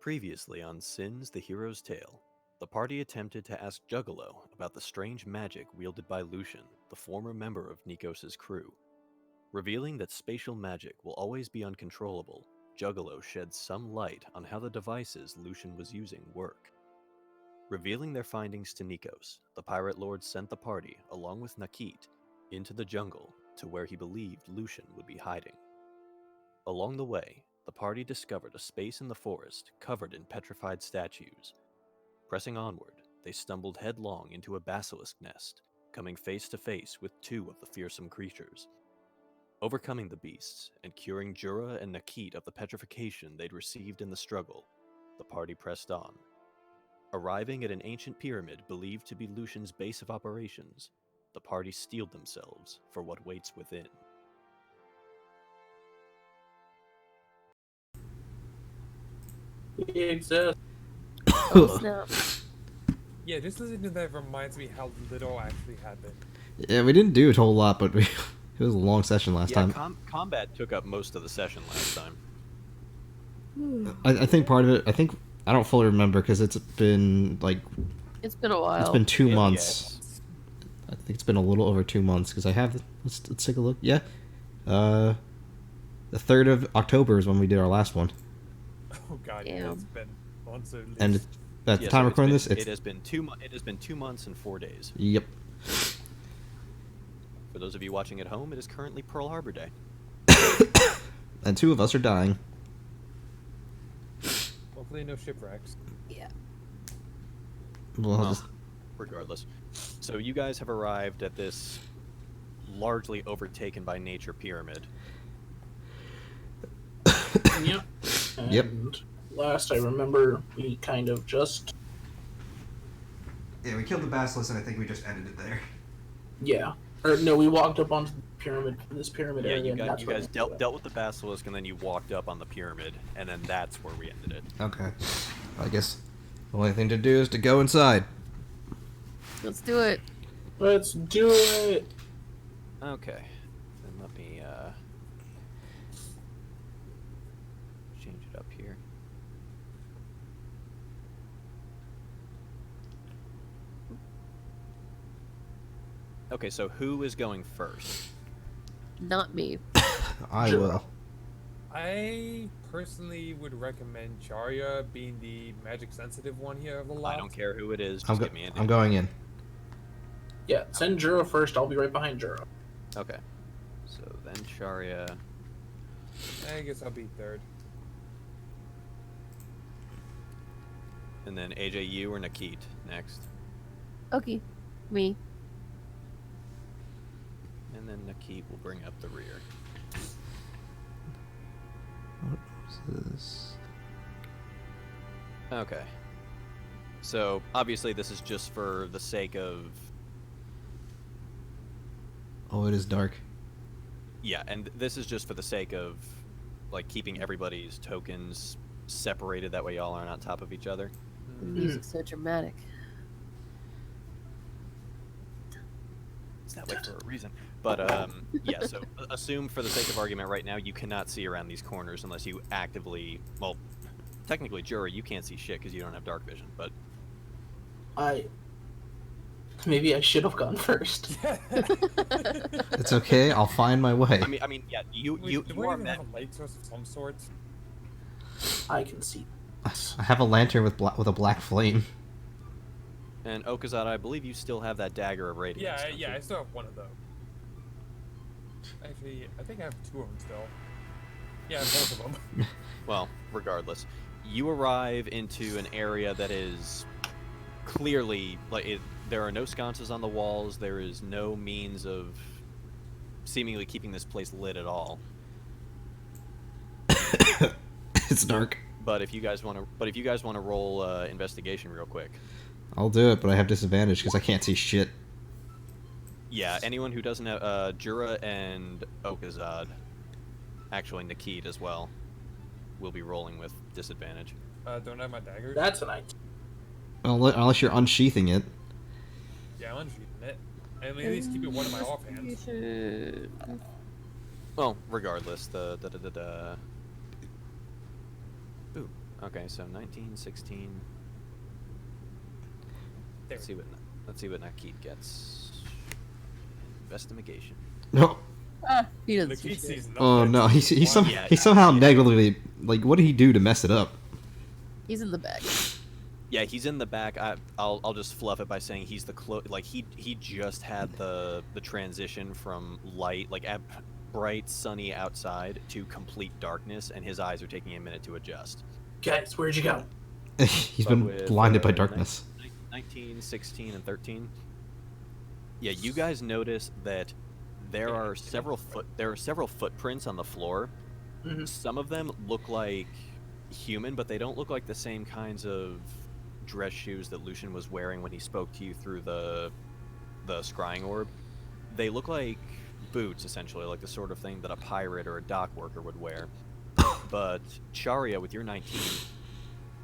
Previously on Sin's The Hero's Tale, the party attempted to ask Juggalo about the strange magic wielded by Lucian, the former member of Nikos' crew. Revealing that spatial magic will always be uncontrollable, Juggalo sheds some light on how the devices Lucian was using work. Revealing their findings to Nikos, the Pirate Lord sent the party, along with Nakit, into the jungle to where he believed Lucian would be hiding. Along the way, the party discovered a space in the forest covered in petrified statues. Pressing onward, they stumbled headlong into a basilisk nest, coming face to face with two of the fearsome creatures. Overcoming the beasts and curing Jura and Nakit of the petrification they'd received in the struggle, the party pressed on. Arriving at an ancient pyramid believed to be Lucian's base of operations, the party steeled themselves for what waits within. He exists. Oh, snap. Yeah, just listening to that reminds me how little actually happened. Yeah, we didn't do a whole lot, but it was a long session last time. Combat took up most of the session last time. I think part of it, I don't fully remember because it's been like... It's been a while. It's been 2 Yeah, months. yes. I think it's been a little over 2 months because I have... Let's take a look. Yeah. The 3rd of October is when we did our last one. Oh god, yeah, it's been months at least. And at the Yeah, time so of recording it's this, been, it's... it has been 2 months and 4 days. Yep. For those of you watching at home, it is currently Pearl Harbor Day. And 2 of us are dying. Hopefully no shipwrecks. Yeah. Well, Well, regardless. So you guys have arrived at this largely overtaken by nature pyramid. Yep. And Yep. last I remember, we kind of just... Yeah, we killed the basilisk and I think we just ended it there. Yeah. Or, no, we walked up onto the pyramid, this pyramid Yeah, area. you and guys, that's you where guys we dealt, ended dealt with the basilisk, and then you walked up on the pyramid, and then that's where we ended it. Okay. I guess the only thing to do is to go inside. Let's do it. it. Let's do it! Okay. Then let me, change it up here. Okay, so who is going first? Not me. I Sure. will. I personally would recommend Charya being the magic sensitive one here of the lot. I don't care who it is, I'm, just give me a I'm name. going in. Yeah, send Juro first, I'll be right behind Juro. Okay. So then Sharia. I guess I'll be third. And then AJ, you or Nakit next. Okay. Me. And then Nakit will bring up the rear. What is this? Okay. So, obviously this is just for the sake of... Oh, it is dark. Yeah, and this is just for the sake of, like, keeping everybody's tokens separated, that way y'all aren't on top of each other. The music's so dramatic. It's that way for a reason. But, yeah, so assume for the sake of argument right now, you cannot see around these corners unless you actively... Well, technically, Jura, you can't see shit because you don't have dark vision, but... Maybe I should have gone first. It's okay. I'll find my way. I mean, yeah, you Do we are even meant... have a light source of some sort? I can see. I have a lantern with a black flame. And Okazada, I believe you still have that dagger of radiance. Yeah, don't yeah, you? I still have one of those. Actually, I think I have 2 of them still. Yeah, both of them. Well, regardless, you arrive into an area that is clearly like there are no sconces on the walls. There is no means of seemingly keeping this place lit at all. It's dark. But if you guys want to, roll investigation real quick. I'll do it, but I have disadvantage because I can't see shit. Yeah, anyone who doesn't have Jura and Okazad, actually Nakit as well, will be rolling with disadvantage. Don't I have my dagger? That's a nice. Unless you're unsheathing it. Yeah, I'm unsheathing it. And at least keep it one of my offhands. Well, regardless, Ooh, Okay, so 19, 16. There. Let's see what Nakid gets. Investigation. No. He doesn't The see kid shit. sees Oh nothing. no, Yeah, he somehow yeah. negatively, like, what did he do to mess it up? He's in the back. Yeah, he's in the back. I'll just fluff it by saying he's the like he just had the transition from light, like bright sunny outside, to complete darkness, and his eyes are taking a minute to adjust. Guys, where'd you go? He's But been with, blinded by darkness. 19, 16, and 13. Yeah, you guys notice that there are several footprints on the floor. Mhm. Some of them look like human, but they don't look like the same kinds of dress shoes that Lucian was wearing when he spoke to you through the scrying orb. They look like boots, essentially, like the sort of thing that a pirate or a dock worker would wear. But Charia, with your 19,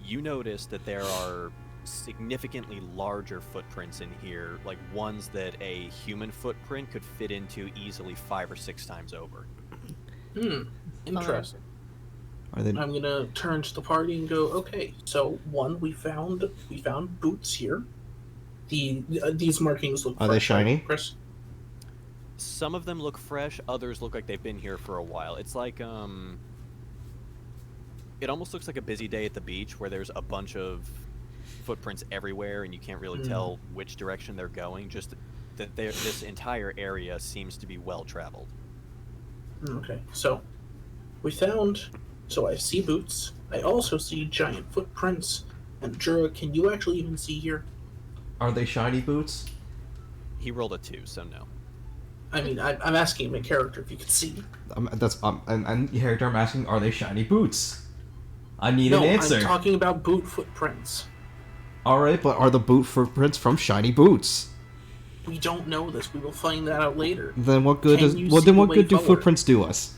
you notice that there are significantly larger footprints in here, like ones that a human footprint could fit into easily 5 or 6 times over. Interesting. Are they? I'm gonna turn to the party and go, okay, so one, we found boots here. These markings look Are they fresh, right, shiny? Chris? Some of them look fresh, others look like they've been here for a while. It's like it almost looks like a busy day at the beach where there's a bunch of footprints everywhere and you can't really tell which direction they're going. Just that this entire area seems to be well traveled. Okay, so we found. So I see boots. I also see giant footprints. And Jura, can you actually even see here? Are they shiny boots? He rolled a 2, so no. I mean, I'm asking my character if you can see. And character, I'm asking, are they shiny boots? I need No, an answer. I'm talking about boot footprints. All right, but are the boot footprints from shiny boots? We don't know this. We will find that out later. Then what good Can does? you Well, see then the what way good do forward? footprints do us?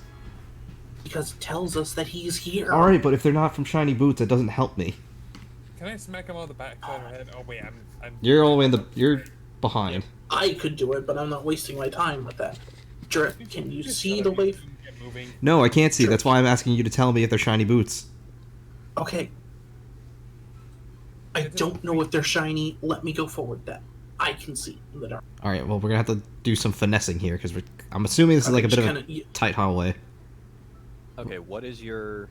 Because it tells us that he's here. All right, but if they're not from shiny boots, it doesn't help me. Can I smack him on the back side of the head? Oh wait, I'm. You're all the way in the. You're behind. I could do it, but I'm not wasting my time with that. Jura, can you see the way? Get moving. No, I can't see. Sure. That's why I'm asking you to tell me if they're shiny boots. Okay. I don't know if they're shiny. Let me go forward that. I can see in the dark. All right, well, we're gonna have to do some finessing here because I'm assuming this is like a bit of a tight hallway. Okay, what is your...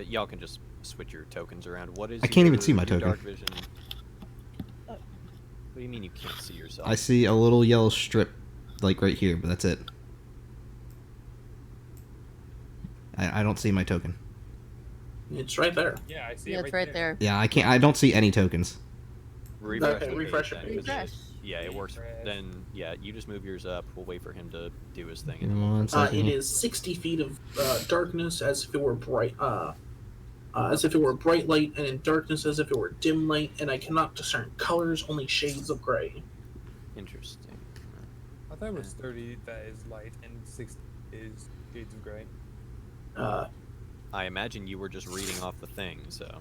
y'all can just switch your tokens around. What is I can't even your- see my your token. dark vision? What do you mean you can't see yourself? I see a little yellow strip, like right here, but that's it. I don't see my token. It's right there. Yeah, I see Yeah, it it's right there. Yeah, I can't. I don't see any tokens. Refresh, Okay, the refresh page it. then, 'cause Refresh. Yeah, it works. Refresh. Then, yeah, you just move yours up. We'll wait for him to do his thing. Give me one second. It is 60 feet of darkness, as if it were bright, as if it were bright light, and in darkness, as if it were dim light. And I cannot discern colors, only shades of gray. Interesting. I thought it was 30 that is light and 60 is shades of gray. I imagine you were just reading off the thing, so...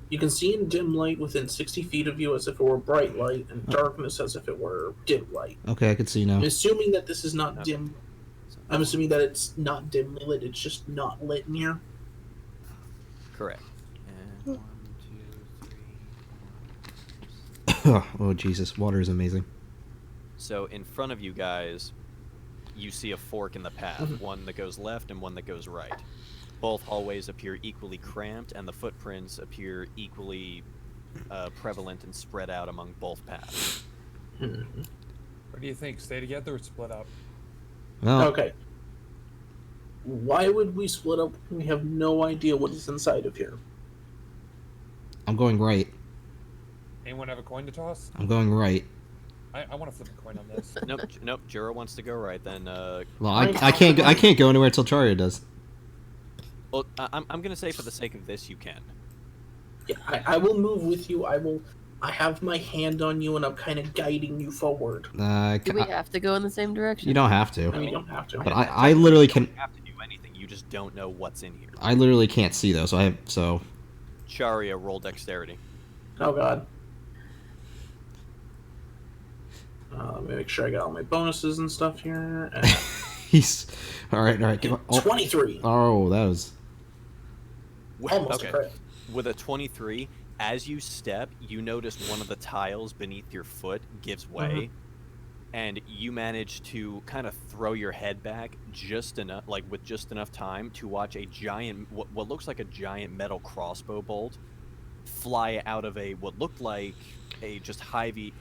You can see in dim light within 60 feet of you, as if it were bright light, and darkness, as if it were dim light. Okay, I can see now. I'm assuming that this is not Okay. dim. I'm assuming that it's not dimly lit. It's just not lit in here. Correct. And 1, 2, 3, 4. Oh Jesus, water is amazing. So in front of you guys, you see a fork in the path, one that goes left and one that goes right. Both hallways appear equally cramped, and the footprints appear equally prevalent and spread out among both paths. What do you think? Stay together or split up? Well, Okay. Why would we split up when we have no idea what is inside of here? I'm going right. Anyone have a coin to toss? I'm going right. I want to flip a coin on this. Nope, Jura wants to go right, then, Well, I can't go anywhere until Charia does. well, I'm gonna say for the sake of this, you can. Yeah, I will move with you. I have my hand on you, and I'm kind of guiding you forward. Do we have to go in the same direction? You don't have I to. mean, you don't have to. But I literally You can. don't have to do anything, you just don't know what's in here. I literally can't see though, so. Charia, roll dexterity. Oh god. Let me make sure I got all my bonuses and stuff here. He's all right. Give, 23. Oh, that was. Almost okay. a crit. With a 23, as you step, you notice one of the tiles beneath your foot gives way, and you manage to kind of throw your head back just enough, like with just enough time to watch a giant, what looks like a giant metal crossbow bolt fly out of what looked like a just ivy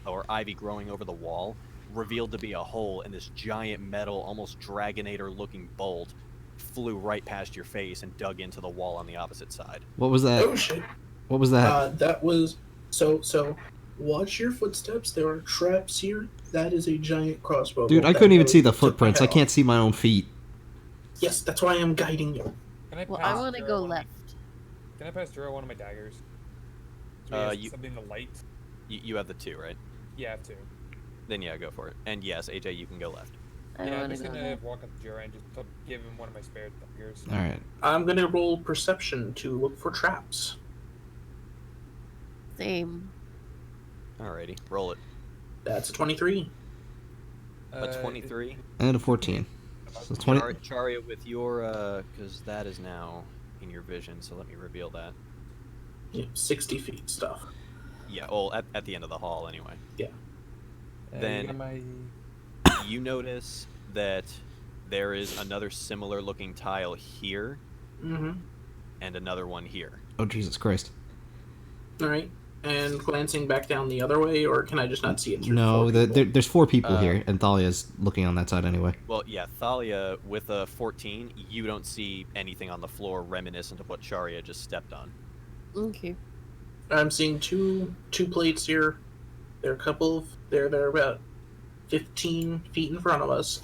growing over the wall, revealed to be a hole, and this giant metal, almost Dragonator-looking bolt flew right past your face and dug into the wall on the opposite side. What was that? Oh shit. What was that? That was so. Watch your footsteps. There are traps here. That is a giant crossbow. Dude, bolt I that couldn't even really see the took my footprints. I head off. can't see my own feet. Yes, that's why I am guiding you. Can I Well, pass I want to Juro go one of my- left. Can I pass Juro one of my daggers? Do we have something to light? You have the 2, right? Yeah, I have to. Then yeah, go for it. And yes, AJ, you can go left. I Yeah, I'm want to just go gonna left. walk up to Juro and just give him one of my spare daggers. All right. I'm gonna roll perception to look for traps. Same. Alrighty, roll it. That's a 23. A 23. And a 14. So 20. Charia, with your because that is now in your vision. So let me reveal that. Yeah, 60 feet stuff. Yeah, well, at the end of the hall anyway. Then- You got my... You notice that there is another similar looking tile here Mm-hmm. and another one here. Oh, Jesus Christ. All right. And glancing back down the other way, or can I just not see it through? No, four people? there's 4 people here, and Thalia's looking on that side anyway. Well, yeah, Thalia with a 14, you don't see anything on the floor reminiscent of what Charia just stepped on. Okay. I'm seeing two plates here. They're they're about 15 feet in front of us.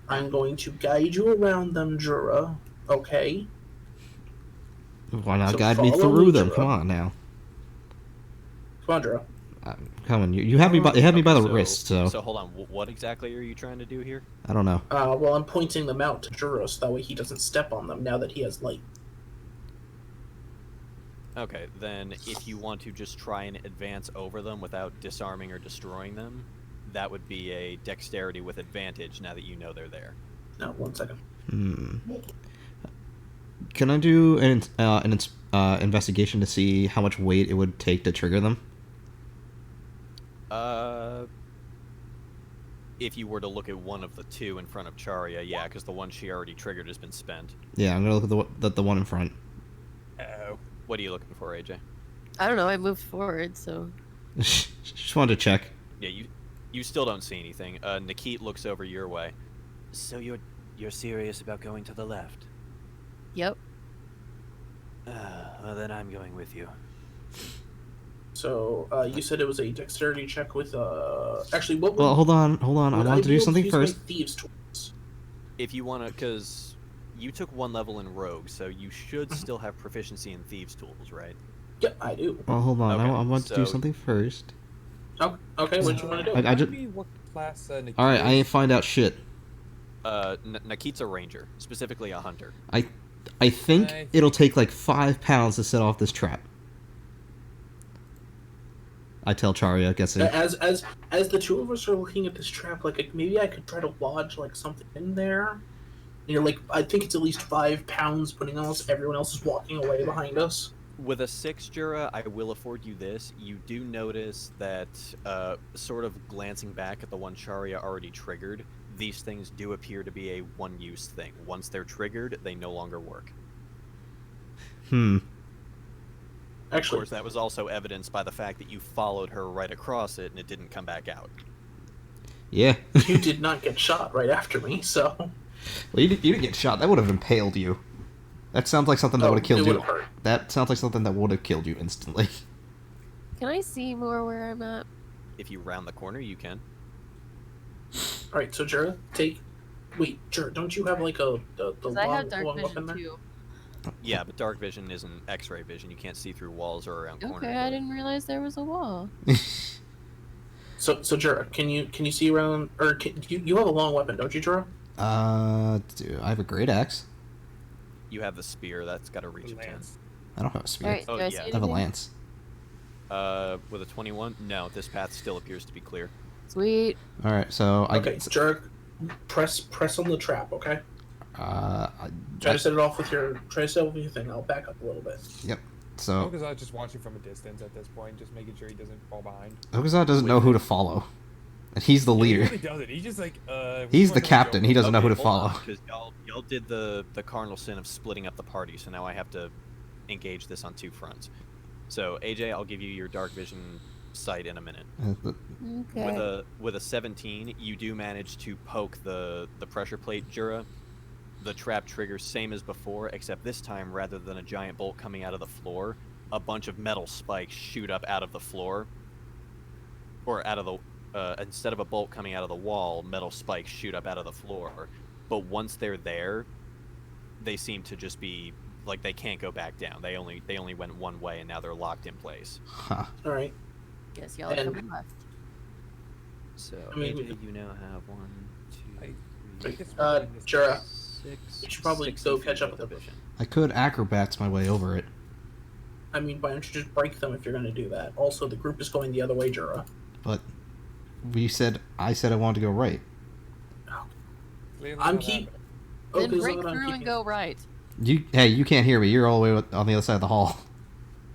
I'm going to guide you around them, Jura. Okay. Why not So guide me follow through me, them? Jura. Come on now. Come on, Jura. I'm coming. You have me by the Okay, wrist, so So hold on, what exactly are you trying to do here? I don't know. Well, I'm pointing them out to Jura so that way he doesn't step on them now that he has light. Okay, then if you want to just try and advance over them without disarming or destroying them, that would be a dexterity with advantage now that you know they're there. No, 1 second. Can I do an investigation to see how much weight it would take to trigger them? If you were to look at one of the 2 in front of Charia, yeah, because the one she already triggered has been spent. Yeah, I'm gonna look at the one in front. Uh-oh. What are you looking for, AJ? I don't know. I moved forward, so. Just wanted to check. Yeah, you still don't see anything. Nikit looks over your way. So you're serious about going to the left? Yep. Well, then I'm going with you. So, you said it was a dexterity check with, actually, what would... Well, hold on. I would wanted to be do able something use my first. Thieves' tools? If you want to, because you took 1 level in Rogue, so you should Mm-hmm. still have proficiency in Thieves' Tools, right? Yep, I do. Well, hold on. Okay, I want to do so- something first. Oh, okay, what do you want to do? I just- Maybe what class Nikita All right, I is? ain't find out shit. Nikit's a ranger, specifically a hunter. I think I it'll take like 5 pounds to set off this trap. I tell Charia, guessing. As the two of us are looking at this trap, like maybe I could try to lodge like something in there. You know, like I think it's at least 5 pounds, putting almost everyone else is walking away behind us. With a 6 Jura, I will afford you this. You do notice that, sort of glancing back at the one Charia already triggered, these things do appear to be a one-use thing. Once they're triggered, they no longer work. Of Actually, course, that was also evidenced by the fact that you followed her right across it and it didn't come back out. Yeah. you did not get shot right after me, so Well, you didn't get shot. That would have impaled you. That sounds like something that Oh, would have killed it you. would've hurt. That sounds like something that would have killed you instantly. Can I see more where I'm at? If you round the corner, you can. all right. So Jura, wait, Jura, don't you have like the Because I have dark long weapon vision there? too. Yeah, but dark vision isn't X-ray vision. You can't see through walls or around corners. Okay, I didn't realize there was a wall. So Jura, can you see around, or you have a long weapon, don't you, Jura? Dude, I have a great axe. You have the spear. That's got a reach of 10. Lance. I don't have a spear. Alright, Oh, do I yeah. see I have a anything? lance. With a 21? No, this path still appears to be clear. Sweet. All right, so Okay, Jura, press on the trap, okay? Try to set it off with your thing. I'll back up a little bit. Yep. So Okazawa just watching from a distance at this point, just making sure he doesn't fall behind. Okazawa doesn't know who to follow, and he's the He leader. really doesn't. He's just like, He's the captain. He doesn't know who to hold follow. on, because y'all did the cardinal sin of splitting up the party, so now I have to engage this on two fronts. So AJ, I'll give you your dark vision sight in a minute. Okay. With a 17, you do manage to poke the pressure plate, Jura. The trap triggers same as before, except this time, rather than a giant bolt coming out of the floor, a bunch of metal spikes shoot up out of the floor, or out of the instead of a bolt coming out of the wall, metal spikes shoot up out of the floor. But once they're there, they seem to just be like they can't go back down. They only went one way, and now they're locked in place. Huh. All right. Guess y'all are And- coming left. So I mean, AJ, you now have 1, 2, I guess Jura, 6. you should probably 60 go feet catch up of with them. vision. I could acrobats my way over it, I mean, why don't you just break them if you're going to do that? Also, the group is going the other way, Jura. but I said I wanted to go right. Clearly I'm not keep. Then Okazawa, break I'm through and keeping- go right. You can't hear me. You're all the way on the other side of the hall.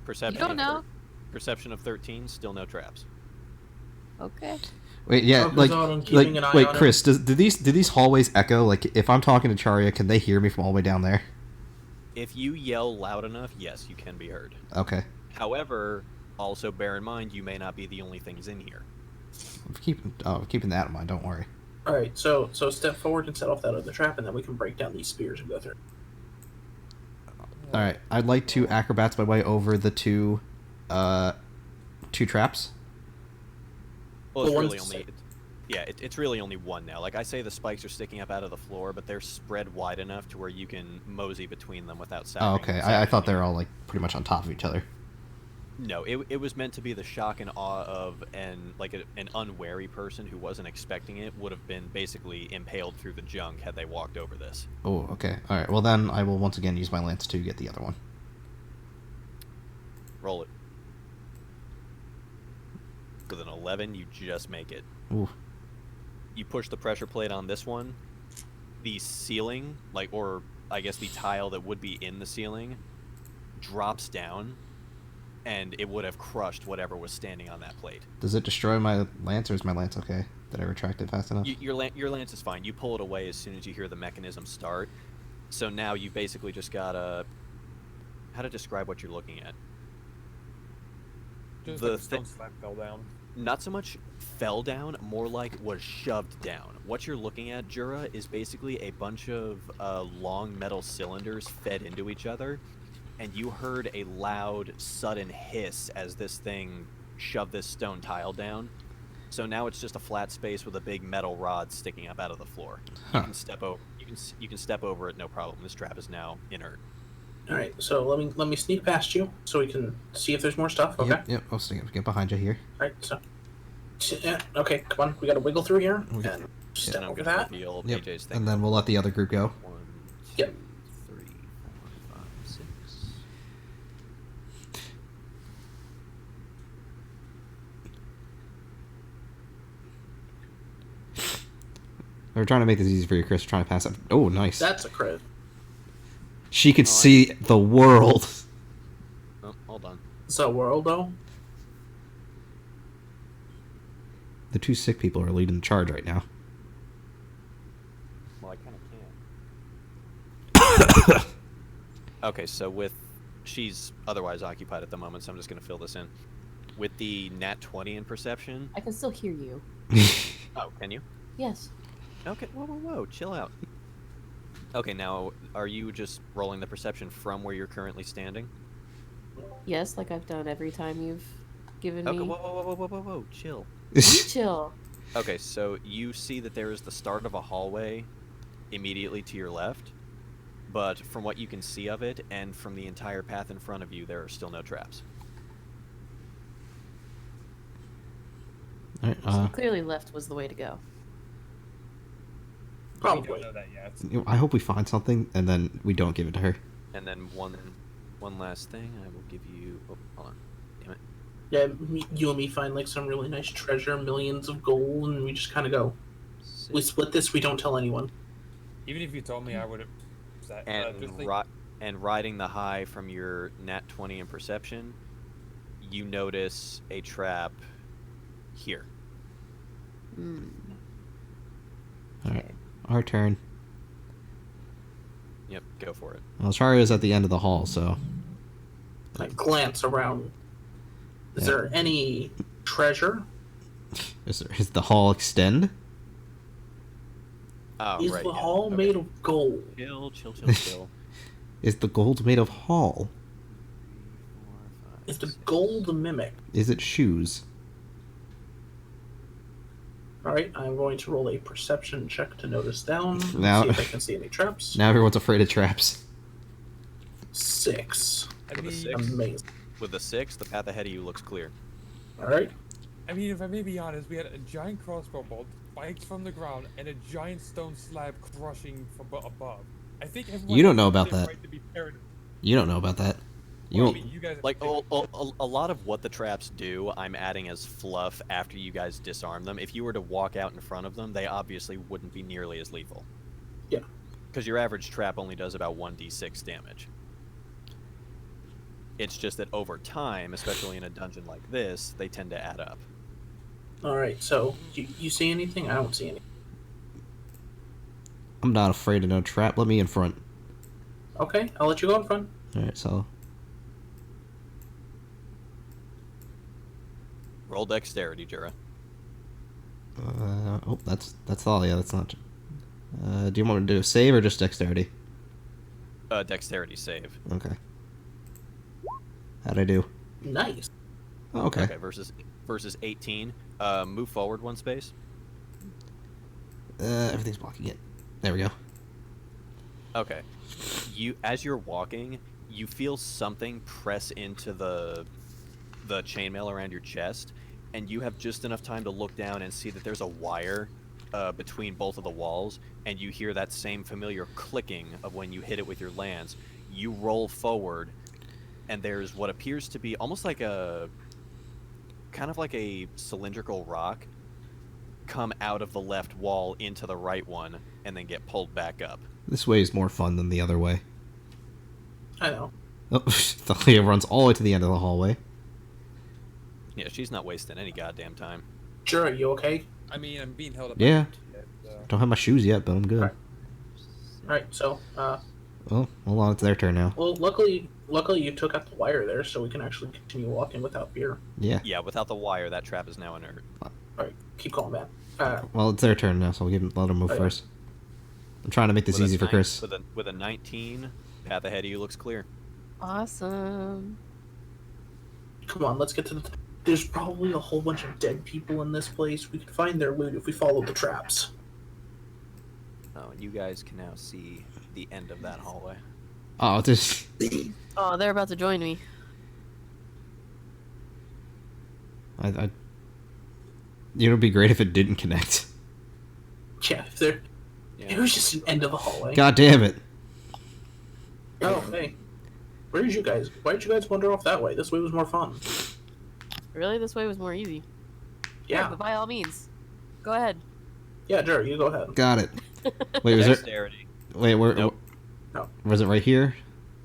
Perception. You don't of know. Perception of 13. Still no traps. Okay. Wait, yeah, Okazawa, I'm keeping an eye wait, on Chris, do these hallways echo? Like, if I'm talking to Charya, can they hear me from all the way down there? If you yell loud enough, yes, you can be heard. Okay, However, also bear in mind you may not be the only things in here. I'm keeping that in mind. Don't worry. All right, so step forward and set off that other trap, and then we can break down these spears and go through. All right, I'd like to acrobats my way over the two traps. Well, it's The really ones- only. It's really only one now. Like I say, the spikes are sticking up out of the floor, but they're spread wide enough to where you can mosey between them without Oh, sapping. okay. I thought they were all like pretty much on top of each other. No, it was meant to be the shock and awe of an unwary person who wasn't expecting it would have been basically impaled through the junk had they walked over this. Oh, okay. All right. Well, then I will once again use my lance to get the other one. Roll it. With an 11, you just make it. Ooh. You push the pressure plate on this one. The ceiling, or I guess the tile that would be in the ceiling, drops down, and it would have crushed whatever was standing on that plate. Does it destroy my lance, or is my lance okay? Did I retract it fast enough? Your lance is fine. You pull it away as soon as you hear the mechanism start. So now you basically just got how to describe what you're looking at. Just The like a stone slab fell down. Not so much fell down, more like was shoved down. What you're looking at, Jura, is basically a bunch of long metal cylinders fed into each other, and you heard a loud, sudden hiss as this thing shoved this stone tile down. So now it's just a flat space with a big metal rod sticking up out of the floor. Huh. You can step over. You can step over it, no problem. This trap is now inert. All right, so let me sneak past you so we can see if there's more stuff. Okay. Yep. I'll get behind you here. All right. So. Yeah, okay, come on. We got to wiggle through here Okay. and step And I'm over gonna that. reveal Yep. AJ's thing. And then we'll let the other group go. 1, 2, Yep. 3, 4, 5, 6. We're trying to make this easy for you, Chris. We're trying to pass up. Oh, nice. That's a crit. She could Oh, I- see the world. Oh, hold on. Is that world though? The two sick people are leading the charge right now. Well, I kind of can't. Okay, so she's otherwise occupied at the moment, so I'm just going to fill this in. With the nat 20 in perception. I can still hear you. Oh, can you? Yes. Okay, whoa, chill out. Okay, now, are you just rolling the perception from where you're currently standing? Yes, like I've done every time you've given Okay, me. whoa, chill. Chill. Okay, so you see that there is the start of a hallway immediately to your left, but from what you can see of it, and from the entire path in front of you, there are still no traps. Alright, So clearly left was the way to go. We Probably. don't know that yet. I hope we find something, and then we don't give it to her. And then one last thing, I will give you... Oh, hold on. Damn it. Yeah, you and me find like some really nice treasure, millions of gold, and we just kind of go. We split this. We don't tell anyone. Even if you told me, I would have that? And Just like, and riding the high from your nat 20 in perception, you notice a trap here. Hmm. All right, our turn. Yep, go for it. Well, Chario's at the end of the hall, so I glance around. Is Yeah. there any treasure? is the hall extend? Oh, Is right. the yeah. hall Okay. made of gold? Chill. Is the gold made of hall? 4, 5, Is the 6. gold a mimic? Is it shoes? All right, I'm going to roll a perception check to notice down. Now- See if I can see any traps. Now everyone's afraid of traps. 6. I With a mean, 6? Amazing. With a 6, the path ahead of you looks clear. All right. I mean, if I may be honest, we had a giant crossbow bolt spiked from the ground and a giant stone slab crushing from above. I think everyone You don't has know a about bit that. Right to be paranoid. You don't know about that. You Well, I won't. mean, you guys have Like, taken- a lot of what the traps do, I'm adding as fluff after you guys disarm them. If you were to walk out in front of them, they obviously wouldn't be nearly as lethal. Yeah. Because your average trap only does about 1d6 damage. It's just that over time, especially in a dungeon like this, they tend to add up. All right. So, you see anything? I don't see any. I'm not afraid of no trap. Let me in front. Okay, I'll let you go in front. All right, so Roll dexterity, Jura. oh, that's all. Yeah, that's not. Do you want me to do a save or just dexterity? Dexterity save. Okay. How'd I do? Nice. Oh, okay. Okay, versus 18. Move forward one space. Everything's blocking it. There we go. Okay. As you're walking, you feel something press into the chainmail around your chest, and you have just enough time to look down and see that there's a wire between both of the walls, and you hear that same familiar clicking of when you hit it with your lance. You roll forward, and there's what appears to be almost like a cylindrical rock come out of the left wall into the right one and then get pulled back up. This way is more fun than the other way. I know. Oh, Thalia runs all the way to the end of the hallway. Yeah, she's not wasting any goddamn time. Jura, you okay? I mean, I'm being held up. Yeah. by so. Don't have my shoes yet, but I'm good. Right. All right. So, Well, hold on, it's their turn now. well, luckily you took out the wire there, so we can actually continue walking without fear. Yeah. Yeah, without the wire, that trap is now inert. All right, keep going, man. Well, it's their turn now, so we'll let them move Oh, yeah. first. I'm trying to make this With a easy for Chris. With a 19, path ahead of you looks clear. Awesome. Come on, let's get to the. There's probably a whole bunch of dead people in this place. We can find their loot if we follow the traps. Oh, and you guys can now see the end of that hallway. Oh, it's just Oh, they're about to join me. I. You know, it'd be great if it didn't connect. Yeah, if there. Yeah. It was just an end of the hallway. God damn it! Oh, hey. Where did you guys? Why did you guys wander off that way? This way was more fun. Really? This way was more easy. Yeah. But by all means, go ahead. Yeah, Jerry, you go ahead. Got it. Wait, was there? Dexterity. Wait, where? Nope. No. Was it right here?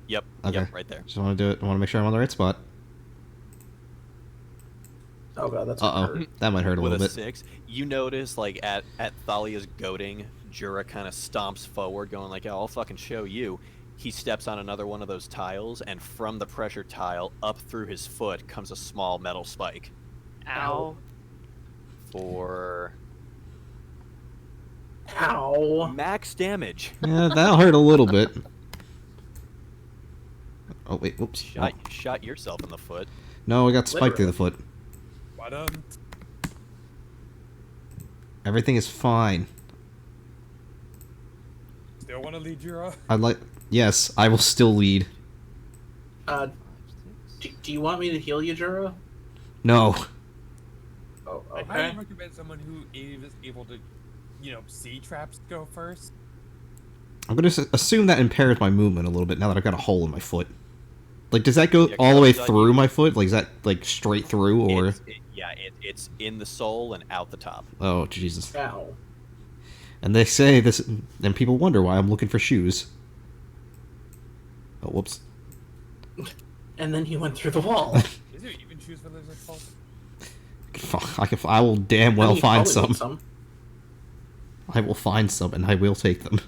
Yep. Okay. Yep, right there. Just want to do it. I want to make sure I'm on the right spot. Oh god, that's Uh hurt. oh, that might hurt a With little a bit. 6, you notice, like, at Thalia's goading, Jura kind of stomps forward, going like, "Oh, I'll fucking show you." He steps on another one of those tiles, and from the pressure tile, up through his foot, comes a small metal spike. Ow. For Ow. max damage. Yeah, that'll hurt a little bit. Oh wait, whoops. Shot yourself in the foot. No, I got spiked through the foot. But Everything is fine. still want to lead Jura? I'd like. Yes, I will still lead. Do you want me to heal you, Jura? No. Oh, I okay. highly recommend someone who is able to, see traps go first. I'm gonna assume that impairs my movement a little bit now that I've got a hole in my foot. Like, does that go Yeah, all the way Carl's through you. my foot? Like, is that like straight through, or? It's in the sole and out the top. Oh Jesus! Ow. And they say this, and people wonder why I'm looking for shoes. Oh, whoops. And then he went through the wall. Is there even shoes for lizard folk? I will damn well You find probably some. want I will find some, and I will take them.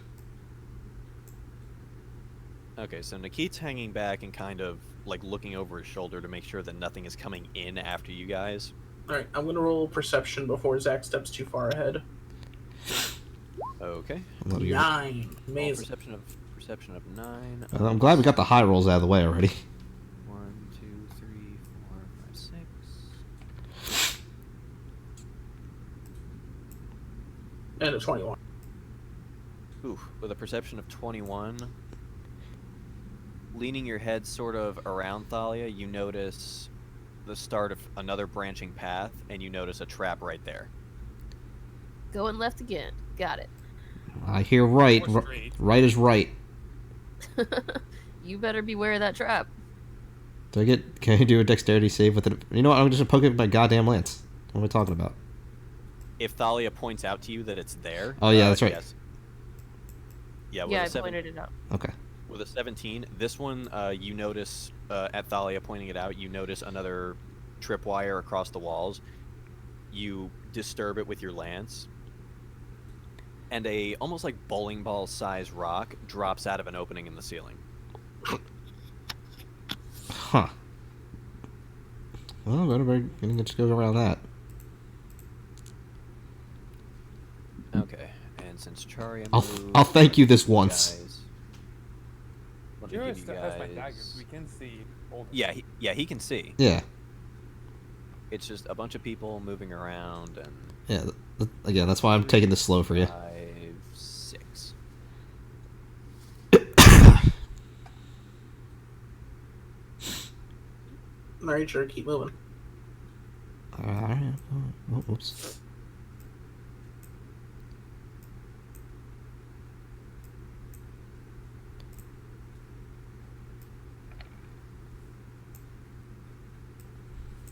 Okay, so Nikit's hanging back and kind of like looking over his shoulder to make sure that nothing is coming in after you guys. Alright, I'm gonna roll perception before Zach steps too far ahead. Okay. 9. Roll Amazing. perception of 9. I'm glad we got the high rolls out of the way already. 1, 2, 3, 4, 5, 6. And a 21. Ooh, with a perception of 21. Leaning your head sort of around Thalia, you notice the start of another branching path, and you notice a trap right there. Going left again. Got it. I hear right. Or straight. Right is right. You better beware of that trap. Can I do a dexterity save with it? You know what? I'm just gonna poke it with my goddamn lance. What am I talking about? If Thalia points out to you that it's there... Oh, yeah, that's right. Yes. Yeah, with Yeah, a I 7, pointed it out. Okay. with a 17, this one, you notice, at Thalia pointing it out, you notice another tripwire across the walls. You disturb it with your lance, and a almost like bowling ball size rock drops out of an opening in the ceiling. Huh. Well, better just go around that. Okay, and since Charia moved, I'll thank you this once. Let me Jiro give you still has my guys... daggers. We can see. All the Yeah, he can see. Yeah. It's just a bunch of people moving around and... Yeah. Again, that's why I'm taking this slow for you. 5, 6. Alright, sure, keep moving. Alright. Oh, oops.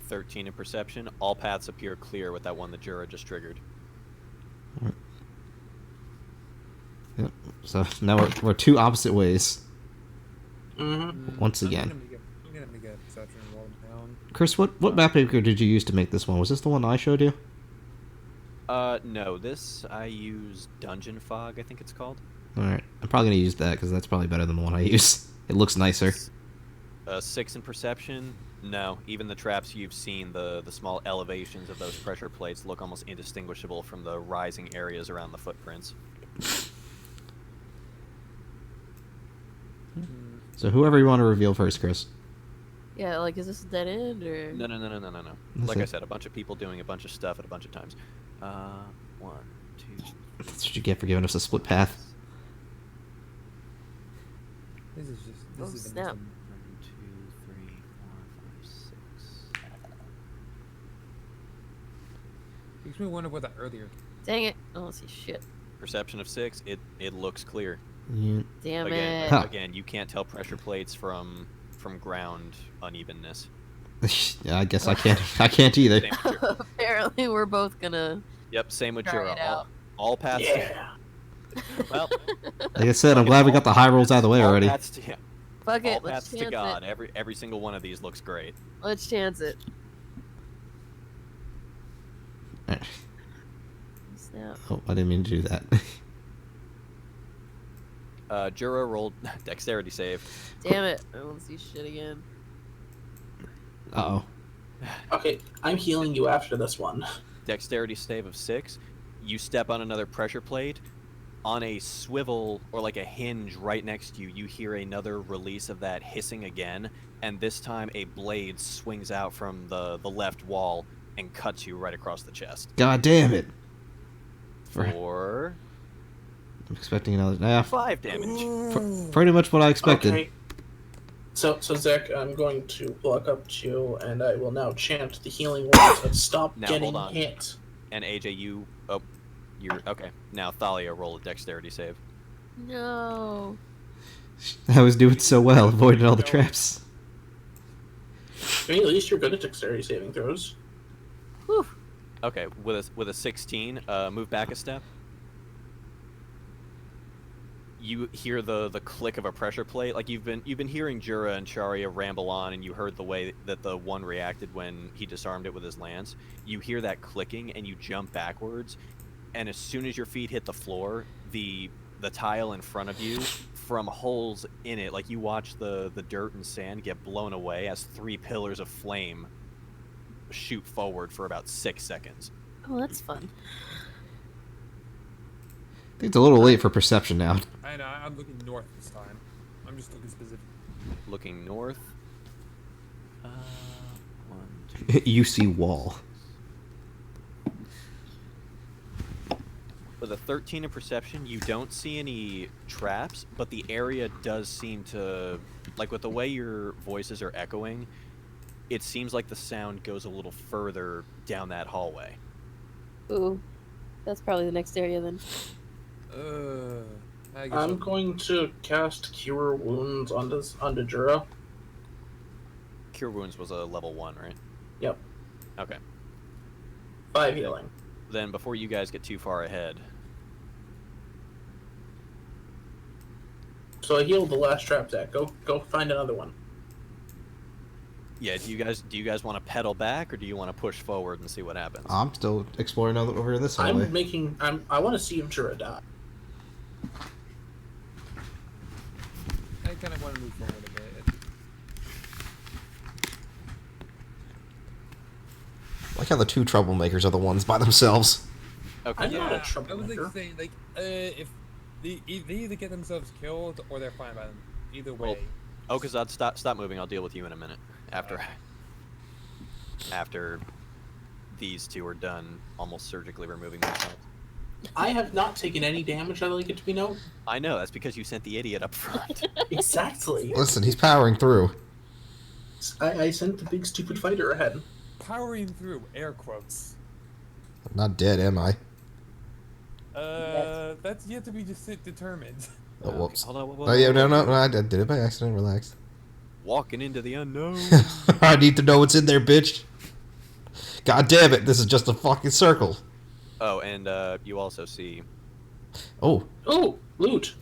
"13 in perception. All paths appear clear with that one that Jura just triggered." Yep. So now we're two opposite ways. Mm-hmm. Once again. I'm gonna make a perception roll down. Chris, what map maker did you use to make this one? Was this the one I showed you? No, this I use Dungeon Fog, I think it's called. Alright. I'm probably going to use that because that's probably better than the one I use. It looks nicer. 6 in perception. No, even the traps you've seen, the small elevations of those pressure plates look almost indistinguishable from the rising areas around the footprints. So whoever you want to reveal first, Chris. Yeah, like, is this a dead end, or... No. That's Like I it. said, a bunch of people doing a bunch of stuff at a bunch of times. 1, 2... That's what you get for giving us a split path. This is just. Oh, This is the snap. 1, 2, 3, 4, 5, 6... Makes me wonder what that earlier. Dang it. I don't see shit. Perception of 6, it looks clear. Yeah. Damn Again, it. Huh. again, you can't tell pressure plates from ground unevenness. Yeah, I guess I can't either. Same with Jura. Apparently, we're both gonna... Yep, same with Try Jura. it out. All paths. Yeah. Well, Like I said, I'm glad we got the high rolls out of the way all already. paths to, yeah, Fuck all it, let's paths to chance God. it. Every single one of these looks great. Let's chance it. Alright. Snap. Oh, I didn't mean to do that. Jura rolled dexterity save. Damn it. I won't see shit again. Uh-oh. Okay, I'm healing you after this one. Dexterity save of 6. You step on another pressure plate. On a swivel or like a hinge right next to you, you hear another release of that hissing again, and this time a blade swings out from the left wall and cuts you right across the chest. God damn it. For I'm expecting another... Nah, 5 damage. pretty much what I expected. Okay. So Zach, I'm going to walk up to you, and I will now chant the healing words of stop Now, getting hold on. hit. And AJ, you're okay. Now Thalia, roll a dexterity save. No. I was doing so well, avoiding all the traps. I mean, at least you're good at dexterity saving throws. Whew. Okay, with a 16, move back a step. you hear the click of a pressure plate. Like you've been hearing Jura and Charia ramble on, and you heard the way that the one reacted when he disarmed it with his lance. You hear that clicking, and you jump backwards, and as soon as your feet hit the floor, the tile in front of you, from holes in it, like you watch the dirt and sand get blown away as 3 pillars of flame shoot forward for about 6 seconds. Oh, that's fun. I think it's a little late for perception now. I know, I'm looking north this time. I'm just looking specific. Looking north. 1, 2. You see wall. With a 13 in perception, you don't see any traps, but the area does seem to, like with the way your voices are echoing, it seems like the sound goes a little further down that hallway. Ooh, that's probably the next area then. I guess I'm going to cast Cure Wounds onto Jura. Cure Wounds was a level 1, right? Yep. Okay. 5 healing. Then before you guys get too far ahead, So I healed the last trap deck. Go find another one. yeah, do you guys want to pedal back, or do you want to push forward and see what happens? I'm still exploring over this hallway. I want to see if Jura die. I kind of want to move forward a bit. I like how the two troublemakers are the ones by themselves. Okay. I'm not a I was troublemaker. like saying, like, if they either get themselves killed or they're fine by them. Either way. Well, oh, because I'd stop moving. I'll deal with you in a minute. After these two are done, almost surgically removing themselves. I have not taken any damage, I'd like it to be known. I know, that's because you sent the idiot up front. Exactly. Listen, he's powering through. I sent the big stupid fighter ahead. Powering through, air quotes. I'm not dead, am I? That's yet to be determined. Oh, whoops. Hold on, Oh, yeah, no, I did it by accident. Relax. Walking into the unknown. I need to know what's in there, bitch. God damn it, this is just a fucking circle. Oh, and you also see... Oh, Oh, loot.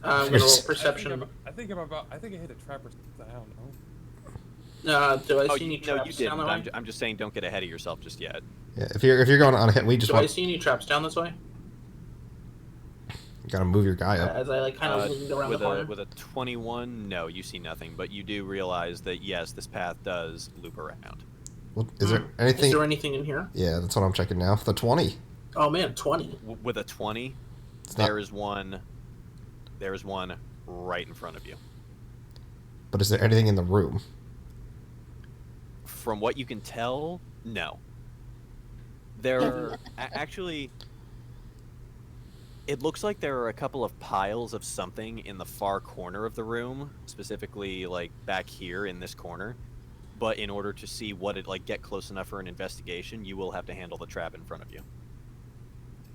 I'm gonna roll perception. I think I hit a trap or something. I don't know. Do I Oh, see any no, traps you down didn't. the way? I'm just saying don't get ahead of yourself just yet. yeah. If you're going on ahead, we just Do I want see any traps down this way? gotta move your guy up. As I like kind of leaned around the corner. With a 21, no, you see nothing, but you do realize that yes, this path does loop around. Well, is there anything? Is there anything in here? Yeah, that's what I'm checking now. The 20. Oh man, 20. With a 20, It's there not- is one. There is one right in front of you. But is there anything in the room? From what you can tell, no. There are actually. It looks like there are a couple of piles of something in the far corner of the room, specifically like back here in this corner. But in order to see what it get close enough for an investigation, you will have to handle the trap in front of you.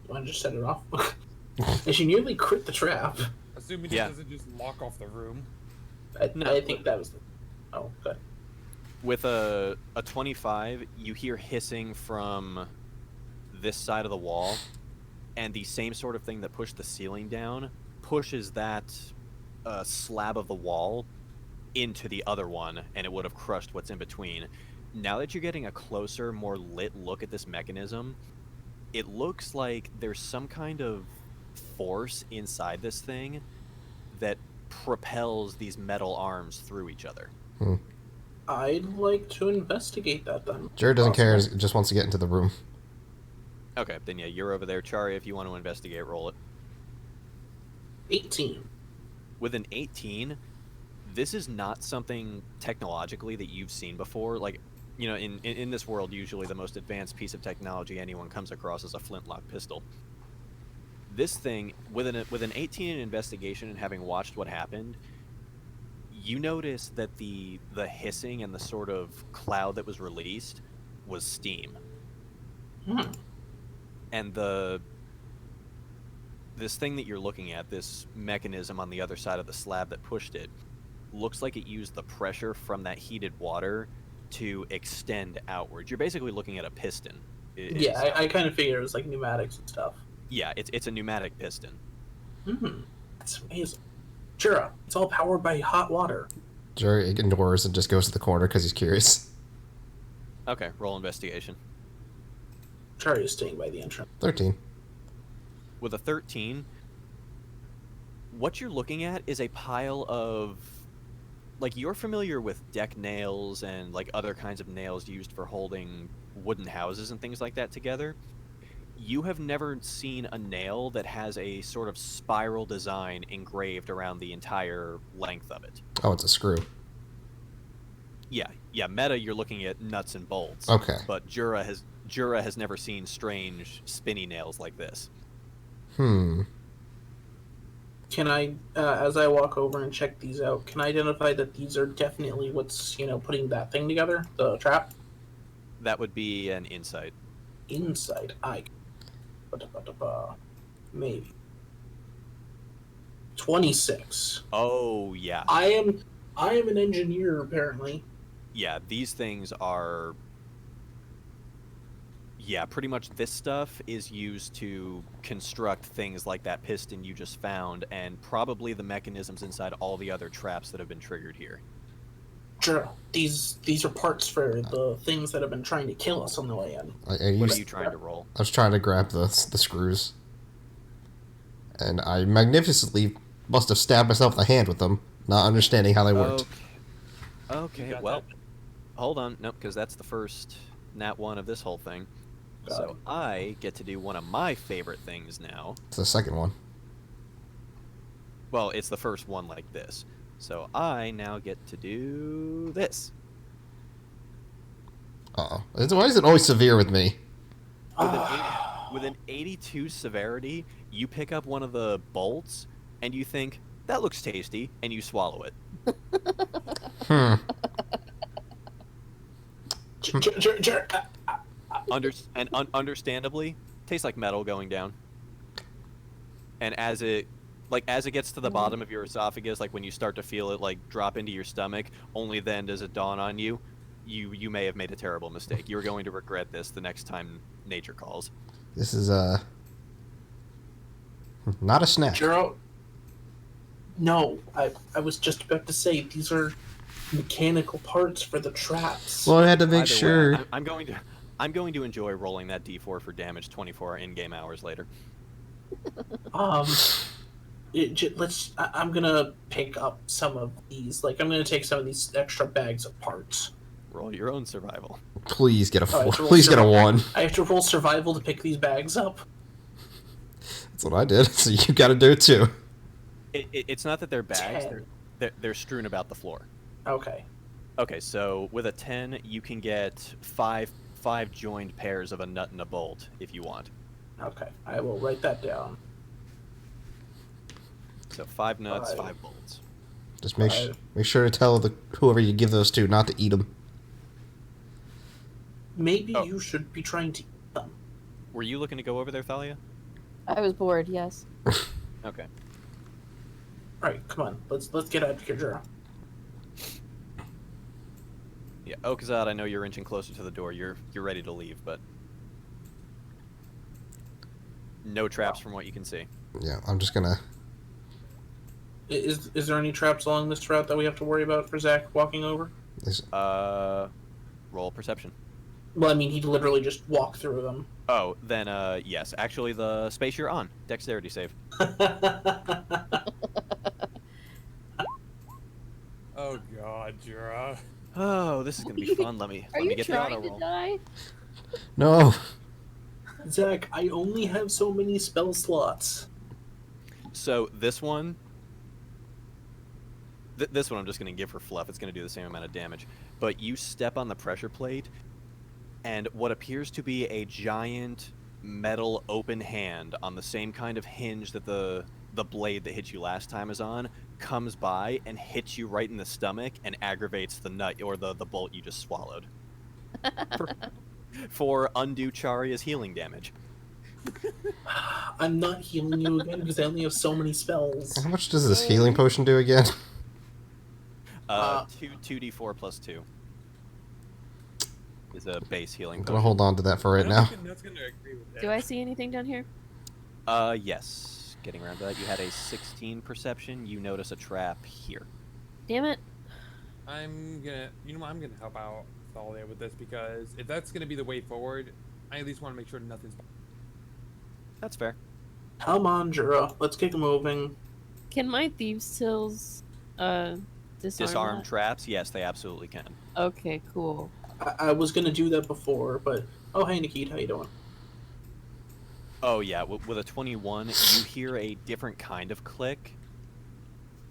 You want to just set it off? And she nearly crit the trap. Assuming Yeah. it doesn't just lock off the room. I think that was. Oh, good. With a 25, you hear hissing from this side of the wall, and the same sort of thing that pushed the ceiling down pushes that slab of the wall into the other one, and it would have crushed what's in between. Now that you're getting a closer, more lit look at this mechanism, it looks like there's some kind of force inside this thing that propels these metal arms through each other. I'd like to investigate that then. Jared doesn't care. Possible. Just wants to get into the room. Okay, then yeah, you're over there. Chari, if you want to investigate, roll it. 18. With an 18, this is not something technologically that you've seen before. Like, you know, in this world, usually the most advanced piece of technology anyone comes across is a flintlock pistol. This thing, with an 18 in investigation and having watched what happened, you notice that the hissing and the sort of cloud that was released was steam. And this thing that you're looking at, this mechanism on the other side of the slab that pushed it, looks like it used the pressure from that heated water to extend outwards. You're basically looking at a piston. Yeah, I kind of figured it was like pneumatics and stuff. Yeah, it's a pneumatic piston. That's amazing. Jura, it's all powered by hot water. Jerry ignores and just goes to the corner because he's curious. Okay, roll investigation. Jura is staying by the entrance. 13. With a 13, what you're looking at is a pile of, like, you're familiar with deck nails and like other kinds of nails used for holding wooden houses and things like that together. You have never seen a nail that has a sort of spiral design engraved around the entire length of it. Oh, it's a screw. Yeah, meta, you're looking at nuts and bolts. Okay. But Jura has never seen strange spinny nails like this. Can I, as I walk over and check these out, can I identify that these are definitely what's, putting that thing together? The trap? That would be an insight. Inside. Maybe. 26. Oh, yeah. I am an engineer, apparently. Yeah, these things are... Yeah, pretty much this stuff is used to construct things like that piston you just found, and probably the mechanisms inside all the other traps that have been triggered here. Sure. These are parts for the things that have been trying to kill us on the way in. What are you trying to roll? I was trying to grab the screws. And I magnificently must have stabbed myself in the hand with them, not understanding how they worked. Okay, well, hold on. Nope, because that's the first nat 1 of this whole thing. So I get to do one of my favorite things now. It's the second one. Well, it's the first one like this. So I now get to do this. Uh-oh. Why is it always severe with me? With an 82 severity, you pick up one of the bolts, and you think, that looks tasty, and you swallow it. Understandably, tastes like metal going down. And as it gets to the bottom of your esophagus, like when you start to feel it like drop into your stomach, only then does it dawn on you, you may have made a terrible mistake. You're going to regret this the next time nature calls. This is not a snack. Juro, no, I was just about to say these are mechanical parts for the traps. Well, I had to make Either sure. way, I'm going to enjoy rolling that d4 for damage 24 in-game hours later. I'm gonna pick up some of these. Like, I'm gonna take some of these extra bags of parts. Roll your own survival. Please get a Oh, I 4. have to roll Please get a survival. 1. I have to roll survival to pick these bags up. That's what I did. So you got to do it too. It's not that they're bags; 10. they're strewn about the floor. Okay. Okay, so with a 10, you can get five joined pairs of a nut and a bolt if you want. Okay. I will write that down. So 5 nuts, 5 bolts. Just make sure to tell whoever you give those to not to eat them. Maybe you should be trying to eat them. Were you looking to go over there, Thalia? I was bored, yes. Okay. Alright, come on. Let's get out of here, Jura. Yeah, Okazad, I know you're inching closer to the door. You're ready to leave, but no traps from what you can see. Yeah, I'm just gonna. Is there any traps along this route that we have to worry about for Zach walking over? Roll perception. Well, I mean, he'd literally just walk through them. Oh, then yes. Actually, the space you're on, dexterity save. Oh god, Jura. Oh, this is gonna be fun. Let me get the auto Are you trying to roll. die? No. Zach, I only have so many spell slots. So this one, this one I'm just gonna give for fluff. It's gonna do the same amount of damage. But you step on the pressure plate, and what appears to be a giant metal open hand on the same kind of hinge that the blade that hit you last time is on comes by and hits you right in the stomach and aggravates the nut or the bolt you just swallowed. for undue Charia's healing damage. I'm not healing you again because I only have so many spells. How much does this healing potion do again? 2d4 plus 2 is a base healing I'm potion. gonna hold on to that for right now. That's gonna agree with that. Do I see anything down here? Yes. Getting around to that, you had a 16 perception. You notice a trap here. Damn it. I'm gonna, I'm gonna help out Thalia with this because if that's gonna be the way forward, I at least want to make sure nothing's. That's fair. Come on, Jura. Let's get moving. Can my thieves' tools disarm that? Traps? Yes, they absolutely can. Okay, cool. I was gonna do that before, but oh hey Nikita, how you doing? Oh yeah, with a 21, you hear a different kind of click,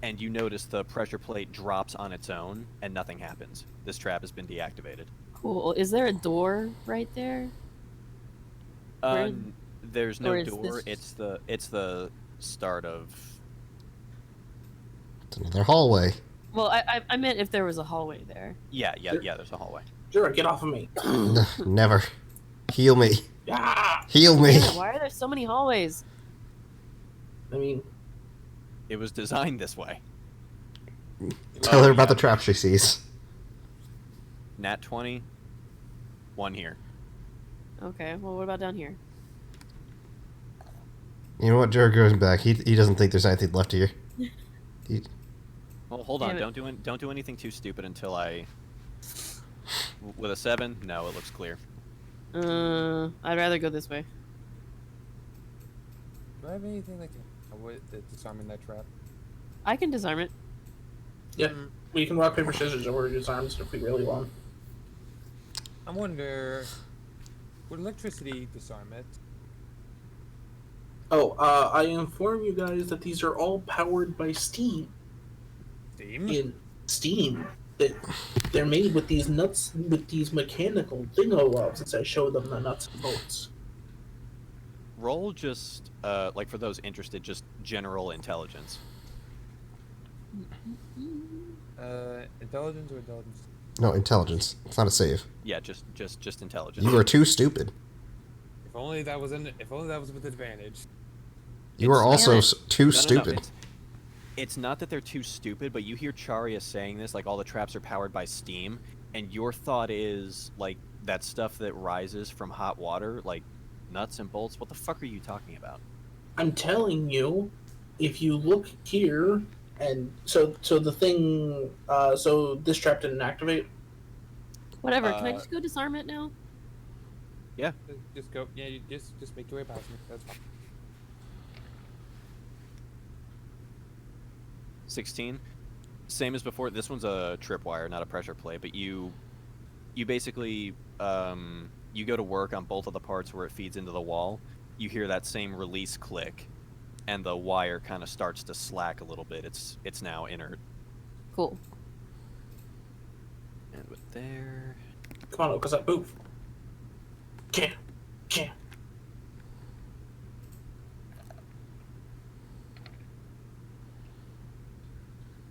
and you notice the pressure plate drops on its own, and nothing happens. This trap has been deactivated. Cool. Is there a door right there? Where- There's or no is door. this- It's the start of. It's another hallway. Well, I meant if there was a hallway there. Yeah. There's a hallway. Jura, get off of me. Never. Heal me. Yeah. Heal me. Damn it, why are there so many hallways? I mean, It was designed this way. Tell her about the trap she sees. Nat 20. One here. Okay, well, what about down here? You know what? Jared goes back. He doesn't think there's anything left here. He, Well, hold Damn on. it. Don't do anything too stupid until I. With a 7, no, it looks clear. I'd rather go this way. Do I have anything that can avoid disarming that trap? I can disarm it. yeah, we can rock paper scissors over his arms if we really want. I wonder, would electricity disarm it? Oh, I inform you guys that these are all powered by steam. Steam? In steam, they're made with these nuts, with these mechanical dingo since I showed them the nuts and bolts. Roll just, like for those interested, just general intelligence. Intelligence or intelligence? no, intelligence. It's not a save. Yeah, just intelligence. You are too stupid. If only that was with advantage. You are also Damn it. too No, stupid. It's not that they're too stupid, but you hear Charia saying this, like all the traps are powered by steam, and your thought is, like, that stuff that rises from hot water, like nuts and bolts. What the fuck are you talking about? I'm telling you, if you look here, and so the thing, so this trap didn't activate. Whatever, can I Uh, just go disarm it now? Just go. Yeah, you just make your way past me. That's fine. 16. Same as before. This one's a tripwire, not a pressure plate. But you basically you go to work on both of the parts where it feeds into the wall. You hear that same release click, and the wire kind of starts to slack a little bit. It's now inert. Cool. And with there. Come on, because I move. Can't.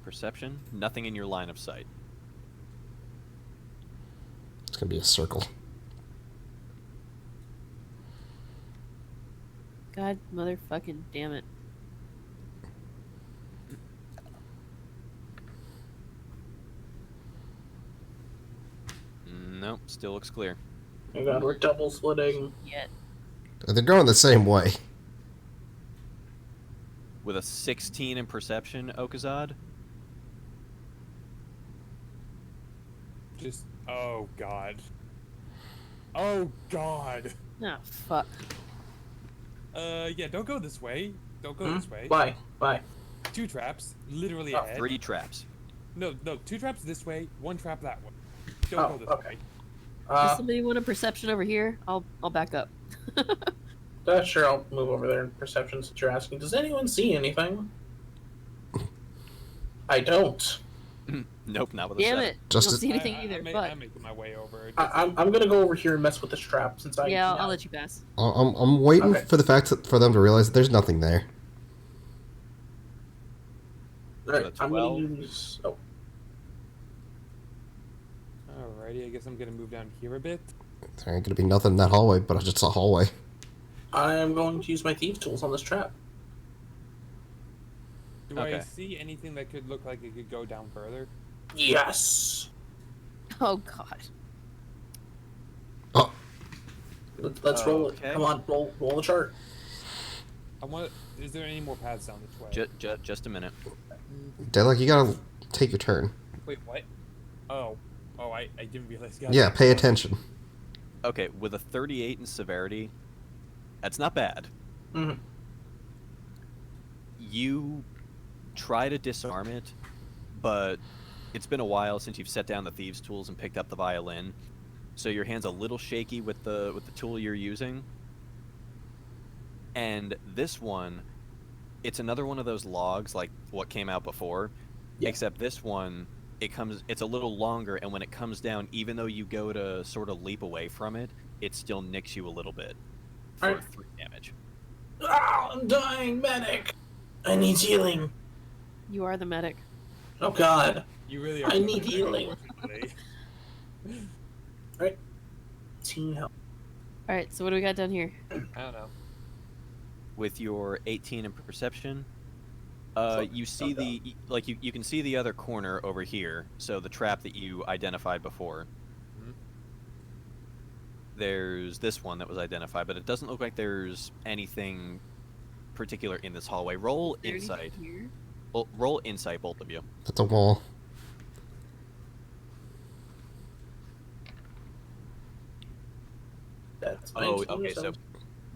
Perception. Nothing in your line of sight. It's gonna be a circle. God motherfucking damn it. Nope. Still looks clear. Oh god, we're double splitting. Yet. They're going the same way. With a 16 in perception, Okazad. Just. Oh god. Oh god. Ah, fuck. Yeah. Don't go this way. Don't go this way. Why? 2 traps, literally Oh, ahead. 3 traps. No, 2 traps this way, 1 trap that way. Don't go this okay. way. Does somebody want a perception over here? I'll back up. Sure, I'll move over there in perception since you're asking. Does anyone see anything? I don't. Nope, not with a Damn 7. it. Just don't a- see anything either. I'm Fuck. making my way over. I'm gonna go over here and mess with this trap since I. Yeah, I'll let you pass. I'm waiting Okay. for the fact for them to realize that there's nothing there. Alright, That's I'm gonna 12. use. Oh, Alrighty, I guess I'm gonna move down here a bit. There ain't gonna be nothing in that hallway, but it's just a hallway. I am going to use my thieves' tools on this trap. Do I Okay. see anything that could look like it could go down further? Yes. Oh god. Oh, Let's roll it. Okay. Come on, roll the chart. I want. Is there any more paths down this way? Just a minute. Deadlock, you gotta take your turn. Wait, what? Oh, I didn't realize. Yeah, pay attention. Okay, with a 38 in severity, that's not bad. Mhm. You try to disarm it, but it's been a while since you've set down the thieves' tools and picked up the violin, so your hand's a little shaky with the tool you're using. And this one, it's another one of those logs like what came out before, Yeah. except this one, it's a little longer, and when it comes down, even though you go to sort of leap away from it, it still nicks you a little bit for Alright. 3 damage. Ah, I'm dying, medic. I need healing. You are the medic. Oh God. You really are. I need correct, healing. unfortunately. Alright. Team help. All right, so what do we got down here? I don't know. With your 18 in perception, you see you can see the other corner over here, so the trap that you identified before. Mhm. There's this one that was identified, but it doesn't look like there's anything particular in this hallway. Roll There anything insight. here? Well, roll insight, both of you. That's a wall. That's Oh, 19 okay, or so something.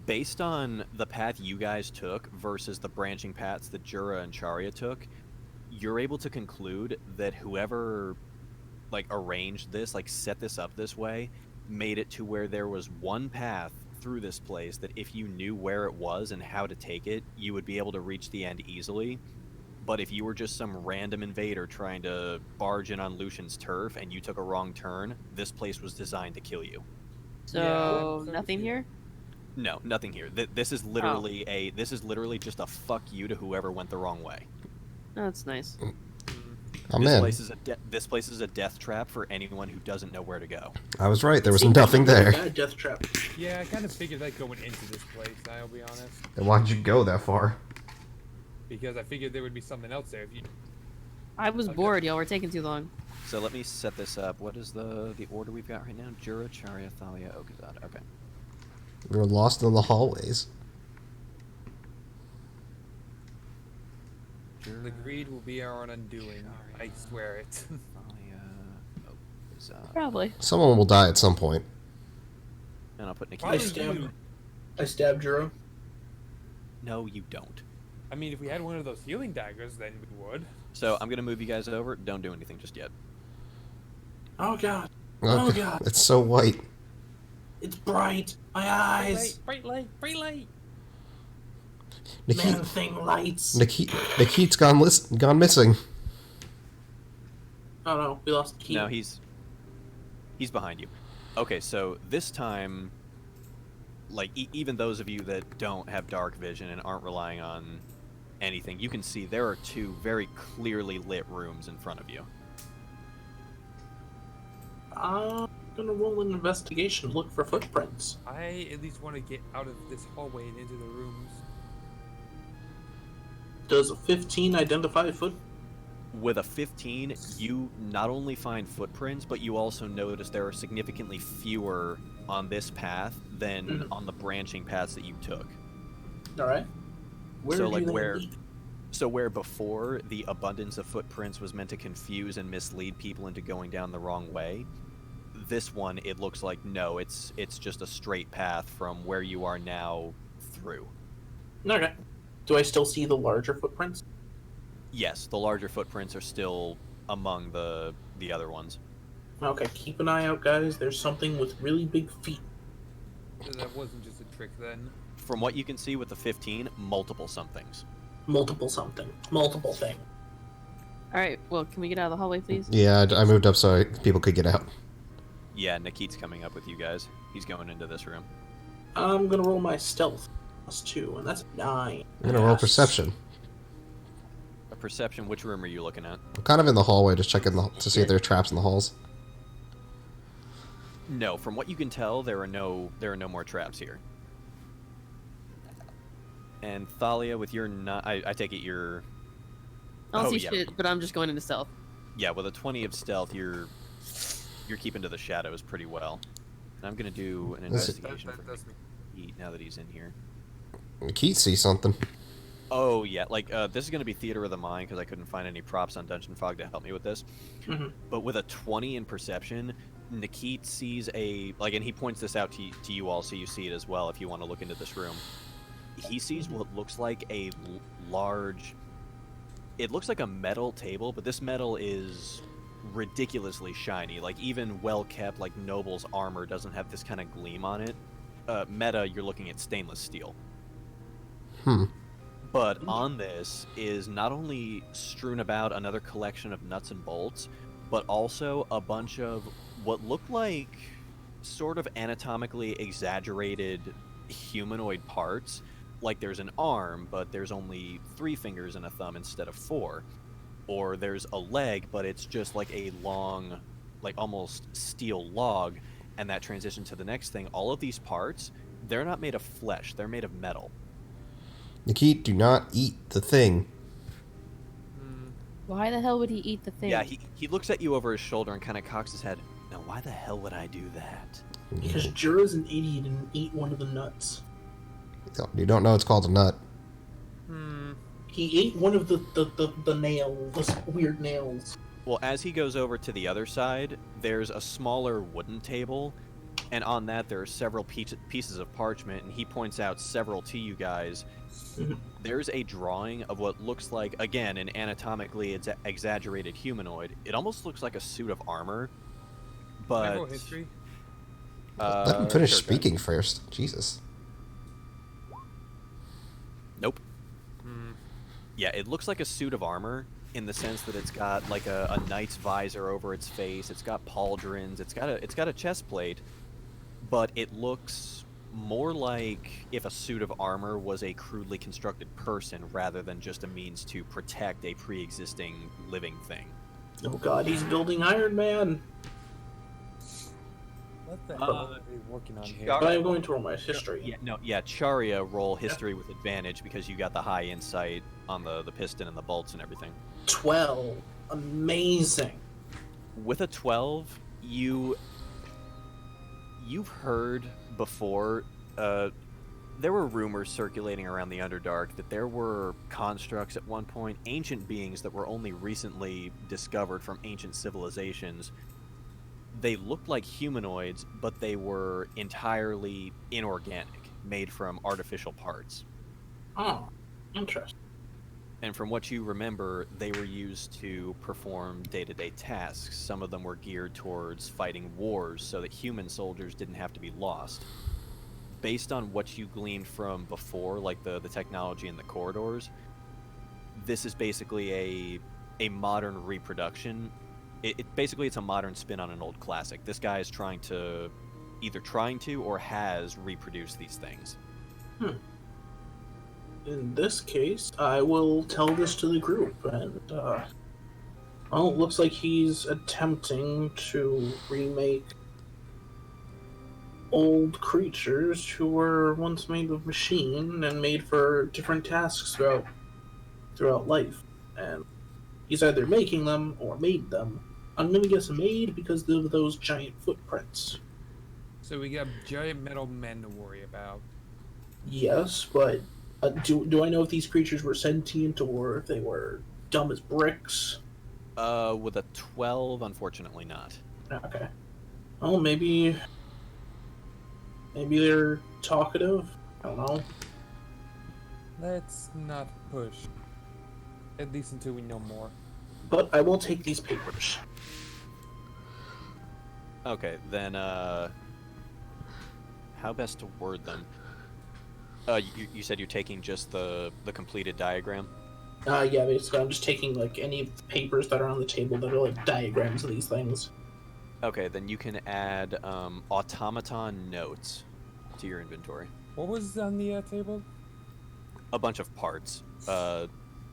based on the path you guys took versus the branching paths that Jura and Charya took, you're able to conclude that whoever arranged this, set this up this way, made it to where there was one path through this place that if you knew where it was and how to take it, you would be able to reach the end easily. But if you were just some random invader trying to barge in on Lucian's turf and you took a wrong turn, this place was designed to kill you. So Yeah, I'm nothing here. No, nothing here. This is literally just a fuck you to whoever went the wrong way. Oh, that's nice. I'm This in. place is a death trap for anyone who doesn't know where to go. I was right. There was Seems nothing like a there. bad death trap. Yeah, I kind of figured that going into this place. I'll be honest, Then why'd you go that far? because I figured there would be something else there. If you, I was Okay. bored, y'all were taking too long. So let me set this up. What is the order we've got right now? Jura, Charya, Thalia, Okazad. Okay. We were lost in the hallways. the greed will be our undoing. I swear it. Thalia, Okazad. Probably. Someone will die at some point. And I'll put I Nikita. Probably stabbed. you. I stabbed Juro. No, you don't. I mean, if we had one of those healing daggers, then we would. So I'm gonna move you guys over. Don't do anything just yet. Oh God. Oh Okay. God. It's so white. It's bright. My eyes. Bright light, bright light. Man thing lights. Nikit's gone missing. Oh no, we lost the key. No, he's behind you. Okay, so this time, even those of you that don't have dark vision and aren't relying on anything, you can see there are 2 very clearly lit rooms in front of you. I'm gonna roll an investigation. Look for footprints. I at least want to get out of this hallway and into the rooms. Does a 15 identify foot? With a 15, you not only find footprints, but you also notice there are significantly fewer on this path than on the branching paths that you took. All right. Where So, do they where lead? So where before the abundance of footprints was meant to confuse and mislead people into going down the wrong way, this one, it looks like no, it's just a straight path from where you are now through. Okay. Do I still see the larger footprints? Yes, the larger footprints are still among the other ones. Okay, keep an eye out, guys. There's something with really big feet. So that wasn't just a trick then. From what you can see with the 15, multiple somethings. Multiple something. Multiple thing. All right. Well, can we get out of the hallway, please? Yeah, I moved up so people could get out. Yeah, Nikit's coming up with you guys. He's going into this room. I'm gonna roll my stealth +2, and that's 9. I'm gonna roll Yes. perception. A perception, which room are you looking at? I'm kind of in the hallway, just checking to see if there are traps in the halls. No, from what you can tell, there are no more traps here. And Thalia, with your I take it you're I don't Oh, see yeah. shit, but I'm just going into stealth. yeah, with a 20 of stealth, you're keeping to the shadows pretty well. And I'm gonna do an This is- investigation That for does me. Pete now that he's in here. Keith sees something. Oh yeah, like this is gonna be theater of the mind because I couldn't find any props on Dungeon Fog to help me with this. Mhm. But with a 20 in perception, Nikit sees and he points this out to you all, so you see it as well if you want to look into this room. He sees what looks like a large. It looks like a metal table, but this metal is ridiculously shiny. Like even well kept, like Noble's armor doesn't have this kind of gleam on it. Meta, you're looking at stainless steel. Hmm. But on this is not only strewn about another collection of nuts and bolts, but also a bunch of what look like sort of anatomically exaggerated humanoid parts. Like there's an arm, but there's only 3 fingers and a thumb instead of 4. Or there's a leg, but it's just like a long, like almost steel log. And that transition to the next thing, all of these parts, they're not made of flesh, they're made of metal. Nikit, do not eat the thing. Why the hell would he eat the thing? Yeah, he looks at you over his shoulder and kind of cocks his head. Now, why the hell would I do that? Because Jura's an idiot and eat one of the nuts. You don't know it's called a nut. He ate one of the nails, the weird nails. Well, as he goes over to the other side, there's a smaller wooden table, and on that there are several pieces of parchment, and he points out several to you guys. There's a drawing of what looks like, again, an anatomically exaggerated humanoid. It almost looks like a suit of armor, but... Can I roll history? Let him finish sure, go ahead. speaking first. Jesus. Nope. Yeah, it looks like a suit of armor in the sense that it's got like a knight's visor over its face. It's got pauldrons. It's got a chest plate, but it looks more like if a suit of armor was a crudely constructed person rather than just a means to protect a pre-existing living thing. Oh god, he's building Iron Man. What the hell are they working on here? But I'm going to roll my history. Charia roll history with advantage because you got the high insight on the piston and the bolts and everything. 12. Amazing. With a 12, you've heard before, there were rumors circulating around the Underdark that there were constructs at one point, ancient beings that were only recently discovered from ancient civilizations. They looked like humanoids, but they were entirely inorganic, made from artificial parts. Oh, interesting. And from what you remember, they were used to perform day-to-day tasks. Some of them were geared towards fighting wars so that human soldiers didn't have to be lost. Based on what you gleaned from before, like the technology in the corridors, this is basically a modern reproduction. Basically it's a modern spin on an old classic. This guy is either trying to or has reproduced these things. In this case, I will tell this to the group, and, well, it looks like he's attempting to remake old creatures who were once made of machine and made for different tasks throughout life. And he's either making them or made them. I'm gonna guess made because of those giant footprints. So we got giant metal men to worry about. Yes, but do I know if these creatures were sentient or if they were dumb as bricks? With a 12, unfortunately not. Okay. Well, maybe they're talkative. I don't know. Let's not push. At least until we know more. But I will take these papers. Okay, then, how best to word them? You said you're taking just the completed diagram? Yeah, basically I'm just taking, like, any papers that are on the table that are, like, diagrams of these things. Okay, then you can add automaton notes to your inventory. What was on the table? A bunch of parts.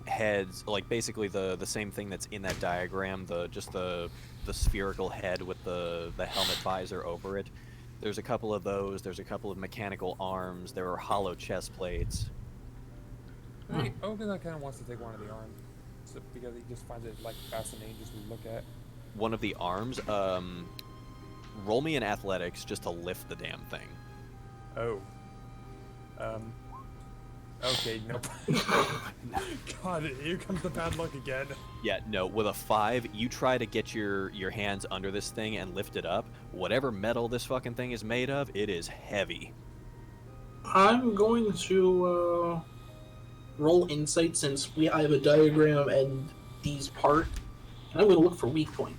Heads, like basically the same thing that's in that diagram, just the spherical head with the helmet visor over it. There's a couple of those, there's a couple of mechanical arms, there are hollow chest plates. Ogre kind of wants to take one of the arms, because he just finds it like fascinating just to look at. One of the arms, roll me in athletics just to lift the damn thing. Oh. Okay, nope. God, here comes the bad luck again. Yeah, no, with a 5, you try to get your hands under this thing and lift it up. Whatever metal this fucking thing is made of, it is heavy. I'm going to roll insight since I have a diagram and these parts. And I'm going to look for weak point.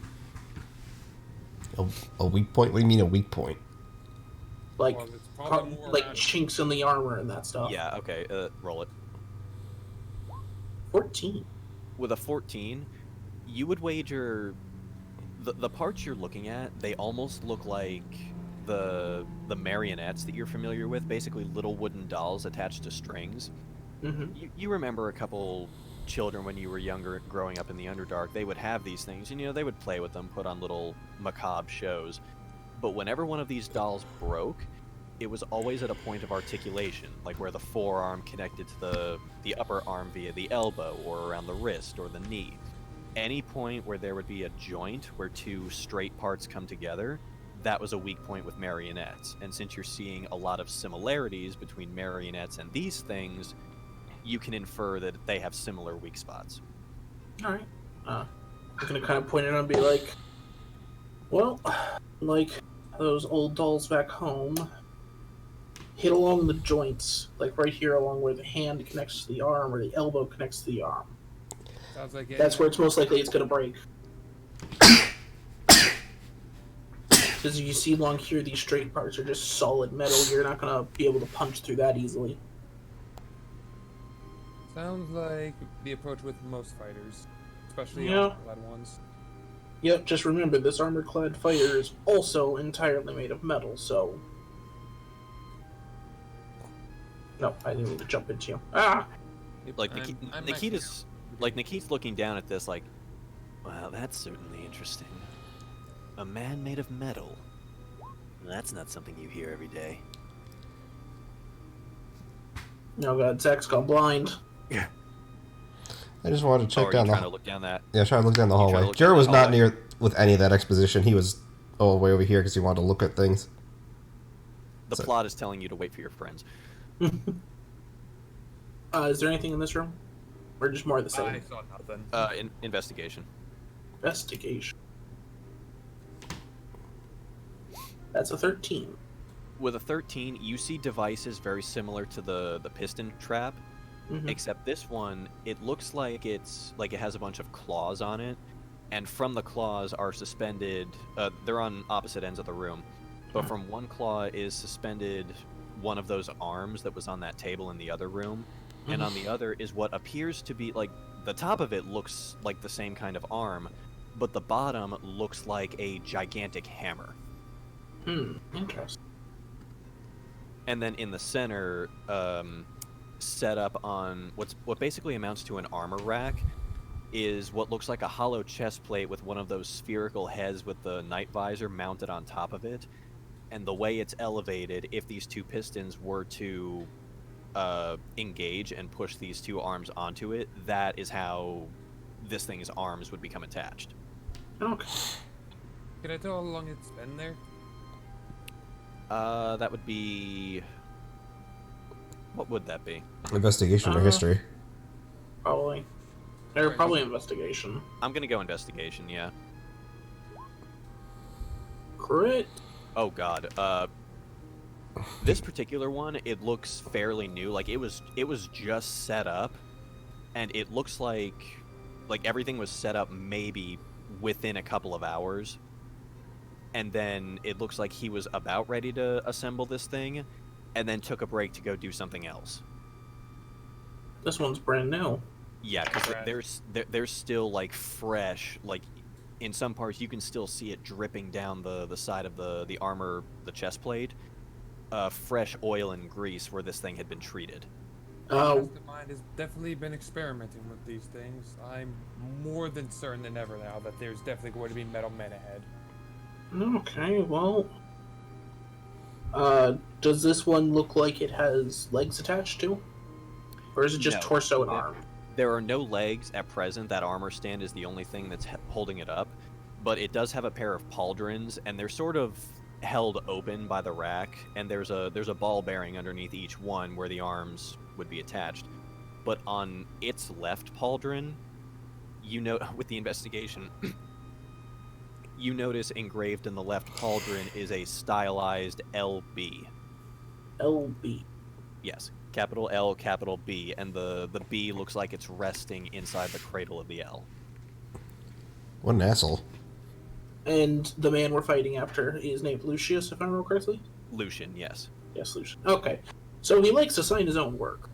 A weak point? What do you mean a weak point? Like, Well, it's probably more around- chinks in the armor and that stuff. Yeah, okay, roll it. 14. With a 14, you would wager the parts you're looking at, they almost look like the marionettes that you're familiar with, basically little wooden dolls attached to strings. Mm-hmm. You remember a couple children when you were younger growing up in the Underdark, they would have these things and they would play with them, put on little macabre shows. But whenever one of these dolls broke, it was always at a point of articulation, like where the forearm connected to the upper arm via the elbow or around the wrist or the knee. Any point where there would be a joint where two straight parts come together, that was a weak point with marionettes. And since you're seeing a lot of similarities between marionettes and these things, you can infer that they have similar weak spots. Alright. I'm going to kind of point it out and be like, well, like those old dolls back home, hit along the joints, like right here along where the hand connects to the arm or the elbow connects to the arm. Sounds like it. That's where it's most likely it's going to break. Because you see along here, these straight parts are just solid metal. You're not going to be able to punch through that easily. Sounds like the approach with most fighters, especially Yeah. armor-clad ones. Yep, just remember, this armor-clad fighter is also entirely made of metal, so... No, I didn't mean to jump into you. Ah! Like I'm Nikita's looking down at this like, wow, that's certainly interesting. A man made of metal. That's not something you hear every day. Oh god, Zach's gone blind. I just wanted to check are down you the. trying to look down that? Yeah, trying to look down the You trying to hallway. look down Jura the was not hallway? near with any of that exposition. He was all the way over here because he wanted to look at things. The plot is telling you to wait for your friends. Is there anything in this room? Or just more of the same? I saw nothing. Investigation. Investigation. That's a 13. With a 13, you see devices very similar to the piston trap, Mhm. except this one, it looks like it has a bunch of claws on it, and from the claws are suspended. They're on opposite ends of the room, but from one claw is suspended one of those arms that was on that table in the other room, and on the other is what appears to be like the top of it looks like the same kind of arm, but the bottom looks like a gigantic hammer. Interesting. And then in the center, set up on what basically amounts to an armor rack, is what looks like a hollow chest plate with one of those spherical heads with the night visor mounted on top of it. And the way it's elevated, if these two pistons were to engage and push these two arms onto it, that is how this thing's arms would become attached. Okay. Can I tell how long it's been there? That would be... What would that be? Investigation or history. Probably. They're probably investigation. I'm gonna go investigation, yeah. Crit. Oh god. This particular one, it looks fairly new. Like it was just set up, and it looks like everything was set up maybe within a couple of hours. And then it looks like he was about ready to assemble this thing, and then took a break to go do something else. This one's brand new. Yeah, because Right. there's still like fresh, like in some parts you can still see it dripping down the side of the armor, the chest plate. Fresh oil and grease where this thing had been treated. Oh, Mastermind has definitely been experimenting with these things. I'm more than certain than ever now that there's definitely going to be metal men ahead. okay, well... does this one look like it has legs attached to? Or is it just No. torso and arm? There are no legs at present. That armor stand is the only thing that's holding it up. But it does have a pair of pauldrons, and they're sort of held open by the rack. And there's a ball bearing underneath each one where the arms would be attached. But on its left pauldron, you know, with the investigation, you notice engraved in the left pauldron is a stylized LB. LB. Yes, capital L, capital B, and the B looks like it's resting inside the cradle of the L. What an asshole. And the man we're fighting after is named Lucius, if I remember correctly? Lucian, yes. Yes, Lucius. Okay. So he likes to sign his own work.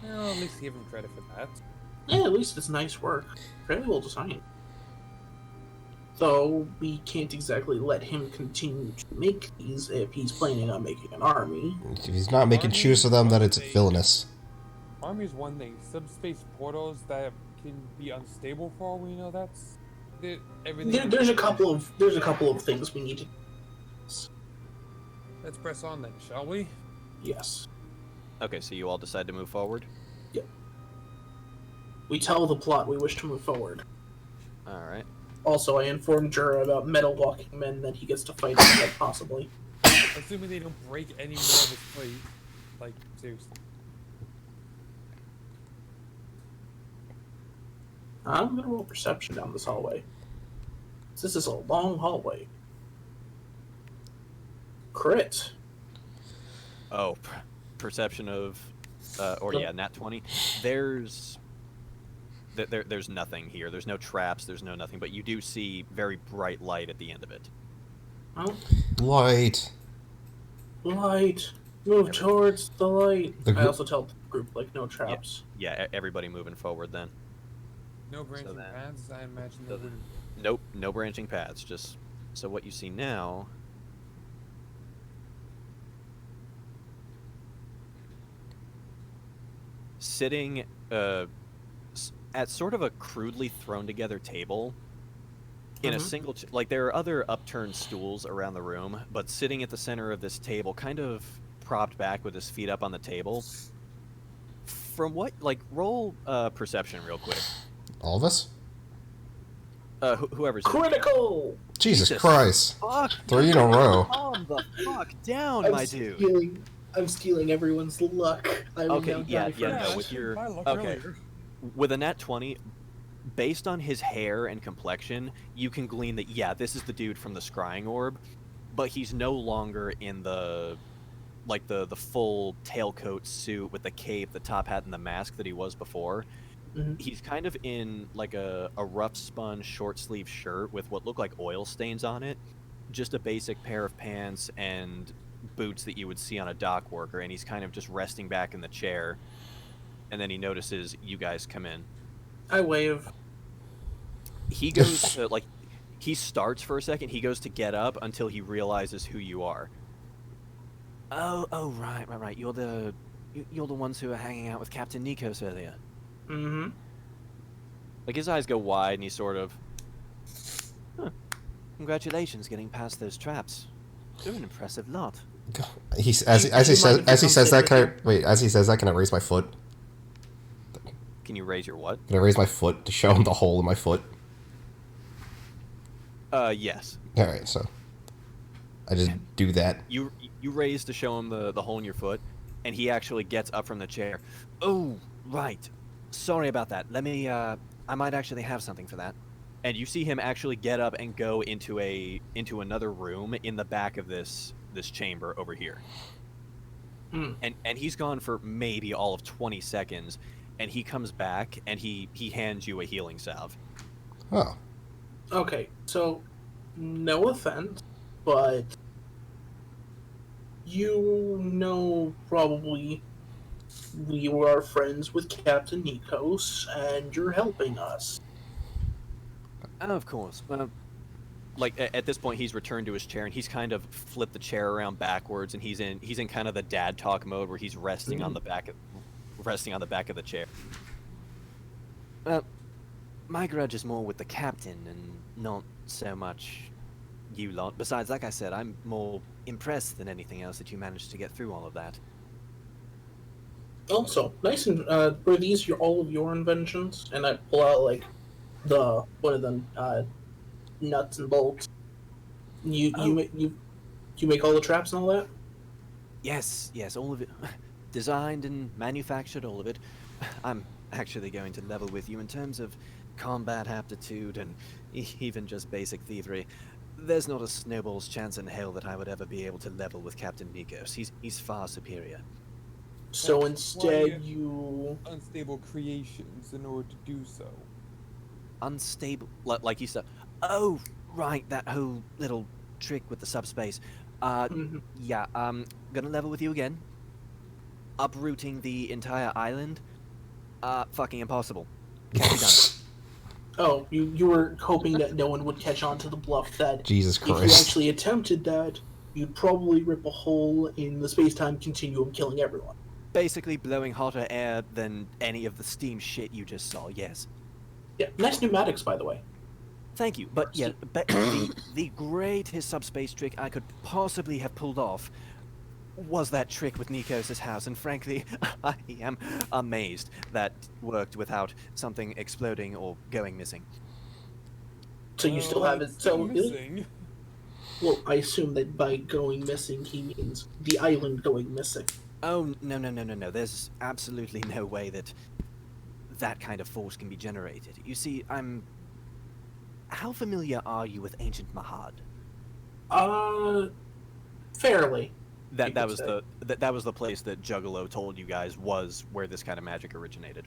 Well, at least give him credit for that. Yeah, at least it's nice work. Fairly well designed. Though we can't exactly let him continue to make these if he's planning on making an army. If he's not making shoes for them, then it's villainous. Army is one thing. Subspace portals that can be unstable for all we know. That's everything. There's a couple of things we need to. Let's press on then, shall we? Yes. Okay, so you all decide to move forward? We tell the plot we wish to move forward. Alright. Also, I informed Jura about metal walking men that he gets to fight them, possibly. Assuming they don't break any more of his plate. Like, seriously. I'm gonna roll perception down this hallway. This is a long hallway. Crit. Oh, perception of, nat 20. There's nothing here. There's no traps, there's no nothing, but you do see very bright light at the end of it. Oh, Light. light. Move towards the light. The I also tell the group, like, no traps. Yeah, everybody moving forward then. No branching then- paths, I imagine so they wouldn't. Nope, no branching paths, just... So what you see now... Sitting, at sort of a crudely thrown together table, in a single... Like, there are other upturned stools around the room, but sitting at the center of this table, kind of propped back with his feet up on the table... From what... Like, roll, perception real quick. All of us? Whoever's... Critical! Jesus Jesus. Christ. Fuck! 3 in a row. Calm the fuck down, my dude. I'm stealing everyone's luck. I will Okay, now yeah, die yeah, first. no, with your... My luck Okay. earlier. With a nat 20, based on his hair and complexion, you can glean that, yeah, this is the dude from the scrying orb, but he's no longer in the... Like, the full tailcoat suit with the cape, the top hat, and the mask that he was before. Mhm. He's kind of in, like, a rough spun short-sleeve shirt with what look like oil stains on it. Just a basic pair of pants and boots that you would see on a dock worker, and he's kind of just resting back in the chair. And then he notices you guys come in. I wave. He goes to, like, he starts for a second, he goes to get up until he realizes who you are. Oh, right. You're the ones who were hanging out with Captain Nikos earlier. Mm-hmm. Like, his eyes go wide, and he sort of... Huh. Congratulations getting past those traps. You're an impressive lot. He's as he says that, can I raise my foot? Can you raise your what? Can I raise my foot to show him the hole in my foot? Yes. Alright, so I just do that. You raise to show him the hole in your foot, and he actually gets up from the chair. Oh, right. Sorry about that. Let me, I might actually have something for that. And you see him actually get up and go into another room in the back of this chamber over here. Hmm. And he's gone for maybe all of 20 seconds, and he comes back and he hands you a healing salve. Oh. Okay, so, no offense, but you know probably we were friends with Captain Nikos, and you're helping us. Of course. Well, like at this point, he's returned to his chair and he's kind of flipped the chair around backwards, and he's in kind of the dad talk mode where he's resting on the back of the chair. Well, my grudge is more with the captain and not so much you lot. Besides, like I said, I'm more impressed than anything else that you managed to get through all of that. Also, nice and were these all of your inventions? And I pull out like one of them nuts and bolts. You make all the traps and all that? Yes, all of it. designed and manufactured all of it. I'm actually going to level with you in terms of combat aptitude and even just basic thievery. There's not a snowball's chance in hell that I would ever be able to level with Captain Nikos. He's far superior. So That's why instead, you unstable creations in order to do so. Unstable, like you said. Oh, right, that whole little trick with the subspace. Mhm. Yeah, gonna level with you again. Uprooting the entire island? Fucking impossible. Can't be done. Oh, you were hoping that no one would catch on to the bluff that Jesus if you Christ. actually attempted that, you'd probably rip a hole in the space-time continuum, killing everyone. Basically blowing hotter air than any of the steam shit you just saw, yes. Yeah, nice pneumatics, by the way. Thank you, but yeah, the greatest subspace trick I could possibly have pulled off was that trick with Nikos' house, and frankly, I am amazed that worked without something exploding or going missing. So you still have it. It's still So, missing. well, I assume that by going missing, he means the island going missing. Oh, no. There's absolutely no way that that kind of force can be generated. You see, How familiar are you with ancient Mahad? Fairly. That You that could was say. that was the place that Juggalo told you guys was where this kind of magic originated.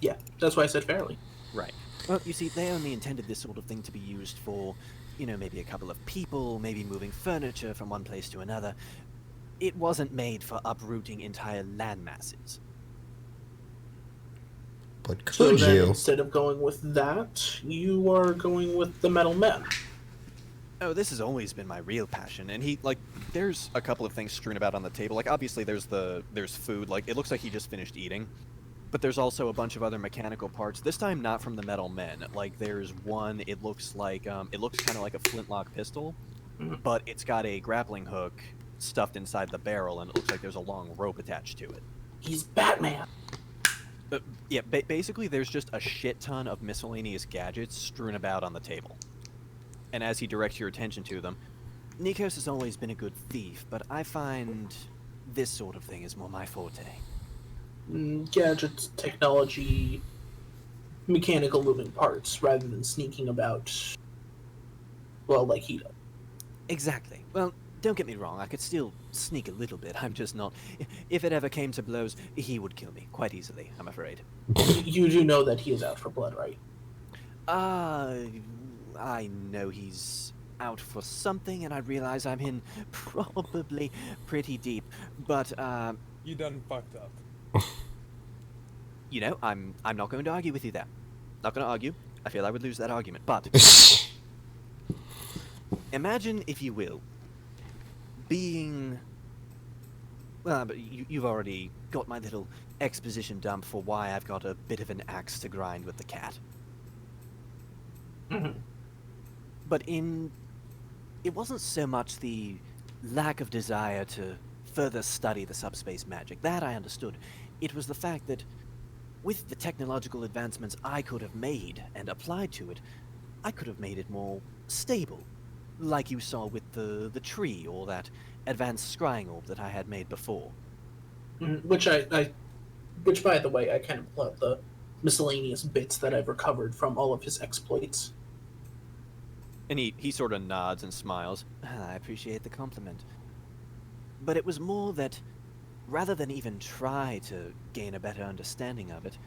Yeah, that's why I said fairly. Right. Well, you see, they only intended this sort of thing to be used for, maybe a couple of people, maybe moving furniture from one place to another. It wasn't made for uprooting entire land masses. But So could then, you? instead of going with that, you are going with the metal men. Oh, this has always been my real passion, and there's a couple of things strewn about on the table. Like, obviously, there's food. Like, it looks like he just finished eating. But there's also a bunch of other mechanical parts. This time, not from the metal men. Like, there's one. It looks kind of like a flintlock pistol, but it's got a grappling hook stuffed inside the barrel, and it looks like there's a long rope attached to it. He's Batman. Yeah, basically, there's just a shit ton of miscellaneous gadgets strewn about on the table. And as he directs your attention to them, Nikos has always been a good thief, but I find this sort of thing is more my forte. Gadgets, technology, mechanical moving parts, rather than sneaking about, well, like he does. Exactly. Well, don't get me wrong, I could still sneak a little bit. I'm just not. If it ever came to blows, he would kill me quite easily, I'm afraid. You do know that he is out for blood, right? I know he's out for something, and I realize I'm in probably pretty deep. But You done fucked up. I'm not going to argue with you there. Not going to argue. I feel I would lose that argument. But imagine, if you will, being. Well, but you've already got my little exposition dump for why I've got a bit of an axe to grind with the cat. Mhm. But it wasn't so much the lack of desire to further study the subspace magic. That I understood. It was the fact that with the technological advancements I could have made and applied to it, I could have made it more stable. Like you saw with the tree or that advanced scrying orb that I had made before. Which which by the way, I kind of love the miscellaneous bits that I've recovered from all of his exploits. And he sort of nods and smiles. I appreciate the compliment. But it was more that, rather than even try to gain a better understanding of it,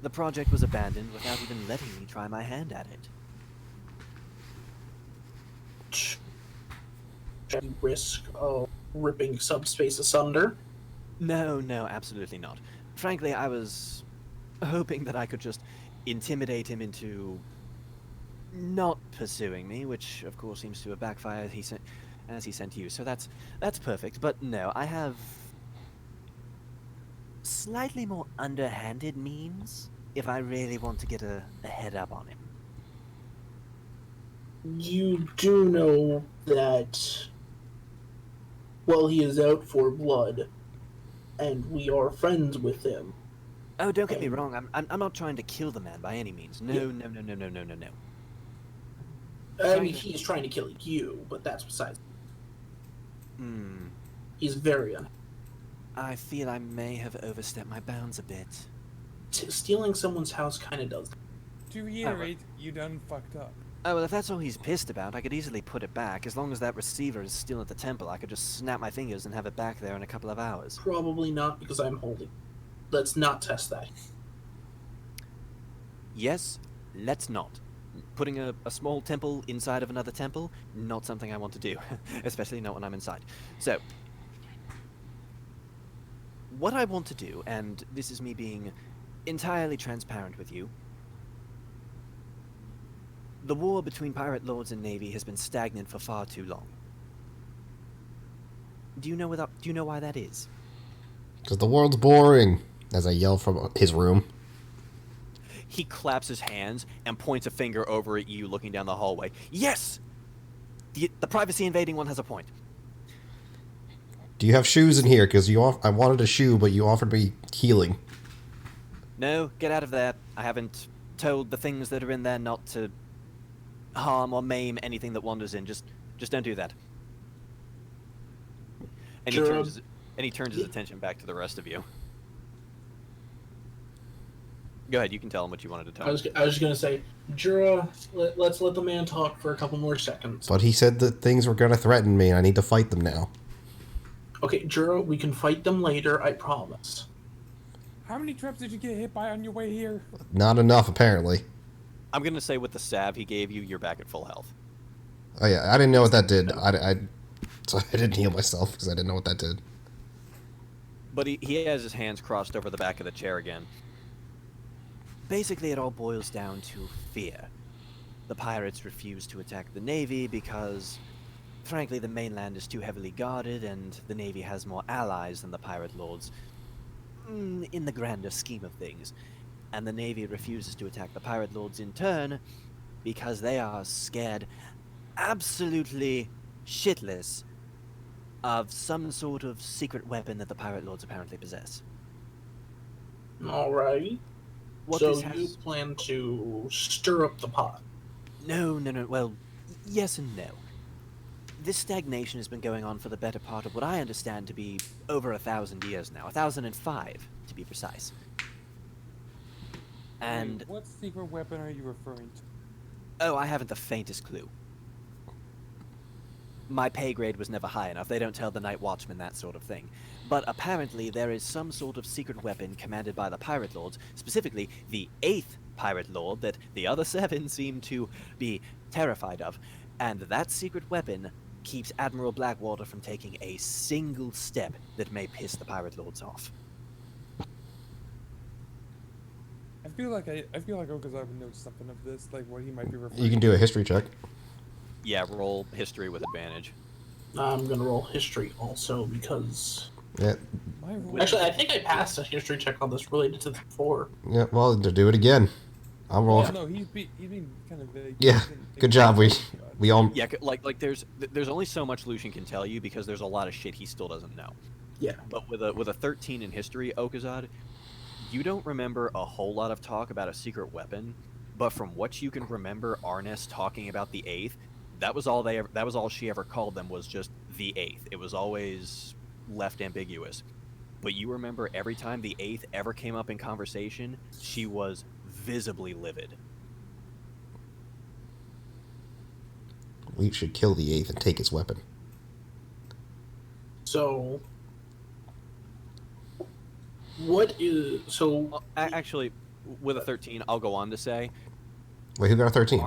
the project was abandoned without even letting me try my hand at it. Any risk of ripping subspace asunder? No, absolutely not. Frankly, I was hoping that I could just intimidate him into not pursuing me, which of course seems to have backfired as he sent you. So that's perfect. But no, I have slightly more underhanded means if I really want to get a head up on him. You do know that, well, he is out for blood, and we are friends with him. Oh, don't get me wrong. I'm not trying to kill the man by any means. No. I mean, he's trying to kill you, but that's besides. He's very unhappy. I feel I may have overstepped my bounds a bit. Stealing someone's house kind of does. To reiterate, you done fucked up. Oh, well, if that's all he's pissed about, I could easily put it back. As long as that receiver is still at the temple, I could just snap my fingers and have it back there in a couple of hours. Probably not, because I'm holding. Let's not test that. Yes, let's not. Putting a small temple inside of another temple, not something I want to do. Especially not when I'm inside. So, what I want to do, and this is me being entirely transparent with you, the war between pirate lords and navy has been stagnant for far too long. Do you know why that is? Because the world's boring. As I yell from his room. He claps his hands and points a finger over at you looking down the hallway. Yes! The privacy invading one has a point. Do you have shoes in here? Because I wanted a shoe, but you offered me healing. No, get out of there. I haven't told the things that are in there not to harm or maim anything that wanders in. Just don't do that. And he turns his attention back to the rest of you. Go ahead, you can tell him what you wanted to tell him. I was going to say, Jura, let's let the man talk for a couple more seconds. But he said that things were going to threaten me, and I need to fight them now. Okay, Jura, we can fight them later, I promise. How many traps did you get hit by on your way here? Not enough, apparently. I'm going to say with the salve he gave you, you're back at full health. Oh yeah, I didn't know what that did. So I didn't heal myself because I didn't know what that did. But he has his hands crossed over the back of the chair again. Basically, it all boils down to fear. The pirates refuse to attack the Navy because, frankly, the mainland is too heavily guarded and the Navy has more allies than the pirate lords, in the grander scheme of things. And the Navy refuses to attack the pirate lords in turn because they are scared absolutely shitless of some sort of secret weapon that the pirate lords apparently possess. Alright. What So this has... you plan to stir up the pot? No. Well, yes and no. This stagnation has been going on for the better part of what I understand to be over 1,000 years now. 1,005, to be precise. And... Wait, what secret weapon are you referring to? Oh, I haven't the faintest clue. My pay grade was never high enough. They don't tell the night watchman that sort of thing. But apparently there is some sort of secret weapon commanded by the pirate lords, specifically the 8th pirate lord that the other 7 seem to be terrified of. And that secret weapon keeps Admiral Blackwater from taking a single step that may piss the pirate lords off. I feel like Okazawa would know something of this, like what he might be referring. You can do a history check. Yeah, roll history with advantage. I'm gonna roll history also because... Yeah. My roll- Actually, I think I passed a history check on this related to the 4. Yeah. Well, to do it again. I'll roll. Yeah, no, he's being kind of vague. Yeah, good job. We all. Yeah, like there's only so much Lucian can tell you because there's a lot of shit he still doesn't know. Yeah. But with a 13 in history, Okazad, you don't remember a whole lot of talk about a secret weapon, but from what you can remember Arnes talking about the 8th, that was all she ever called them, was just the 8th. It was always left ambiguous. But you remember every time the 8th ever came up in conversation, she was visibly livid. We should kill the 8th and take his weapon. So... What is... So... Well, actually, with a 13, I'll go on to say... Wait, who got a 13?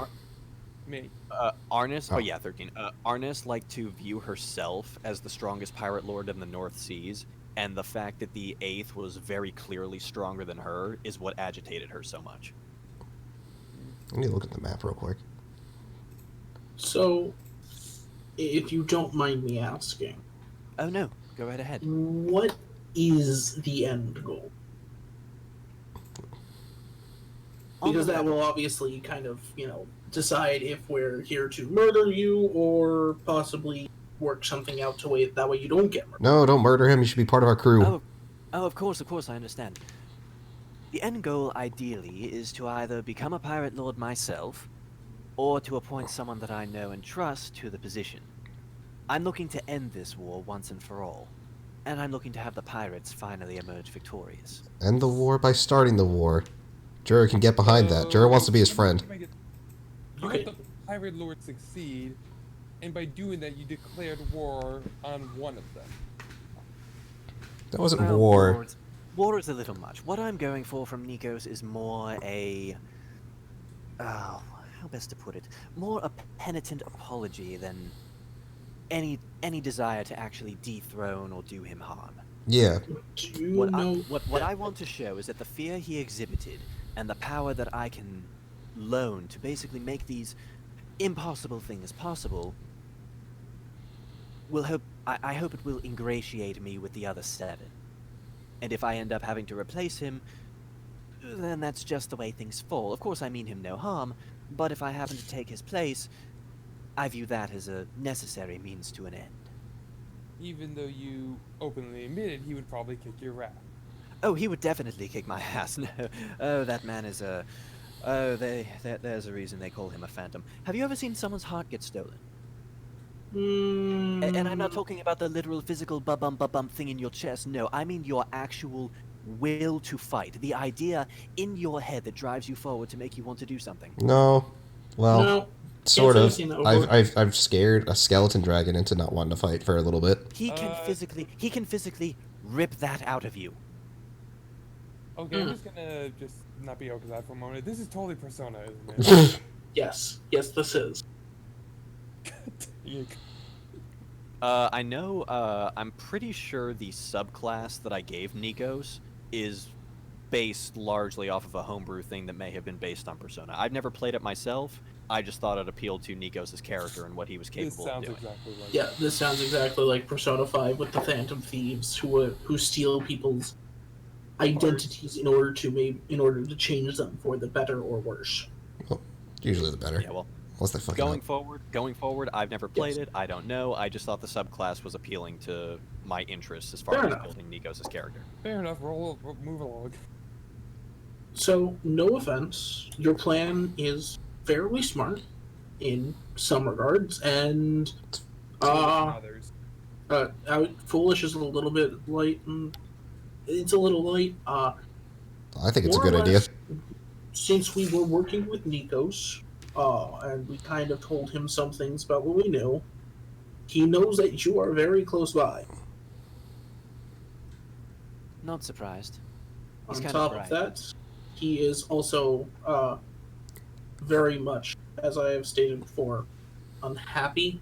Me. Arnis, Oh. oh yeah, 13. Arnis liked to view herself as the strongest pirate lord in the North Seas, and the fact that the 8th was very clearly stronger than her is what agitated her so much. I need to look at the map real quick. So... If you don't mind me asking, Oh no, go right ahead. what is the end goal? Because that will obviously kind of, decide if we're here to murder you or possibly work something out that way you don't get murdered. No, don't murder him. You should be part of our crew. Oh, of course, I understand. The end goal, ideally, is to either become a pirate lord myself, or to appoint someone that I know and trust to the position. I'm looking to end this war once and for all. and I'm looking to have the pirates finally emerge victorious. End the war by starting the war. Jura can get behind that. Jura wants to be his friend. You Okay. let the pirate lord succeed, and by doing that, you declared war on one of them. That wasn't Well, war. War is a little much. What I'm going for from Nikos is more a... Oh, how best to put it? More a penitent apology than any desire to actually dethrone or do him harm. Yeah. Do you What know? I want to show is that the fear he exhibited and the power that I can loan to basically make these impossible things possible I hope it will ingratiate me with the other 7. And if I end up having to replace him, then that's just the way things fall. Of course, I mean him no harm, but if I happen to take his place, I view that as a necessary means to an end. Even though you openly admitted he would probably kick your ass. Oh, he would definitely kick my ass. No. Oh, that man is a... Oh, there's a reason they call him a phantom. Have you ever seen someone's heart get stolen? And I'm not talking about the literal physical ba-bum thing in your chest. No, I mean your actual will to fight. The idea in your head that drives you forward to make you want to do something. No. Well, No. sort Yes, I've of. seen that before. I've scared a skeleton dragon into not wanting to fight for a little bit. He can physically rip that out of you. Okay, I'm just gonna not be okay with that for a moment. This is totally Persona, isn't it? Yes. Yes, this is. You- I know, I'm pretty sure the subclass that I gave Nikos is based largely off of a homebrew thing that may have been based on Persona. I've never played it myself. I just thought it appealed to Nikos' character and what he was This capable of sounds doing. exactly like Yeah, this sounds exactly like Persona 5 with the Phantom Thieves who steal people's identities in order to change them for the better or worse. Well, usually the better. Yeah, well, Unless they fuck it going up. forward, I've never played Yes. it. I don't know. I just thought the subclass was appealing to my interests as far Fair as enough. building Nikos' character. Fair enough, move along. So, no offense, your plan is fairly smart in some regards, and Others. foolish is a little bit light. It's a little light. I think it's a More or good idea. less, since we were working with Nikos, and we kind of told him some things about what we knew, he knows that you are very close by. Not surprised. He's On kind top of of bright. that, he is also very much, as I have stated before, unhappy.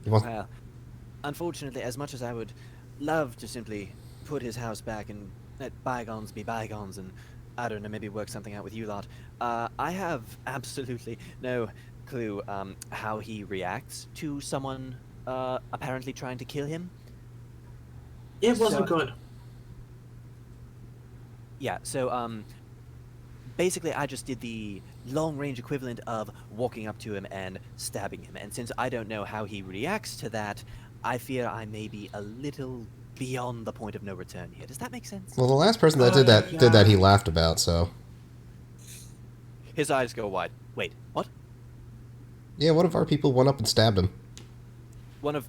He wants- Well, unfortunately, as much as I would love to simply put his house back and let bygones be bygones and, I don't know, maybe work something out with you lot, I have absolutely no clue how he reacts to someone apparently trying to kill him. It wasn't So- good. Yeah, so basically I just did the long-range equivalent of walking up to him and stabbing him. And since I don't know how he reacts to that, I fear I may be a little beyond the point of no return here. Does that make sense? Well, the last person that did that he laughed about. So His eyes go wide. Wait, what? yeah, one of our people went up and stabbed him. One of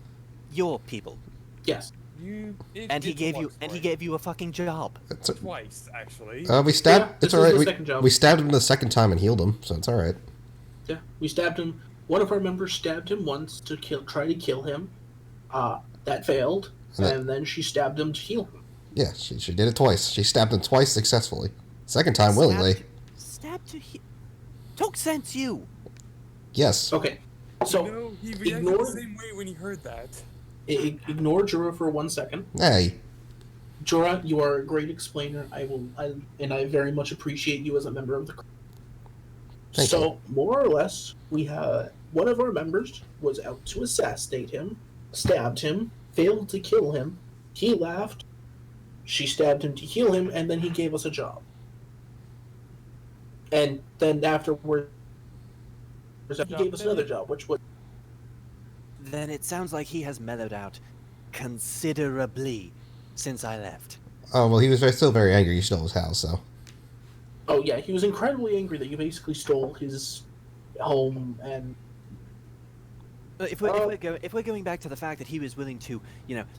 your people. Yes. And he gave you a fucking job. It's a- twice, actually. we stabbed. Yeah, it's this all is right. the We, second job. we stabbed him the second time and healed him, so it's all right. Yeah, we stabbed him. One of our members stabbed him once to try to kill him. That failed, and then she stabbed him to heal him. Yeah, she did it twice. She stabbed him twice successfully. Second time willingly. Stabbed to Talk sense, you! Yes. Okay, so No, he reacted ignore- the same way when he heard that. ignore Jura for 1 second. Hey. Jura, you are a great explainer. I very much appreciate you as a member of the crew. Thank So, more or less, we had one of our members was out to assassinate him, stabbed him, failed to kill him. He laughed. She stabbed him to heal him, and then he gave us a job. And then afterwards, he gave us another job, which was Then it sounds like he has mellowed out considerably since I left. Oh well, he was still very angry. He stole his house, so. oh yeah, he was incredibly angry that you basically stole his home and If we're going back to the fact that he was willing to,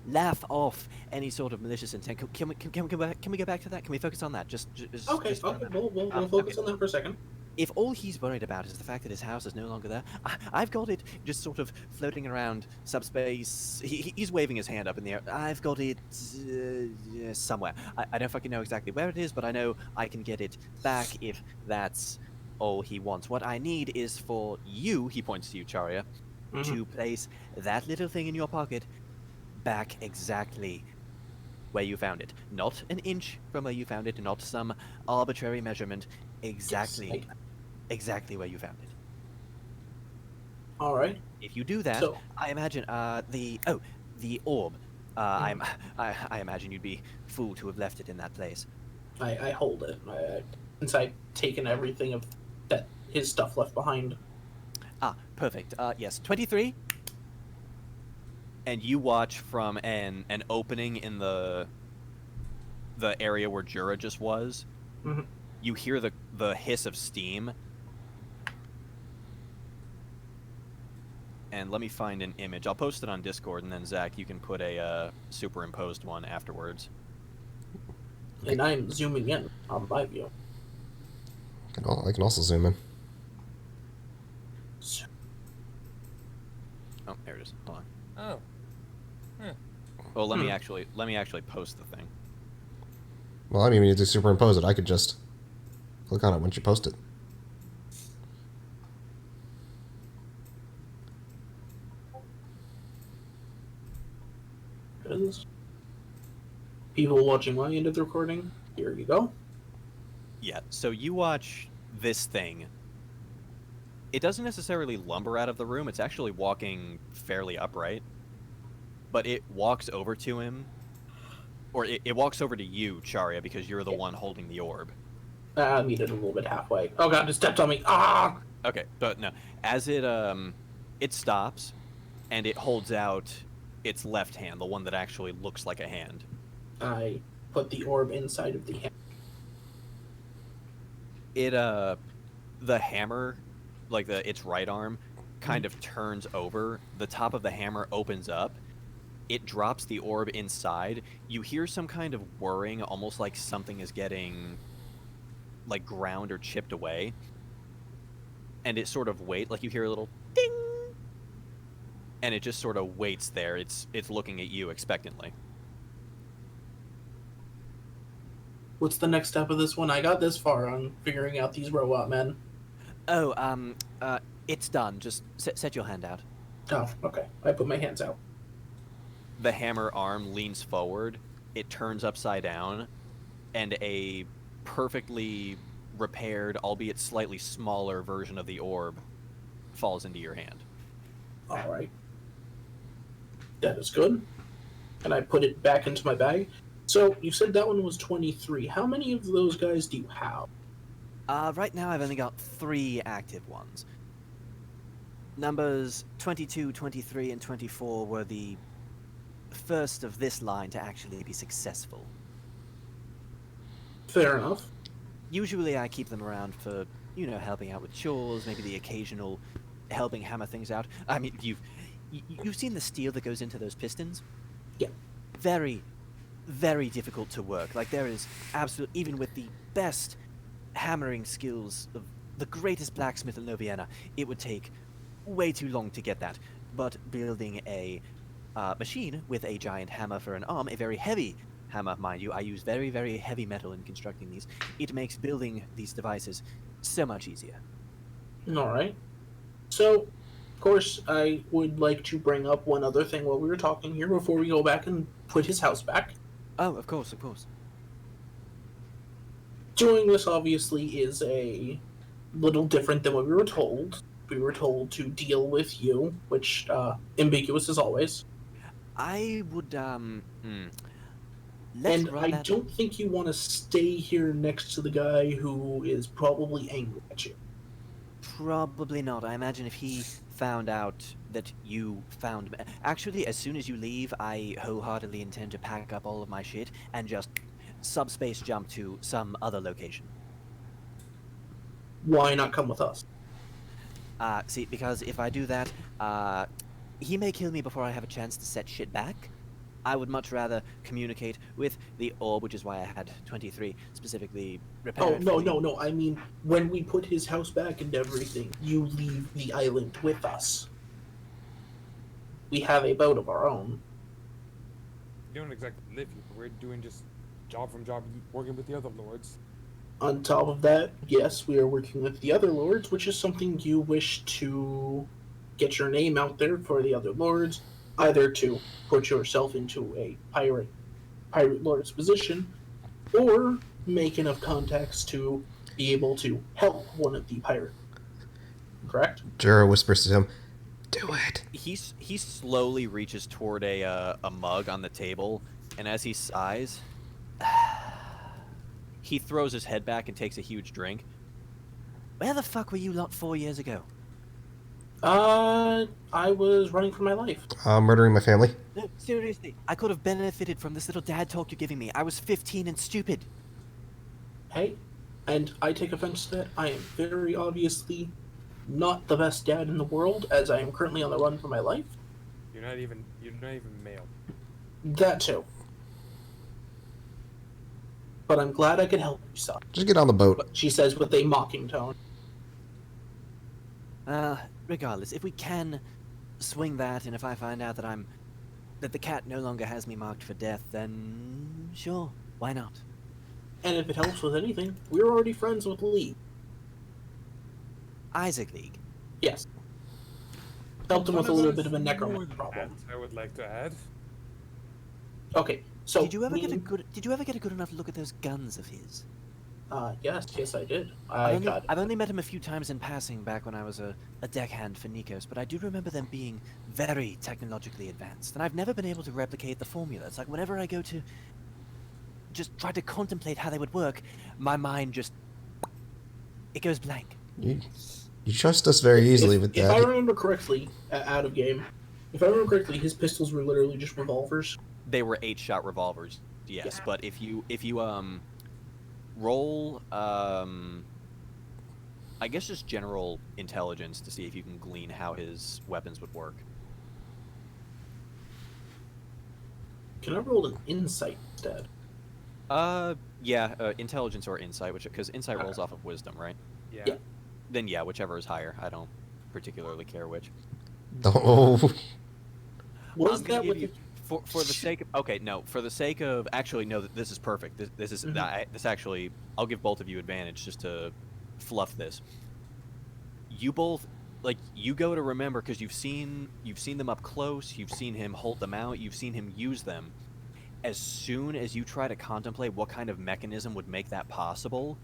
laugh off any sort of malicious intent, can we go back to that? Can we focus on that? Okay, Just for a okay, minute. we'll focus on that for a second. If all he's worried about is the fact that his house is no longer there, I've got it just sort of floating around subspace. He's waving his hand up in the air. I've got it somewhere. I don't fucking know exactly where it is, but I know I can get it back if that's all he wants. What I need is for you, he points to you, Charia, to place that little thing in your pocket back exactly where you found it. Not an inch from where you found it, not some arbitrary measurement. Exactly where you found it. All right. If you do that, So- I imagine the orb. I imagine you'd be fool to have left it in that place. I hold it. Since I've taken everything of that his stuff left behind. Perfect. Yes, 23. And you watch from an opening in the area where Jura just was. Mhm. You hear the hiss of steam. And let me find an image. I'll post it on Discord, and then Zach, you can put a superimposed one afterwards. And I'm zooming in on my view. I can also zoom in. So- Oh, there it is. Hold on. Oh. Well, let me actually post the thing. Well, I didn't even need to superimpose it. I could just click on it once you post it. People watching my end of the recording, here you go. Yeah, so you watch this thing. It doesn't necessarily lumber out of the room. It's actually walking fairly upright. But it walks over to him. Or it walks over to you, Charia, because you're the one holding the orb. I meet it a little bit halfway. Oh god, it stepped on me. Ah! Okay, but no. As it stops, and it holds out its left hand, the one that actually looks like a hand. I put the orb inside of the hand. It the hammer, like its right arm, kind of turns over. The top of the hammer opens up. It drops the orb inside. You hear some kind of whirring, almost like something is getting like ground or chipped away. And it sort of waits, like you hear a little ding, and it just sort of waits there. It's looking at you expectantly. What's the next step of this one? I got this far on figuring out these robot men. Oh, it's done. Just set your hand out. Oh, okay. I put my hands out. The hammer arm leans forward. It turns upside down, and a perfectly repaired, albeit slightly smaller version of the orb falls into your hand. All right. That is good. And I put it back into my bag. So, you said that one was 23. How many of those guys do you have? Right now I've only got 3 active ones. Numbers 22, 23, and 24 were the first of this line to actually be successful. Fair enough. Usually I keep them around for, helping out with chores, maybe the occasional helping hammer things out. I mean, you've seen the steel that goes into those pistons? Yeah. Very, very difficult to work. Like, there is absolutely, even with the best hammering skills of the greatest blacksmith in Noviana, it would take way too long to get that. But building a machine with a giant hammer for an arm, a very heavy hammer, mind you, I use very, very heavy metal in constructing these, it makes building these devices so much easier. All right. So, of course, I would like to bring up one other thing while we were talking here before we go back and put his house back. Oh, of course, of course. Doing this obviously is a little different than what we were told. We were told to deal with you, which, ambiguous as always. I would, And I don't think you want to stay here next to the guy who is probably angry at you. Probably not. I imagine if he found out that you found me. Actually, as soon as you leave, I wholeheartedly intend to pack up all of my shit and just subspace jump to some other location. Why not come with us? See, because if I do that, He may kill me before I have a chance to set shit back. I would much rather communicate with the orb, which is why I had 23 specifically repair Oh, it no, for you. no, no. I mean, when we put his house back and everything, you leave the island with us. We have a boat of our own. You don't exactly live here. We're doing just job from job, working with the other lords. On top of that, yes, we are working with the other lords, which is something you wish to get your name out there for the other lords, either to put yourself into a pirate lord's position, or make enough contacts to be able to help one of the pirate. Correct? Jura whispers to him, "Do it." He slowly reaches toward a mug on the table, and as he sighs, he throws his head back and takes a huge drink. Where the fuck were you lot 4 years ago? I was running for my life. Murdering my family. No, seriously. I could have benefited from this little dad talk you're giving me. I was 15 and stupid. Hey, and I take offense to that. I am very obviously not the best dad in the world, as I am currently on the run for my life. You're not even male. That too. But I'm glad I could help you, son. Just get on the boat. She says with a mocking tone. Regardless, if we can swing that, and if I find out that the cat no longer has me marked for death, then sure, why not? And if it helps with anything, we're already friends with Lee. Isaac League. Yes. Helped him with a little bit of a necromancy More problem. than that, I would like to add. Okay, so Did you ever get a good enough look at those guns of his? yes, I did. I've only met him a few times in passing back when I was a deckhand for Nikos, but I do remember them being very technologically advanced, and I've never been able to replicate the formula. It's like whenever I go to just try to contemplate how they would work, my mind it goes blank. You trust us very easily with If I that. remember correctly, out of game, if I remember correctly, his pistols were literally just revolvers. They were 8-shot revolvers, yes. Yeah. But if you roll, I guess just general intelligence to see if you can glean how his weapons would work. Can I roll an insight instead? Yeah, intelligence or insight, because insight rolls off of wisdom, right? Yeah. Yeah. Then yeah, whichever is higher. I don't particularly care which. Oh, What I'm is gonna that give with you, for the sake of, okay, no, for the sake of, actually, no, this is perfect. This is, this actually, I'll give both of you advantage just to fluff this. You both, like, you go to remember, because you've seen them up close, you've seen him hold them out, you've seen him use them. As soon as you try to contemplate what kind of mechanism would make that possible,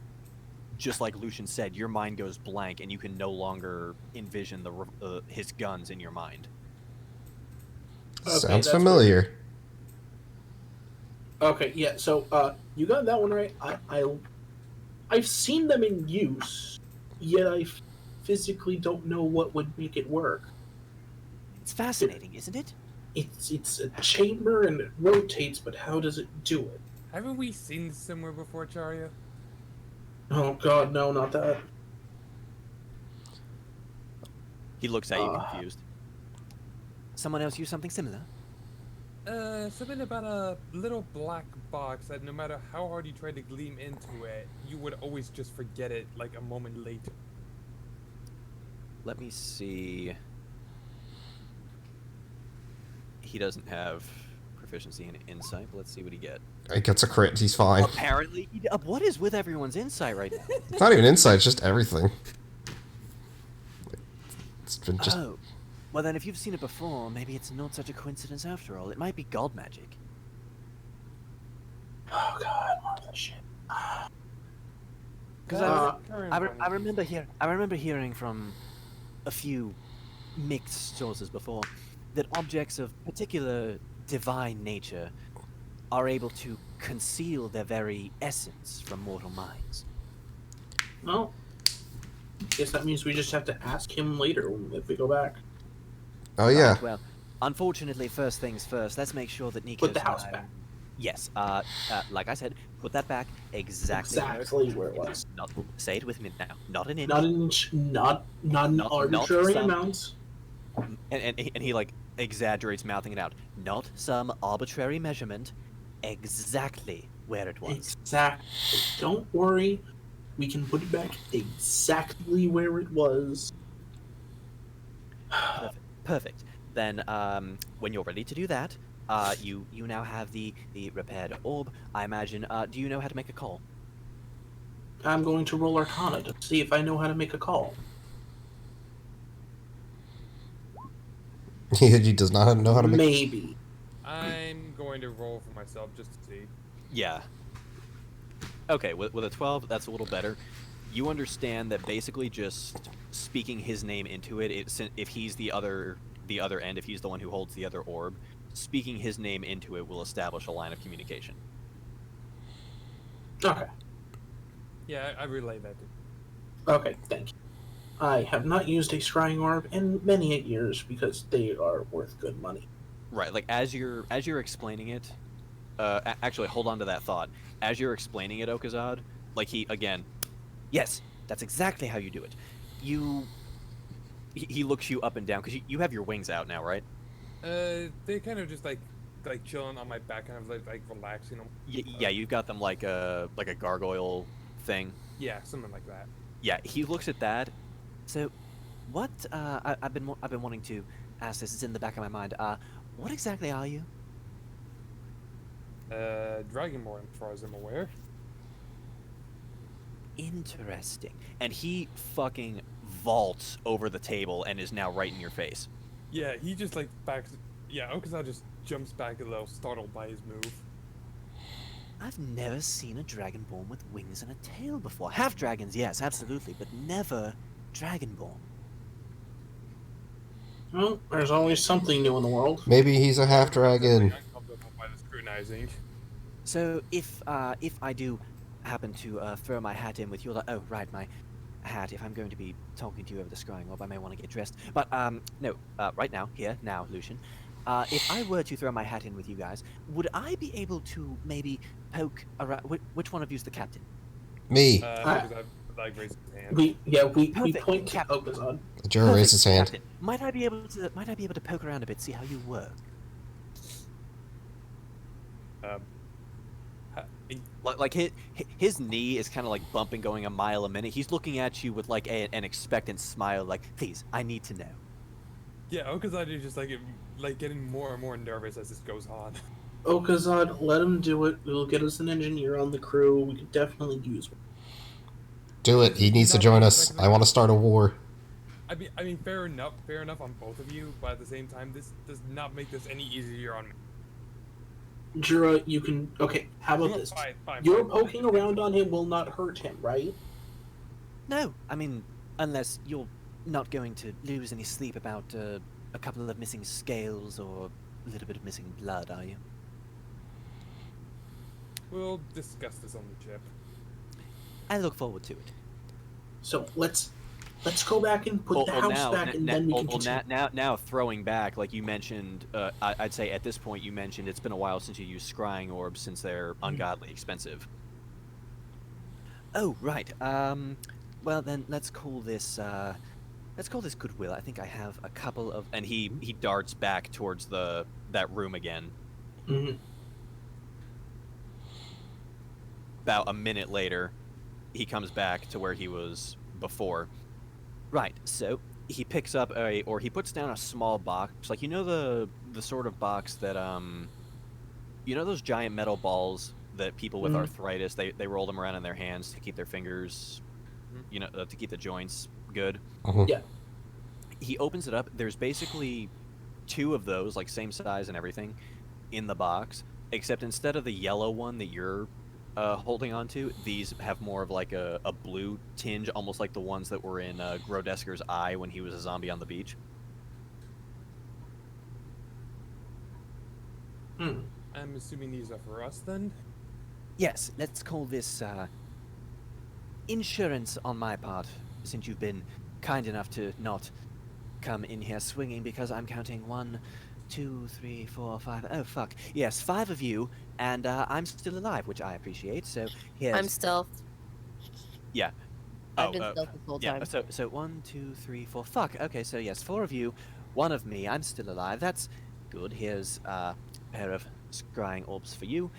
just like Lucian said, your mind goes blank and you can no longer envision his guns in your mind. Okay, sounds that's familiar. Okay, yeah. So, you got that one right. I've seen them in use, yet I physically don't know what would make it work. It's fascinating, isn't it? It's a chamber and it rotates, but how does it do it? Haven't we seen this somewhere before, Charya? Oh God, no, not that. He looks at you confused. Someone else use something similar? Something about a little black box that no matter how hard you try to gleam into it, you would always just forget it like a moment later. Let me see. He doesn't have proficiency in insight, but let's see what he get. He gets a crit. He's fine. Apparently, What is with everyone's insight right now? It's not even insight. It's just everything. It's been just. Oh, well then if you've seen it before, maybe it's not such a coincidence after all. It might be god magic. Oh God, more of that shit. Because I remember hearing from a few mixed sources before that objects of particular divine nature are able to conceal their very essence from mortal minds. Well, guess that means we just have to ask him later if we go back. Oh yeah. Right, well, unfortunately, first things first. Let's make sure that Nikos Put the and house I- back. Yes. Like I said, put that back exactly Where it was. Not, say it with me now. Not an inch. Not an inch, not an Not arbitrary some. amount. and he like exaggerates, mouthing it out. Not some arbitrary measurement. Exactly where it was. Exactly. Don't worry. We can put it back exactly where it was. Perfect. Perfect. Then, when you're ready to do that, you now have the repaired orb. I imagine. Do you know how to make a call? I'm going to roll Arcana to see if I know how to make a call. He does not know how to make. Maybe. I'm going to roll for myself just to see. Yeah. Okay, with a 12, that's a little better. You understand that basically just speaking his name into it, if he's the other end, if he's the one who holds the other orb, speaking his name into it will establish a line of communication. Okay. Yeah, I relay that. Okay, thank you. I have not used a scrying orb in many years because they are worth good money. Right, like as you're explaining it, actually hold on to that thought. As you're explaining it, Okazad, like again, yes, that's exactly how you do it. He looks you up and down because you have your wings out now, right? They kind of just like chilling on my back, kind of like relaxing. Yeah, you've got them like a gargoyle thing. Yeah, something like that. Yeah, he looks at that. So, what? I've been wanting to ask this. It's in the back of my mind. What exactly are you? Dragonborn, as far as I'm aware. Interesting. And he fucking vaults over the table and is now right in your face. Yeah, he just like backs. Yeah, Okazal just jumps back a little, startled by his move. I've never seen a dragonborn with wings and a tail before. Half dragons, yes, absolutely, but never dragonborn. Well, there's always something new in the world. Maybe he's a half dragon. Uncomfortable by the scrutinizing. So if I do happen to throw my hat in with your right, my hat. If I'm going to be talking to you over the scrying orb, I may want to get dressed. But no, right now, here, now, Lucian. If I were to throw my hat in with you guys, would I be able to maybe poke around? Which one of you's the captain? Me. Okazal like raises his hand. We Perfect. point to Captain. Okazon. Jura raised his hand. Captain. Might I be able to poke around a bit, see how you work? Like his knee is kind of like bumping, going a mile a minute. He's looking at you with like an expectant smile, like, please, I need to know. Yeah, Okazal is just like getting more and more nervous as this goes on. Okazon, let him do it. We'll get us an engineer on the crew. We could definitely use one. Do it. He needs to join us. I want to start a war. I mean, fair enough on both of you, but at the same time, this does not make this any easier on me. Jura, you can. Okay, how about this? Fine, Your fine. poking around on him will not hurt him, right? No, I mean, unless you're not going to lose any sleep about a couple of missing scales or a little bit of missing blood, are you? We'll discuss this on the ship. I look forward to it. So let's go back and put the house back, and then we can continue. Now throwing back, like you mentioned, I'd say at this point you mentioned it's been a while since you used scrying orbs since they're ungodly expensive. Oh right. Well then let's call this goodwill. I think I have a couple of, and he darts back towards that room again. Mhm. About a minute later, he comes back to where he was before. Right, so he picks up he puts down a small box, like the sort of box that those giant metal balls that people with arthritis they roll them around in their hands to keep their fingers, to keep the joints good. Yeah. He opens it up. There's basically two of those, like same size and everything, in the box, except instead of the yellow one that you're holding on to, these have more of like a blue tinge, almost like the ones that were in Grodesker's eye when he was a zombie on the beach. I'm assuming these are for us then? Yes, let's call this insurance on my part, since you've been kind enough to not come in here swinging, because I'm counting 1, 2, 3, 4, 5. Oh fuck! Yes, 5 of you, and I'm still alive, which I appreciate. So here's. I'm stealth. Yeah. I've been stealth this whole yeah. time. So 1, 2, 3, 4. Fuck. Okay. So yes, 4 of you, 1 of me. I'm still alive. That's good. Here's a pair of scrying orbs for you.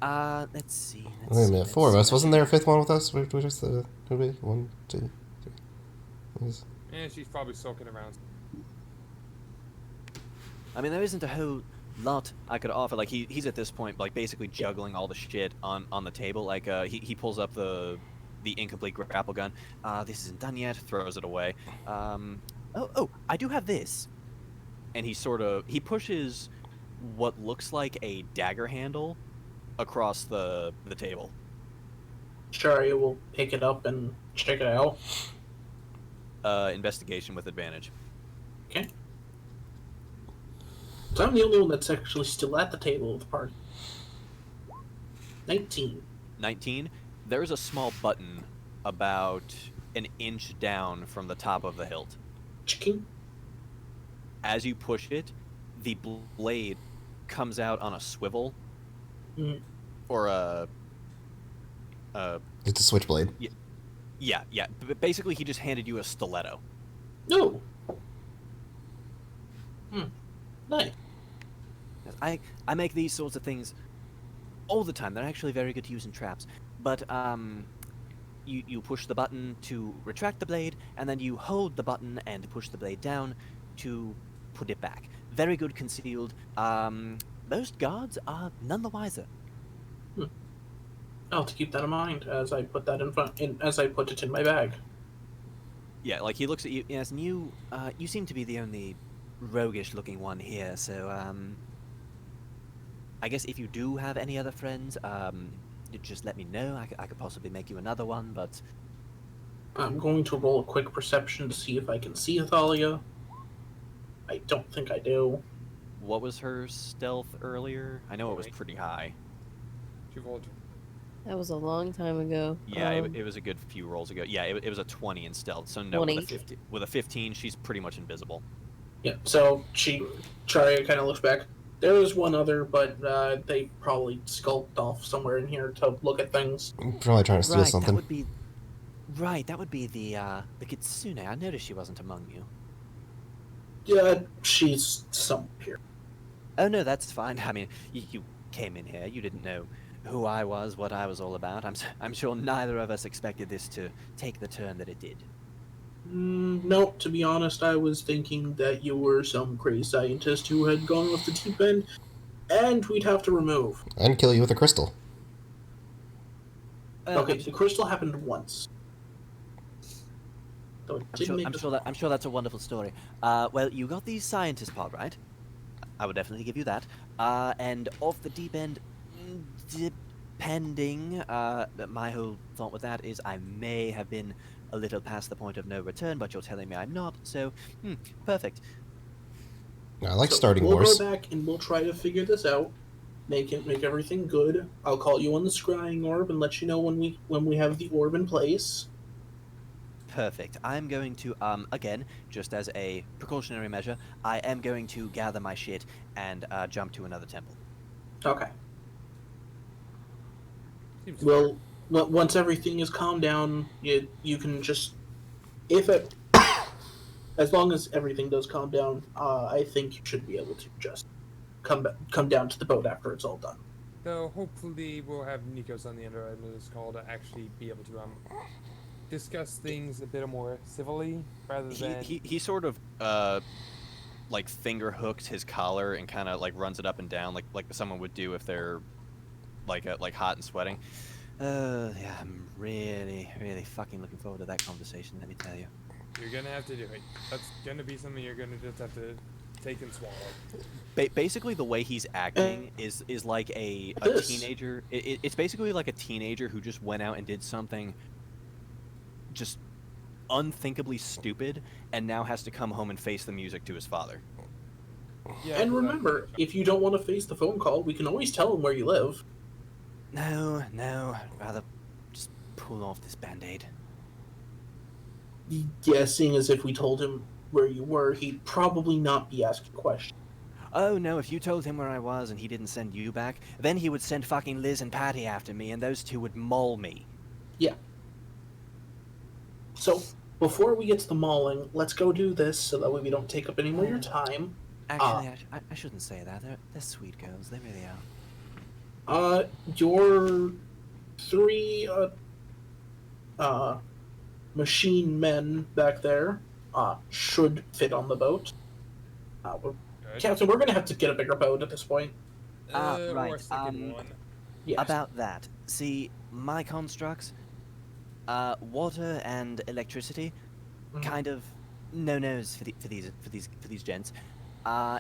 Let's see. Let's Wait a see, minute, let's 4 of see. us. Wasn't there a 5th one with us? Where was the... Who we? 1, 2, 3. What was- And she's probably sulking around. I mean, there isn't a whole lot I could offer. Like he's at this point like basically juggling all the shit on the table. Like he pulls up the incomplete grapple gun. This isn't done yet. Throws it away. Oh, I do have this. And he pushes what looks like a dagger handle across the table. Sharia will pick it up and check it out. Investigation with advantage. Okay. So I'm the only one that's actually still at the table of the party. 19. 19. There's a small button about an inch down from the top of the hilt. Chicken. As you push it, the blade comes out on a swivel, or a It's a switchblade. yeah. But basically, he just handed you a stiletto. No. Nice. I make these sorts of things all the time. They're actually very good to use in traps. But you push the button to retract the blade, and then you hold the button and push the blade down to put it back. Very good concealed. Most guards are none the wiser. I'll have to keep that in mind as I put that as I put it in my bag. Yeah, like he looks at you, yes, and you seem to be the only roguish-looking one here. So I guess if you do have any other friends, you just let me know. I could possibly make you another one, but I'm going to roll a quick perception to see if I can see Athalia. I don't think I do. what was her stealth earlier? I know it was pretty high. She rolled. That was a long time ago. Yeah, it was a good few rolls ago. Yeah, it was a 20 in stealth, so no, 20. with a 15, she's pretty much invisible. Yeah, so Sharia kind of looks back. There was one other, but they probably skulked off somewhere in here to look at things. Probably trying to steal Right, something. that would be the Kitsune. I noticed she wasn't among you. Yeah, she's somewhere here. Oh no, that's fine. I mean, you came in here. You didn't know who I was, what I was all about. I'm sure neither of us expected this to take the turn that it did. No, to be honest, I was thinking that you were some crazy scientist who had gone off the deep end, and we'd have to remove. And kill you with a crystal. Okay, the crystal happened once. So it didn't make us- I'm sure that's a wonderful story. Well, you got the scientist part right. I would definitely give you that. And off the deep end, depending. My whole thought with that is I may have been a little past the point of no return, but you're telling me I'm not. So, perfect. I like So starting we'll wars. go back and we'll try to figure this out. Make everything good. I'll call you on the scrying orb and let you know when we have the orb in place. Perfect. I'm going to, again, just as a precautionary measure, I am going to gather my shit and jump to another temple. Okay. Seems Well, once everything is calmed down, you can just, as long as everything does calm down, I think you should be able to just come down to the boat after it's all done. Though hopefully we'll have Nikos on the other end of this call to actually be able to discuss things a bit more civilly rather than He sort of like finger hooks his collar and kind of like runs it up and down like someone would do if they're like hot and sweating. Yeah, I'm really fucking looking forward to that conversation. Let me tell you. you're gonna have to do it. That's gonna be something you're gonna just have to take and swallow. Basically, the way he's acting is like a This. teenager. It's basically like a teenager who just went out and did something just unthinkably stupid and now has to come home and face the music to his father. Yeah, And but, remember, if you don't want to face the phone call, we can always tell him where you live. No, I'd rather just pull off this band-aid. Yeah, seeing as if we told him where you were, he'd probably not be asking questions. Oh no, if you told him where I was and he didn't send you back, then he would send fucking Liz and Patty after me and those two would maul me. Yeah. So, before we get to the mauling, let's go do this so that way we don't take up any more of your time. Actually, I shouldn't say that. They're sweet girls. They really are. Your 3 machine men back there should fit on the boat. Good. Captain, we're gonna have to get a bigger boat at this point. Right, Or a second one. Yes. About that, see, my constructs, water and electricity, Mhm. kind of no-nos for these gents.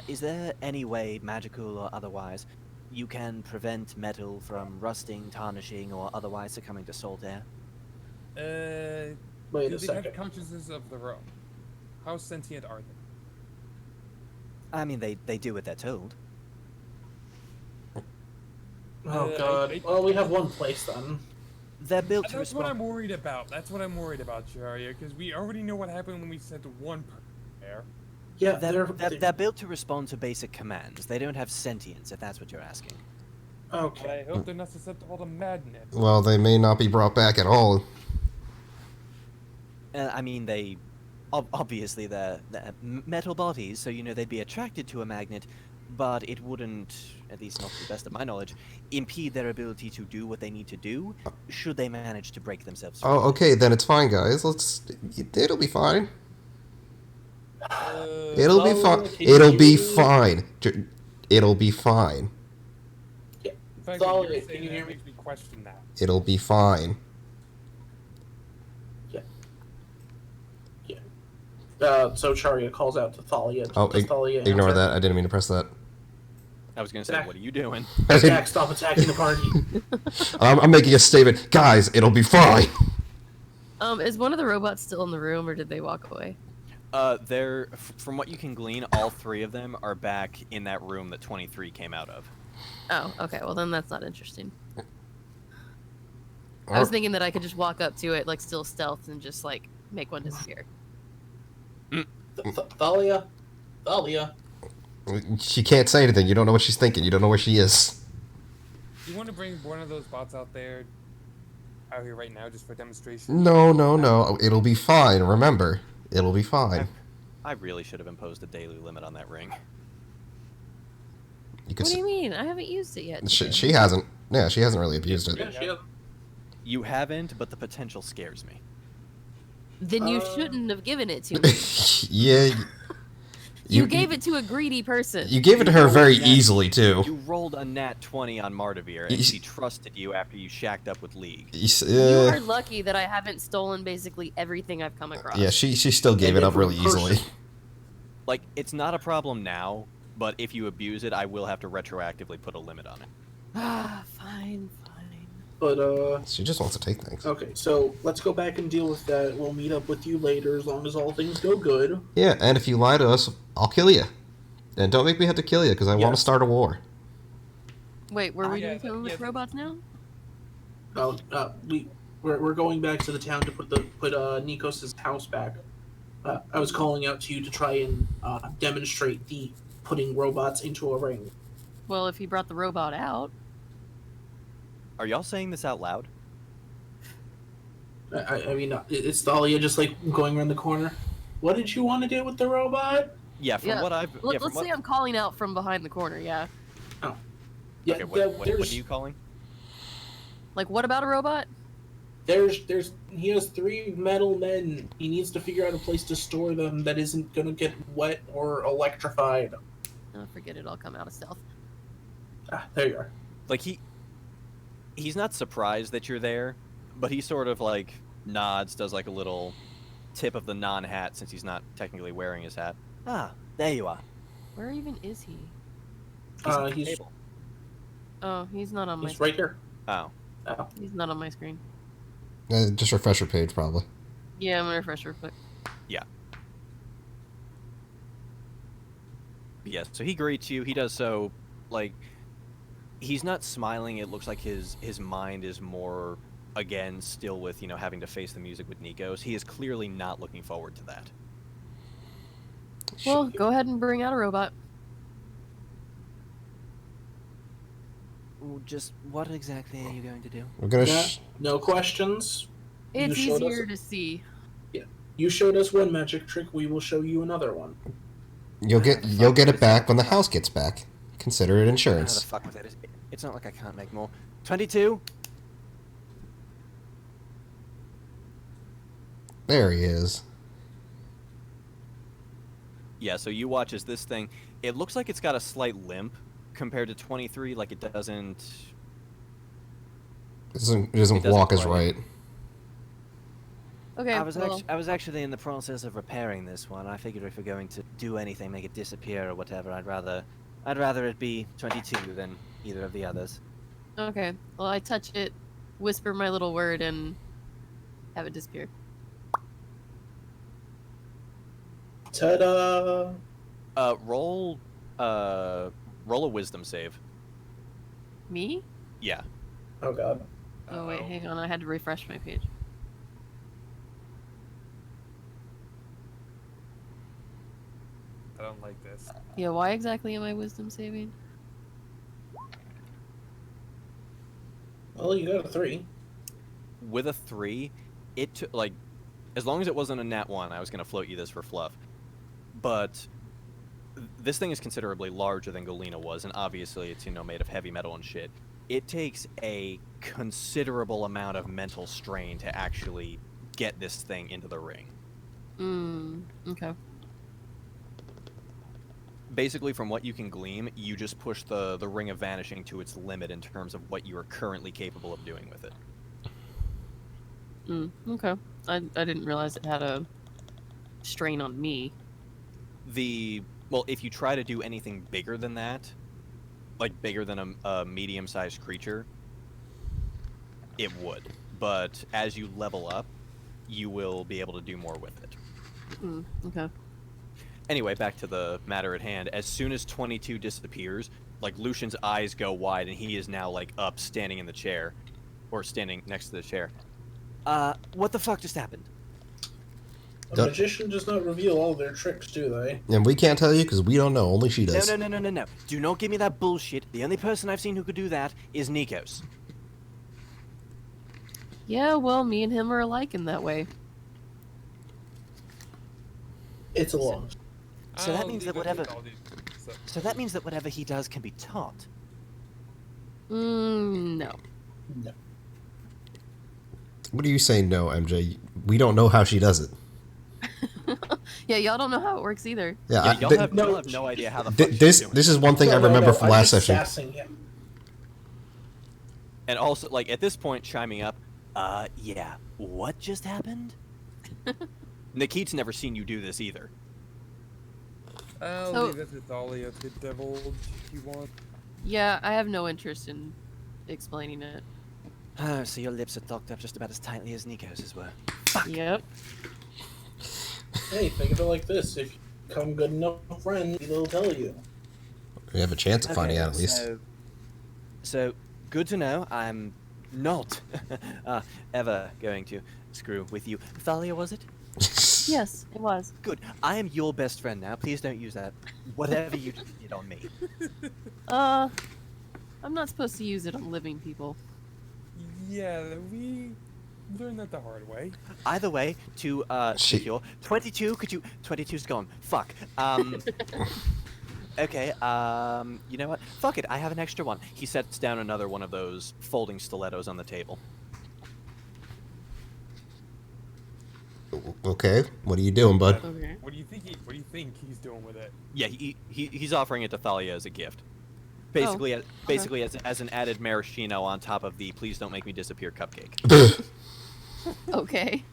Is there any way, magical or otherwise, you can prevent metal from rusting, tarnishing, or otherwise succumbing to salt air? Wait Do a they have second. consciousness of their own? How sentient are they? I mean, they do what they're told. Oh I- god. I- Well, we have one place then. They're built to That's what I'm respond. worried about. That's what I'm worried about, Sharia, because we already know what happened when we sent one person there. Yeah, They're built to respond to basic commands. They don't have sentience, if that's what you're asking. okay. I hope they're not susceptible to madness. Well, they may not be brought back at all. I mean, they obviously they're metal bodies, so you know they'd be attracted to a magnet, but it wouldn't, at least not to the best of my knowledge, impede their ability to do what they need to do. Should they manage to break themselves free. Oh, okay, then it's fine, guys. It'll be fine. It'll be fine. Thalia, can It'll be you- fine. It'll be fine. The fact Thalia, that you're can saying you that hear me? makes me question that. It'll be fine. So Charia calls out to Thalia. Oh, Does Thalia ignore answer? that. I didn't mean to press that. I was gonna say, Zach. what are you doing? Zach, stop attacking the party. I'm making a statement. Guys, it'll be fine. Is one of the robots still in the room, or did they walk away? From what you can glean, all 3 of them are back in that room that 23 came out of. Oh, okay. Well, then that's not interesting. I was thinking that I could just walk up to it, like still stealth, and just like make one disappear. Thalia? Thalia? She can't say anything. You don't know what she's thinking. You don't know where she is. You want to bring one of those bots out here right now, just for demonstration? No. It'll be fine. Remember, it'll be fine. I really should have imposed a daily limit on that ring. You could. What do you mean? I haven't used it yet. She hasn't. Yeah, she hasn't really abused Yeah, it. she has. You haven't, but the potential scares me. Then you shouldn't have given it to me. Yeah. You gave it to a greedy person. You gave it to her very easily too. You rolled a nat 20 on Martivir, and she trusted you after you shacked up with League. You are lucky that I haven't stolen basically everything I've come across. Yeah, she still gave And it up if really we're easily. Like, it's not a problem now, but if you abuse it, I will have to retroactively put a limit on it. Ah, fine. But, She just wants to take things. okay, so let's go back and deal with that. We'll meet up with you later as long as all things go good. Yeah, and if you lie to us, I'll kill you. And don't make me have to kill you because I want to Yes. start a war. Wait, were we Yeah, doing killing the yeah. robots now? We're going back to the town to put Nikos' house back. I was calling out to you to try and demonstrate the putting robots into a ring. Well, if he brought the robot out. Are y'all saying this out loud? I mean, it's Thalia just like going around the corner. What did you want to do with the robot? Yeah, from Yeah. what I've... Let, yeah, from let's what, say I'm calling out from behind the corner, yeah. Yeah, okay, what there's, are you calling? Like, what about a robot? he has 3 metal men. He needs to figure out a place to store them that isn't gonna get wet or electrified. Oh, forget it, I'll come out of stealth. There you are. Like, he's not surprised that you're there, but he sort of, like, nods, does, like, a little tip of the non-hat since he's not technically wearing his hat. Ah, there you are. Where even is he? He's at the He's table. Oh, he's not on my right here. Oh. Oh. He's not on my screen. Just refresh your page, probably. Yeah, I'm gonna refresh real quick. Yeah, so he greets you. He does so, like, he's not smiling. It looks like his mind is more, again, still with, you know, having to face the music with Nikos. He is clearly not looking forward to that. Well, go ahead and bring out a robot. Just what exactly are you going to do? We're gonna. Yeah, no questions. It's showed us- easier to see. You showed us one magic trick, we will show you another one. You'll get it back when the house gets back. Consider it How the insurance. fuck with it? It's not like I can't make more. 22. There he is. Yeah, so you watch as this thing, it looks like it's got a slight limp compared to 23, like it doesn't... It doesn't doesn't walk as quite. right. Okay, well, I was actually in the process of repairing this one. I figured if we're going to do anything, make it disappear or whatever, I'd rather it be 22 than either of the others. okay. Well, I touch it, whisper my little word, and have it disappear. Ta-da! Roll a wisdom save. Me? Yeah. Oh god. Oh, wait, hang on. I had to refresh my page. I don't like this. Yeah, why exactly am I wisdom saving? Well, you got a 3. With a 3, it took, like, as long as it wasn't a nat 1, I was going to float you this for fluff. But this thing is considerably larger than Golina was, and obviously it's, made of heavy metal and shit. It takes a considerable amount of mental strain to actually get this thing into the ring. Okay. Basically, from what you can glean, you just push the ring of vanishing to its limit in terms of what you are currently capable of doing with it. Okay. I didn't realize it had a strain on me. Well, if you try to do anything bigger than that, like bigger than a medium-sized creature, it would. But as you level up, you will be able to do more with it. Okay. Anyway, back to the matter at hand. As soon as 22 disappears, like, Lucian's eyes go wide, and he is now, like, up, standing in the chair. Or standing next to the chair. What the fuck just happened? A magician does not reveal all their tricks, do they? And we can't tell you because we don't know. Only she does. No. Do not give me that bullshit. The only person I've seen who could do that is Nikos. Yeah, well, me and him are alike in that way. It's a long. So that Oh, means that Nikos whatever... did all these- so- So that means that whatever he does can be taught. No. No. What do you say, no, MJ? We don't know how she does it. Yeah, y'all don't know how it works either. Yeah, Y'all have no idea how the fuck she's this doing this it. is one thing I remember from I'm last just session. sassing him. And also, like, at this point, chiming up, Yeah. What just happened? Nikit's never seen you do this either. I'll So- leave it to Thalia to divulge if you want. Yeah, I have no interest in explaining it. Oh, so your lips are locked up just about as tightly as Nikos's were. Yep. Hey, think of it like this. If you become good enough friends, they'll tell you. We have a chance of finding out at least. So, good to know. I'm not ever going to screw with you. Thalia, was it? Yes, it was. Good. I am your best friend now. Please don't use that. Whatever you did on me. I'm not supposed to use it on living people. Yeah, we learned that the hard way. Either way, to secure 22. 22's gone. Fuck. Okay. You know what? Fuck it. I have an extra one. He sets down another one of those folding stilettos on the table. Okay, what are you doing, bud? Okay. What do you think he's doing with it? Yeah, he's offering it to Thalia as a gift. Basically, as an added maraschino on top of the "Please don't make me disappear" cupcake. Okay.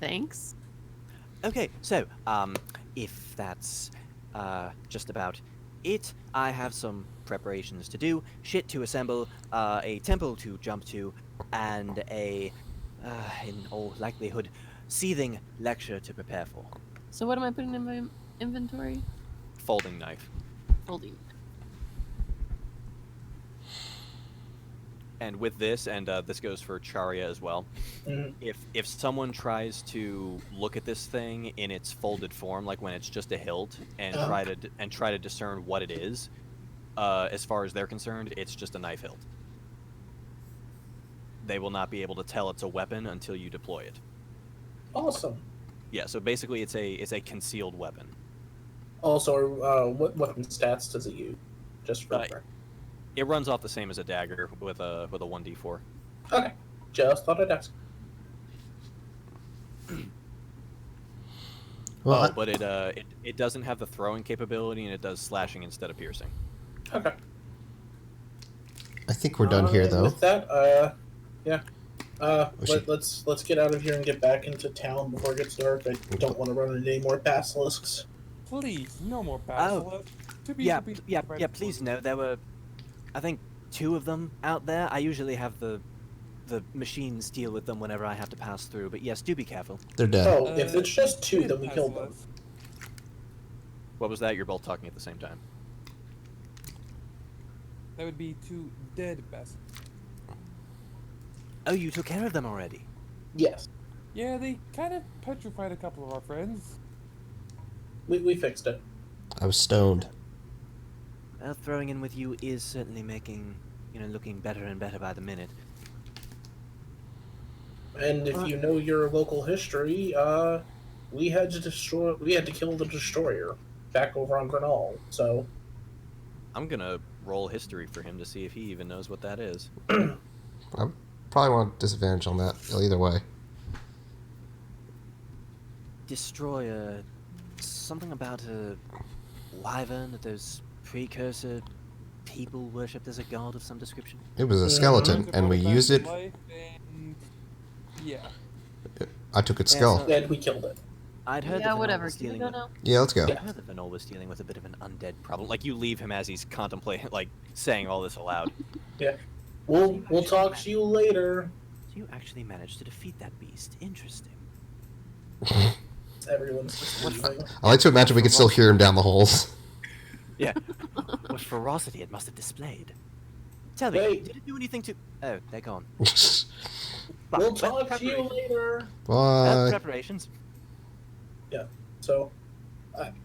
Thanks. Okay, so, if that's, just about it, I have some preparations to do, shit to assemble, a temple to jump to, and a, in all likelihood, seething lecture to prepare for. So what am I putting in my inventory? Folding knife. Folding. And with this, and this goes for Charya as well, Mhm. if someone tries to look at this thing in its folded form, like when it's just a hilt, and try to discern what it is, as far as they're concerned, it's just a knife hilt. they will not be able to tell it's a weapon until you deploy it. Awesome. Yeah, so basically it's a concealed weapon. Also, what weapon stats does it use? Just for It runs off the same as a dagger with a 1d4. Okay. Just thought I'd ask. Well, but it doesn't have the throwing capability, and it does slashing instead of piercing. Okay. I think we're done here, though. With that, yeah. shit. Let's get out of here and get back into town before it gets dark. I don't want to run into any more basilisks. Please, no more basilisks. Yeah, please no. There were, I think, 2 of them out there. I usually have the machines deal with them whenever I have to pass through. But yes, do be careful. They're dead. Oh, if it's just 2, then we killed them. What was that? You're both talking at the same time. That would be 2 dead basilisks. Oh, you took care of them already? Yes. Yeah, they kind of petrified a couple of our friends. We fixed it. I was stoned. Well, throwing in with you is certainly making, looking better and better by the minute. And if you know your local history, we had to kill the destroyer back over on Granal. So I'm gonna roll history for him to see if he even knows what that is. I probably want disadvantage on that. Either way. Destroyer, something about a wyvern that those precursor people worshipped as a god of some description. It was a skeleton, and we used it. Yeah. I took its Yeah, skull. so- then we killed it. I'd heard Yeah, that whatever. was Can we dealing go with. now? Yeah, let's go. Yeah. I heard that Vanol was dealing with a bit of an undead problem. Like, you leave him as he's contemplating, like, saying all this aloud. Yeah. We'll talk to you later. So you actually managed to defeat that beast. Interesting. Everyone's just leaving. I like to imagine we can still hear him down the halls. Yeah. What ferocity it must have displayed. Tell me, Wait. did it do anything to... Oh, they're gone. We'll talk to you later. Bye. Preparations. So,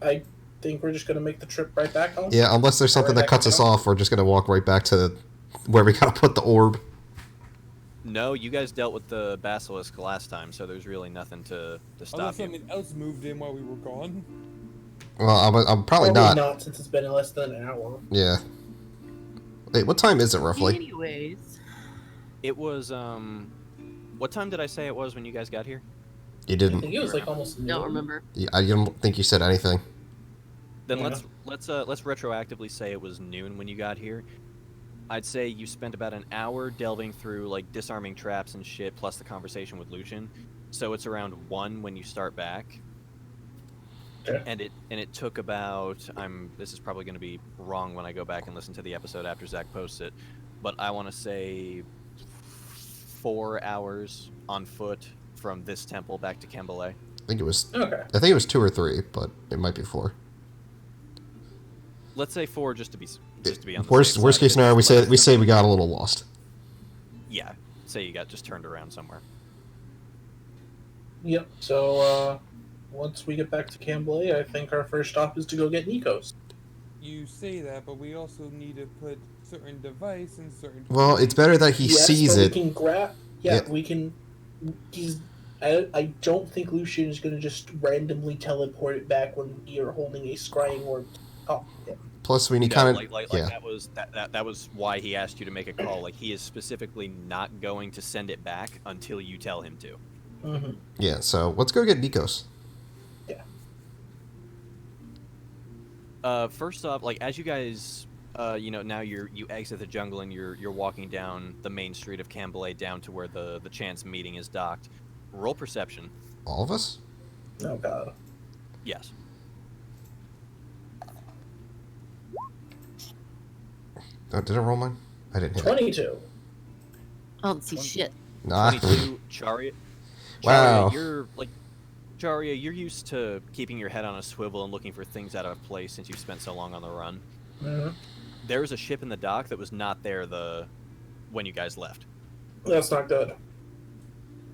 I think we're just gonna make the trip right back home. Yeah, unless there's something Right that cuts back us down. off, we're just gonna walk right back to where we gotta put the orb. No, you guys dealt with the basilisk last time, so there's really nothing to stop Unless you. something else moved in while we were gone. Well, I'm probably not. Since it's been less than an hour. Yeah. Wait, what time is it roughly? Anyways, It was what time did I say it was when you guys got here? You I didn't. think it was like almost don't noon. remember. I don't think you said anything. Then Yeah. let's retroactively say it was noon when you got here. I'd say you spent about an hour delving through like disarming traps and shit, plus the conversation with Lucian. So it's around 1 when you start back. Okay. And it took about this is probably going to be wrong when I go back and listen to the episode after Zach posts it, but I want to say 4 hours on foot from this temple back to Kembele. I think it was. Okay. I think it was 2 or 3, but it might be 4. Let's say 4 just to be on the Worst safe worst side of case it. scenario, we say we got a little lost. Yeah, say you got just turned around somewhere. Yep. So once we get back to Cambly, I think our first stop is to go get Nikos. You say that, but we also need to put certain device in certain... Well, it's better that he Yes, sees but it. We can grab. Yeah, Yeah. we can. I don't think Lucian is going to just randomly teleport it back when we are holding a scrying orb. Oh, yeah. Plus, we need No, kind of like yeah. that was why he asked you to make a call. Like he is specifically not going to send it back until you tell him to. Mm-hmm. Yeah. So let's go get Nikos. First off, like as you guys, now you exit the jungle and you're walking down the main street of Cambly down to where the chance meeting is docked. Roll perception. All of us. Oh God. Yes. Oh, did I roll mine? I didn't hit it. 22. I don't see shit. Nah. 22. Charia. Wow. Charia, you're used to keeping your head on a swivel and looking for things out of place since you've spent so long on the run. Mm-hmm. There was a ship in the dock that was not there when you guys left. That's not good.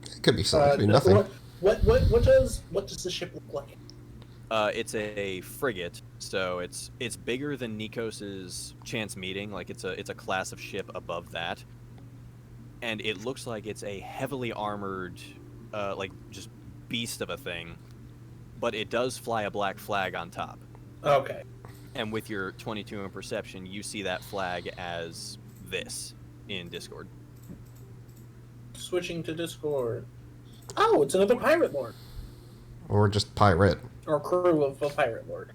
It could be something. Could be nothing. What does the ship look like? It's a frigate, so it's bigger than Nikos's chance meeting. Like it's a class of ship above that. and it looks like it's a heavily armored, like just beast of a thing, but it does fly a black flag on top. Okay. And with your 22 in perception, you see that flag as this in Discord. Switching to Discord. Oh, it's another pirate lord. Or just pirate. Or crew of a pirate lord.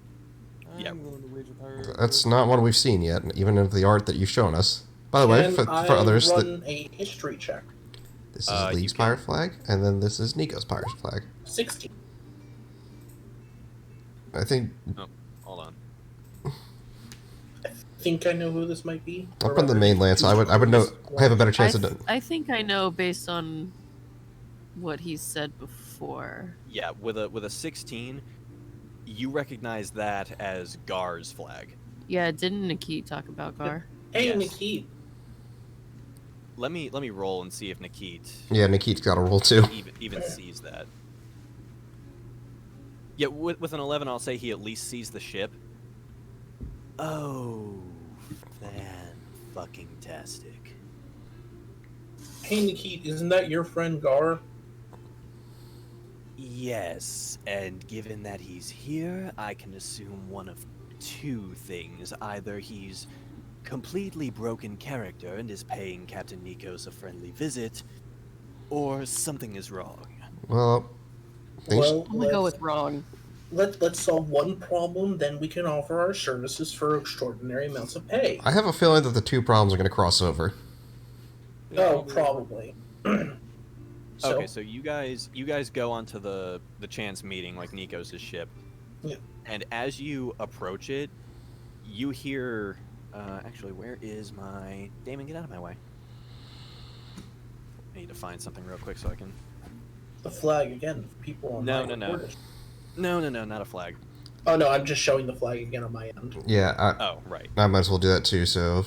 Yeah. I'm willing to wager pirate. That's not one we've seen yet, even in the art that you've shown us. By the way, Can for I others, run a history check? this is You League's can. pirate flag, and then this is Nico's pirate flag. 16. I think Oh, hold on. Think I know who this might be. up on the mainland, so I would know. I have a better chance of. I think I know based on what he said before. Yeah, with a 16, you recognize that as Gar's flag. Yeah, didn't Nikki talk about Gar? Hey, Yes. Nikki. Let me roll and see if Nikit Yeah, Nikit's got a roll too. even sees that. Yeah, with an 11, I'll say he at least sees the ship. Oh, fan-fucking-tastic. Hey, Nikki, isn't that your friend Gar? Yes, and given that he's here, I can assume one of two things. Either he's completely broken character and is paying Captain Nikos a friendly visit, or something is wrong. Well, things, Well, I'm gonna go with wrong. let's solve one problem, then we can offer our services for extraordinary amounts of pay. I have a feeling that the two problems are going to cross over. Oh, probably. So, Okay, so you guys go onto the chance meeting, like Nikos' ship. Yeah. And as you approach it, you hear actually, where is my Damon, get out of my way. I need to find something real quick so I can the flag again. People on No, my no. recorders. No, not a flag. Oh no, I'm just showing the flag again on my end. Yeah, Oh, right. I might as well do that too. So,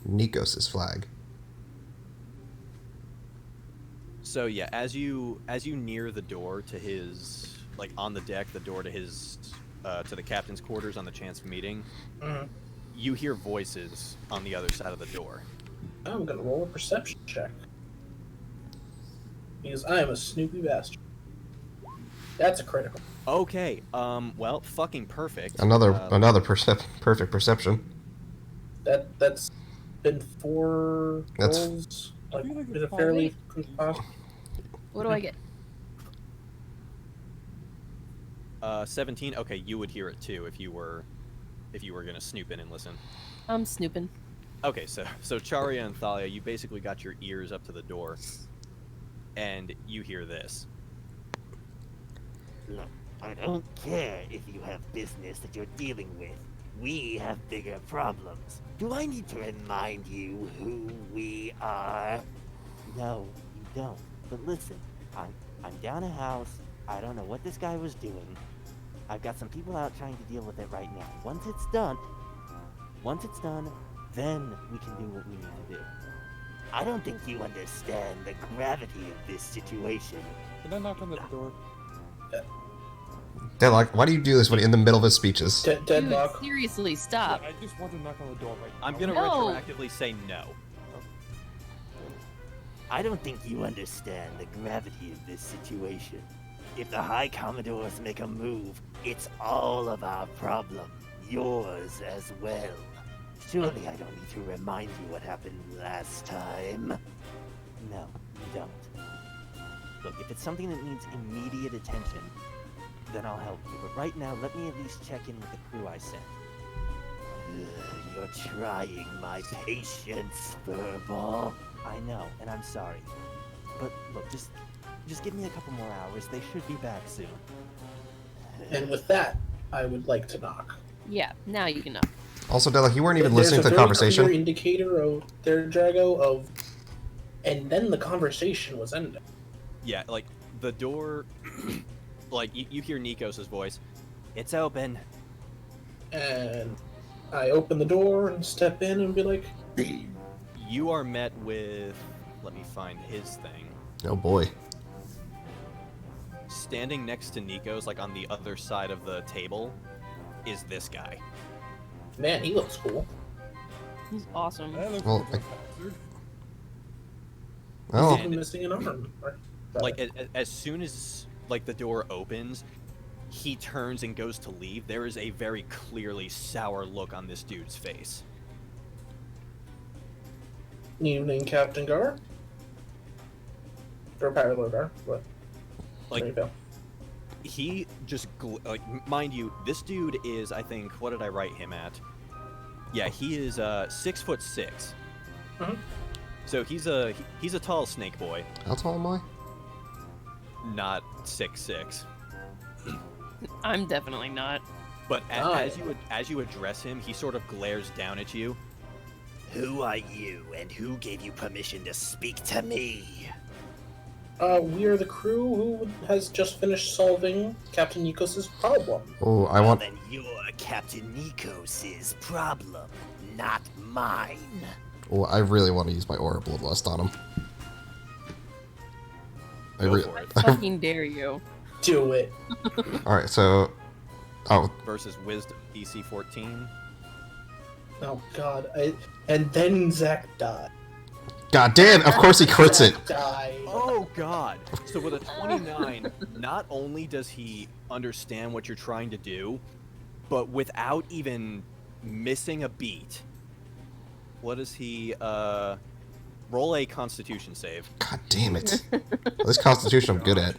Nikos' flag. So yeah, as you near the door to his, like on the deck, the door to his to the captain's quarters on the chance meeting, Mhm. you hear voices on the other side of the door. I'm gonna roll a perception check. Because I am a snoopy bastard. That's a critical. Okay, well, fucking perfect. Another perfect perception. That's been 4 That's- rolls. I Like, feel like is it's it fairly fine. What do I get? 17. Okay, you would hear it too if you were gonna snoop in and listen. I'm snooping. Okay, so Charia and Thalia, you basically got your ears up to the door, and you hear this. Look, I don't care if you have business that you're dealing with. We have bigger problems. Do I need to remind you who we are? No, you don't. But listen, I'm down a house. I don't know what this guy was doing. I've got some people out trying to deal with it right now. Once it's done, then we can do what we need to do. I don't think you understand the gravity of this situation. Can I knock on the door? They're like, why do you do this when in the middle of his speeches? Dude, Deadlock. seriously, stop. Yeah, I just want to knock on the door right now. I'm gonna No. retroactively say no. I don't think you understand the gravity of this situation. If the High Commodores make a move, it's all of our problem. Yours as well. Surely I don't need to remind you what happened last time. No, you don't. Look, if it's something that needs immediate attention, then I'll help you. But right now, let me at least check in with the crew I sent. You're trying my patience, Furball. I know, and I'm sorry. But look, just give me a couple more hours. They should be back soon. And with that, I would like to knock. Yeah, now you can knock. Also, Dela, you weren't even There's listening a to the very conversation. clear indicator of their Drago of, and then the conversation was ended. Yeah, like the door, like you hear Nikos' voice. It's open. And I open the door and step in and be like, You are met with. Let me find his thing. Oh boy. Standing next to Nikos, like on the other side of the table, is this guy. man, he looks cool. He's awesome. That looks Well, like a bastard. Oh, He's missing an arm. Like as soon as like the door opens, he turns and goes to leave. There is a very clearly sour look on this dude's face. Evening, Captain Gar. Or Pilot Gar. What? There you Like go. he just like, mind you, this dude is, I think, what did I write him at? Yeah, he is 6'6". Mhm. So he's a tall snake boy, how tall am I? not 6'6". I'm definitely not. But Oh, as you address him, he sort of glares down at you. Who are you, and who gave you permission to speak to me? We are the crew who has just finished solving Captain Nikos' problem. Oh, I Well, want. then you're Captain Nikos' problem, not mine. Oh, I really want to use my Aura Bloodlust on him. Go for it. Fucking dare you. Do it. All right, so. Oh, Versus Wisdom DC 14. Oh God. And then Zach died. god damn! Of course he crits it. Zach died. Oh god. So with a 29, not only does he understand what you're trying to do, but without even missing a beat, what does he roll a Constitution save? God damn it! This Constitution I'm good at.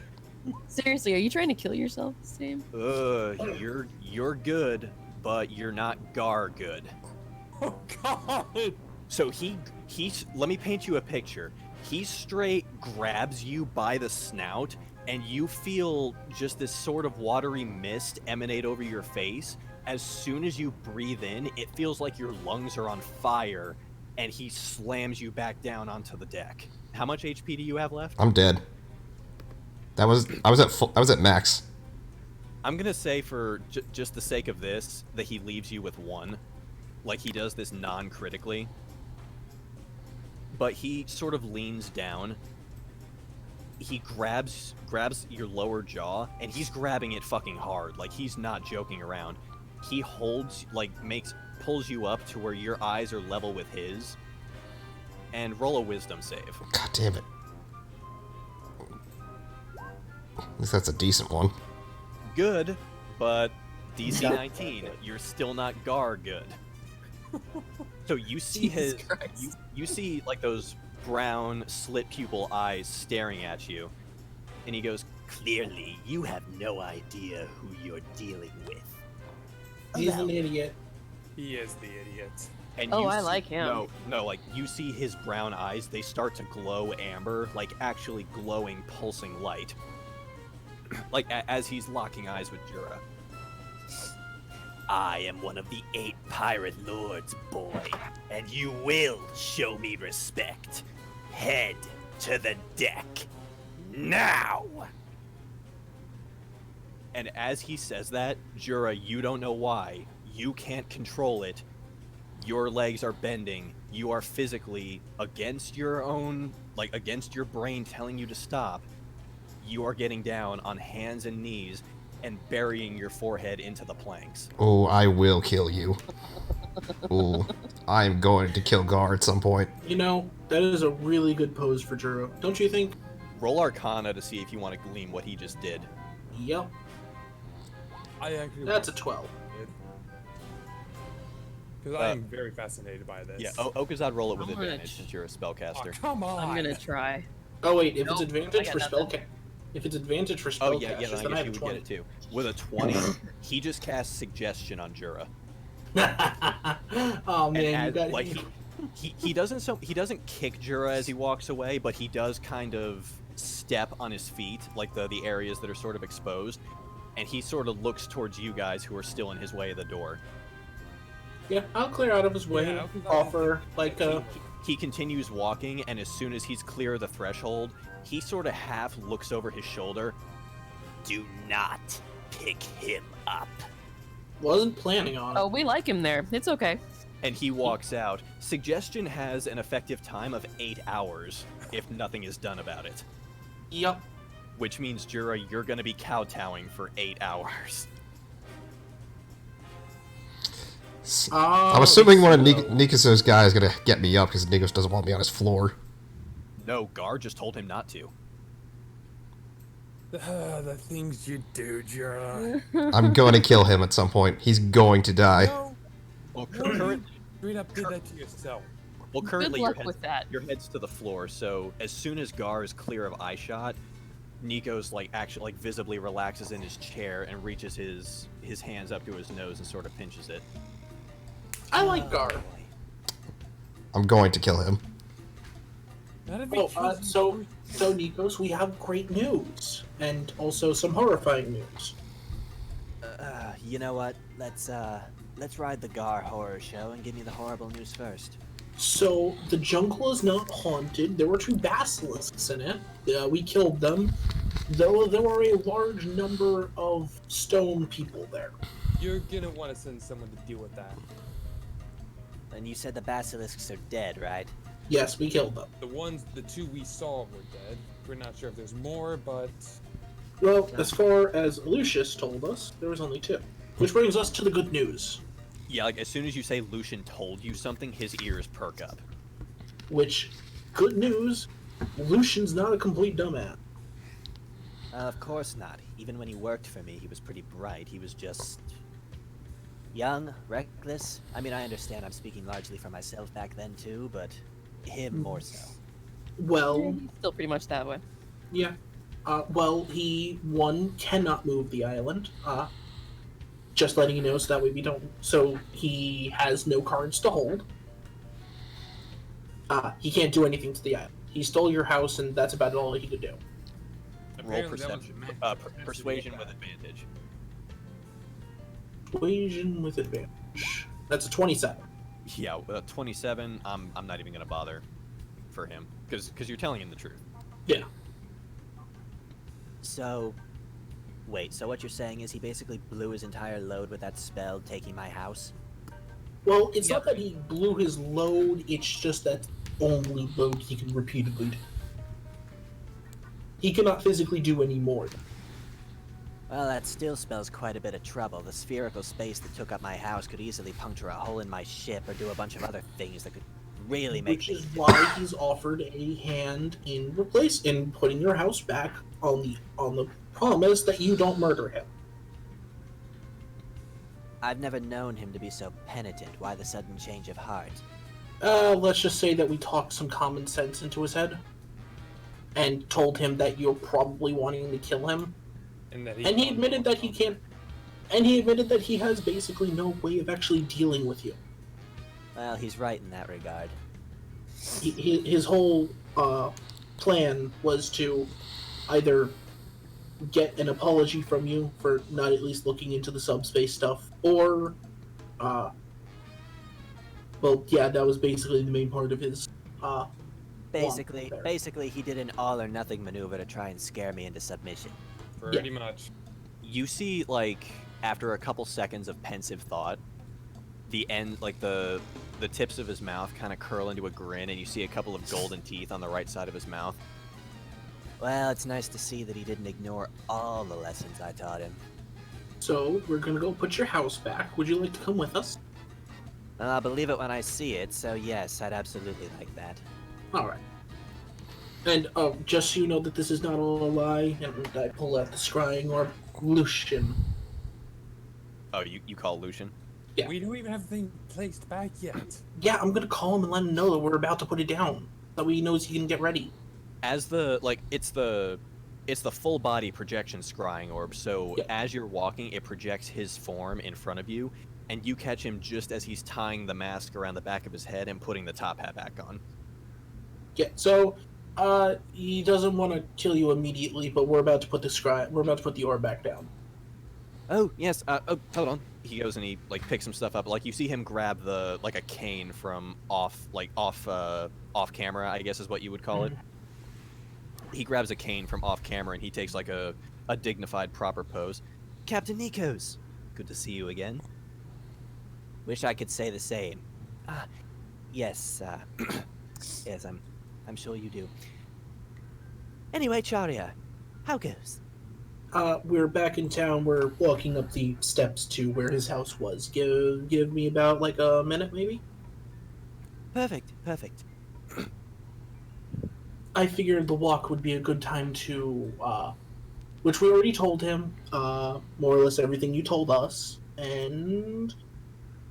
Seriously, are you trying to kill yourself, Sam? You're good, but you're not Gar good. Oh god! So he's let me paint you a picture. He straight grabs you by the snout, and you feel just this sort of watery mist emanate over your face. As soon as you breathe in, it feels like your lungs are on fire, and he slams you back down onto the deck. How much HP do you have left? I'm dead. I was at max. I'm gonna say for just the sake of this that he leaves you with 1. Like he does this non-critically. But he sort of leans down. He grabs your lower jaw, and he's grabbing it fucking hard. Like he's not joking around. He holds, like pulls you up to where your eyes are level with his. And roll a wisdom save. God damn it. At least that's a decent one. Good, but DC 19, you're still not Gar good. So you see Jesus Christ. you see like those brown slit pupil eyes staring at you, and he goes, Clearly, you have no idea who you're dealing with. He's Allow an me. idiot. He is the idiot. and Oh, you I see- like him. No, like you see his brown eyes, they start to glow amber, like actually glowing, pulsing light. Like as he's locking eyes with Jura. I am one of the 8 pirate lords, boy, and you will show me respect. Head to the deck. Now! And as he says that, Jura, you don't know why. You can't control it. Your legs are bending. You are physically against your own, like against your brain telling you to stop. You are getting down on hands and knees and burying your forehead into the planks. Oh, I will kill you. Oh, I'm going to kill Gar at some point. You know, that is a really good pose for Juro. Don't you think? Roll Arcana to see if you want to glean what he just did. Yep. I actually. That's a 12. Because I am very fascinated by this. Yeah, Okazad, roll it with I'm gonna advantage since you're a Oh, spellcaster. come on! I'm gonna try. Oh wait, if Nope, it's advantage I for got spell if it's advantage for Oh spellcasters, yeah, then then I I have guess a you would get it too. With a 20, he just casts Suggestion on Jura. 20. Oh man, you And got like he doesn't kick Jura as he walks away, but he does kind of step on his feet, like the areas that are sort of exposed, and he sort of looks towards you guys who are still in his way of the door. Yeah, I'll clear out of his way Yeah, and I'll- offer like He continues walking, and as soon as he's clear of the threshold, he sort of half looks over his shoulder. Do not pick him up. wasn't planning on it. Oh, we like him there. It's okay. And he walks out. Suggestion has an effective time of 8 hours if nothing is done about it. Yep. Which means, Jura, you're going to be kowtowing for 8 hours. I'm assuming one of Nikos' guys is gonna get me up because Nikos doesn't want me on his floor. No, Gar just told him not to. The things you do, Jura. I'm going to kill him at some point. He's going to die. No, Well, no, you current, straight up did that to yourself. well, Good currently luck with that. your head's to the floor. So as soon as Gar is clear of eye shot, Nico's like actually like visibly relaxes in his chair and reaches his hands up to his nose and sort of pinches it. I like Gar. I'm going to kill him. Not if he Oh, chooses so to- Nikos, we have great news, and also some horrifying news. You know what? Let's ride the Gar horror show and give me the horrible news first. So the jungle is not haunted. There were 2 basilisks in it. We killed them. Though there were a large number of stone people there. You're gonna want to send someone to deal with that. And you said the basilisks are dead, right? Yes, we killed them. The 2 we saw were dead. We're not sure if there's more, but Well, as far as Lucius told us, there was only 2. Which brings us to the good news. Yeah, like as soon as you say Lucian told you something, his ears perk up. Which, good news, Lucian's not a complete dumbass. Of course not. Even when he worked for me, he was pretty bright. He was just young, reckless. I mean, I understand I'm speaking largely for myself back then too, but him more so. Well, He's still pretty much that way. yeah. Well, he, one, cannot move the island. Just letting you know so that way we don't... So, he has no cards to hold. He can't do anything to the island. He stole your house, and that's about all he could do. Roll apparently that was perception, meant to be persuasion bad. with advantage. Persuasion with advantage. That's a 27. Yeah, 27. I'm not even gonna bother for him because you're telling him the truth. Yeah. So, wait, so what you're saying is he basically blew his entire load with that spell taking my house? Well, it's not that he blew his load, it's just that only load he can repeatedly do. He cannot physically do any more. Well, that still spells quite a bit of trouble. The spherical space that took up my house could easily puncture a hole in my ship or do a bunch of other things that could really make Which me... is why he's offered a hand in putting your house back on the promise that you don't murder him. I've never known him to be so penitent. Why the sudden change of heart? Let's just say that we talked some common sense into his head and told him that you're probably wanting to kill him. And He admitted that he can't. And he admitted that he has basically no way of actually dealing with you. Well, he's right in that regard. His whole plan was to either get an apology from you for not at least looking into the subspace stuff, or, well, yeah, that was basically the main part of his. Basically, he did an all-or-nothing maneuver to try and scare me into submission. Pretty much. You see, like after a couple seconds of pensive thought, the end, like the tips of his mouth kind of curl into a grin, and you see a couple of golden teeth on the right side of his mouth. Well, it's nice to see that he didn't ignore all the lessons I taught him. So we're gonna go put your house back. Would you like to come with us? I'll believe it when I see it, so yes, I'd absolutely like that. All right. And just so you know that this is not all a lie, and I pull out the scrying orb, Lucian. Oh, you call Lucian? Yeah. We don't even have the thing placed back yet. Yeah, I'm gonna call him and let him know that we're about to put it down. That way he knows he can get ready. As it's the full body projection scrying orb, so Yeah. as you're walking it projects his form in front of you, and you catch him just as he's tying the mask around the back of his head and putting the top hat back on. Yeah, so he doesn't want to kill you immediately, but we're about to put the orb back down. Oh yes, oh hold on. He goes and he like picks some stuff up. Like you see him grab a cane from off camera, I guess is what you would call it. He grabs a cane from off camera and he takes like a dignified proper pose. Captain Nikos, good to see you again. Wish I could say the same. Yes, yes, I'm sure you do. Anyway, Charya, how goes? We're back in town. We're walking up the steps to where his house was. Give me about like a minute, maybe. Perfect. I figured the walk would be a good time to, which we already told him, more or less everything you told us, and,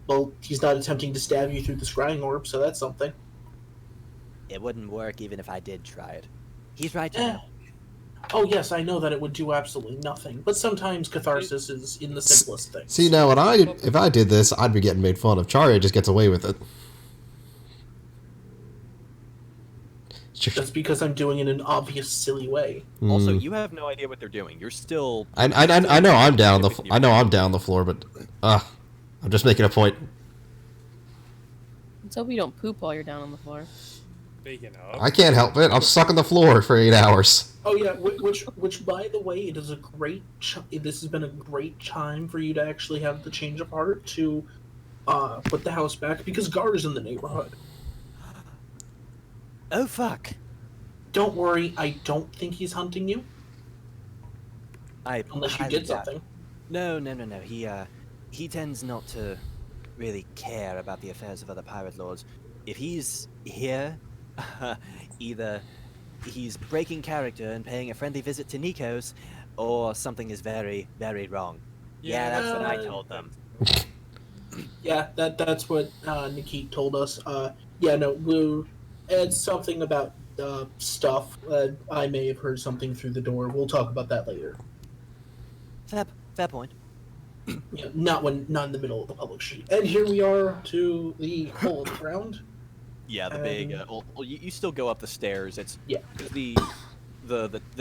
well, he's not attempting to stab you through the scrying orb, so that's something. It wouldn't work even if I did try it. He's right, you Eh. know. Oh yes, I know that it would do absolutely nothing, but sometimes catharsis is in the simplest things. See, now, if I did this, I'd be getting made fun of. Charya just gets away with it. That's because I'm doing it in an obvious, silly way. Also, you have no idea what they're doing. You're still. I know I'm down the floor, but I'm just making a point. Let's hope you don't poop while you're down on the floor. Speaking of, I can't help it. I'm stuck on the floor for 8 hours. Oh yeah, which by the way, it is a great. This has been a great time for you to actually have the change of heart to put the house back because Gar's in the neighborhood. Oh, fuck. Don't worry, I don't think he's hunting you I unless you highly did doubt- something. No. He tends not to really care about the affairs of other pirate lords. If he's here, either he's breaking character and paying a friendly visit to Nikos, or something is very, very wrong. Yeah, that's what I told them. Yeah, that's what Nikit told us. Yeah, no, it's something about stuff. I may have heard something through the door. We'll talk about that later. Fair point. Yeah, not in the middle of the public street. And here we are to the hole in the ground. Yeah, the big. Well, you still go up the stairs. It's Yeah. the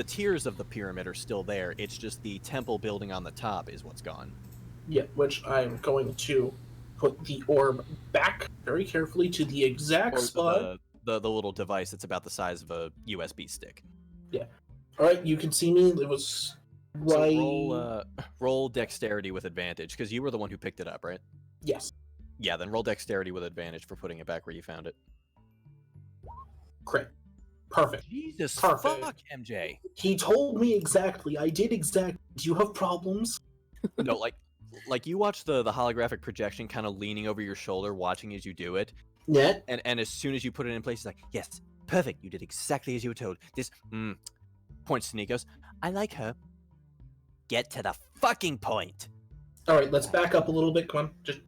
tiers of the pyramid are still there. It's just the temple building on the top is what's gone. Yeah, which I'm going to put the orb back very carefully to the exact Or spot. the little device that's about the size of a USB stick. All right, you can see me. It was right. So roll dexterity with advantage because you were the one who picked it up, right? Yes. Yeah, then roll dexterity with advantage for putting it back where you found it. Great. Perfect. Jesus Perfect. fuck, MJ. He told me exactly. I did exactly. Do you have problems? No, like you watch the holographic projection kind of leaning over your shoulder, watching as you do it, Net? and as soon as you put it in place, it's like, yes, perfect. You did exactly as you were told. This points to Nikos. I like her. Get to the fucking point. All right, let's back up a little bit. Come on. Just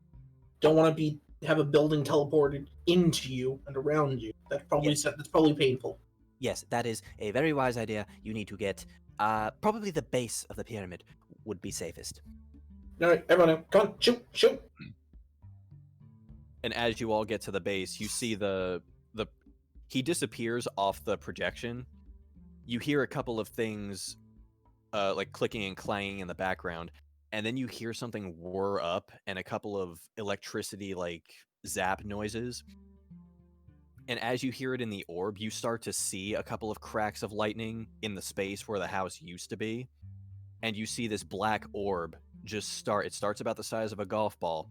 don't want to have a building teleported into you and around you. That's probably painful. Yes, that is a very wise idea. You need to get probably the base of the pyramid would be safest. All right, everyone, come on, shoot. And as you all get to the base, you see he disappears off the projection. You hear a couple of things like clicking and clanging in the background, and then you hear something whir up and a couple of electricity like zap noises. And as you hear it in the orb, you start to see a couple of cracks of lightning in the space where the house used to be. And you see this black orb it starts about the size of a golf ball,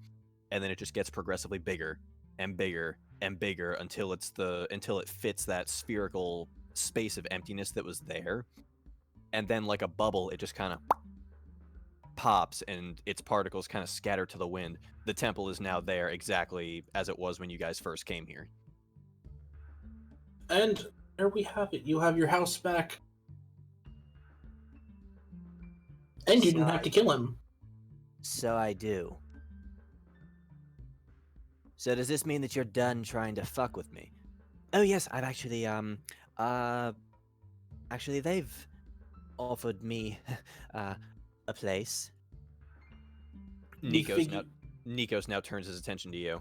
and then it just gets progressively bigger and bigger and bigger until it fits that spherical space of emptiness that was there. And then like a bubble, it just kind of pops and its particles kind of scatter to the wind. The temple is now there exactly as it was when you guys first came here. And there we have it. You have your house back. And you didn't have to kill him. So I do. So does this mean that you're done trying to fuck with me? Oh yes, I've actually actually they've offered me a place. Nikos now turns his attention to you.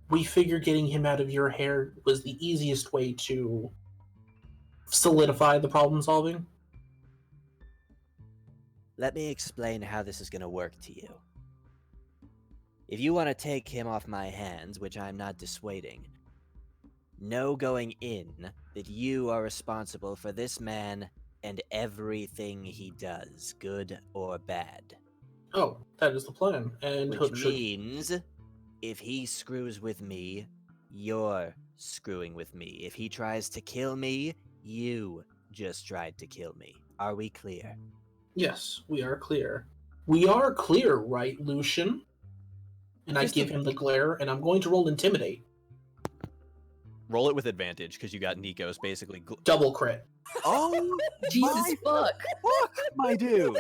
We figure getting him out of your hair was the easiest way to solidify the problem solving. Let me explain how this is going to work to you. If you want to take him off my hands, which I'm not dissuading, know going in that you are responsible for this man and everything he does, good or bad. Oh, that is the plan. And Which means, if he screws with me, you're screwing with me. If he tries to kill me, you just tried to kill me. Are we clear? Yes, we are clear. We are clear, right, Lucian? And I give him the glare, and I'm going to roll Intimidate. Roll it with advantage because you got Nikos basically. Double crit. Oh, Jesus fuck. fuck, my dude!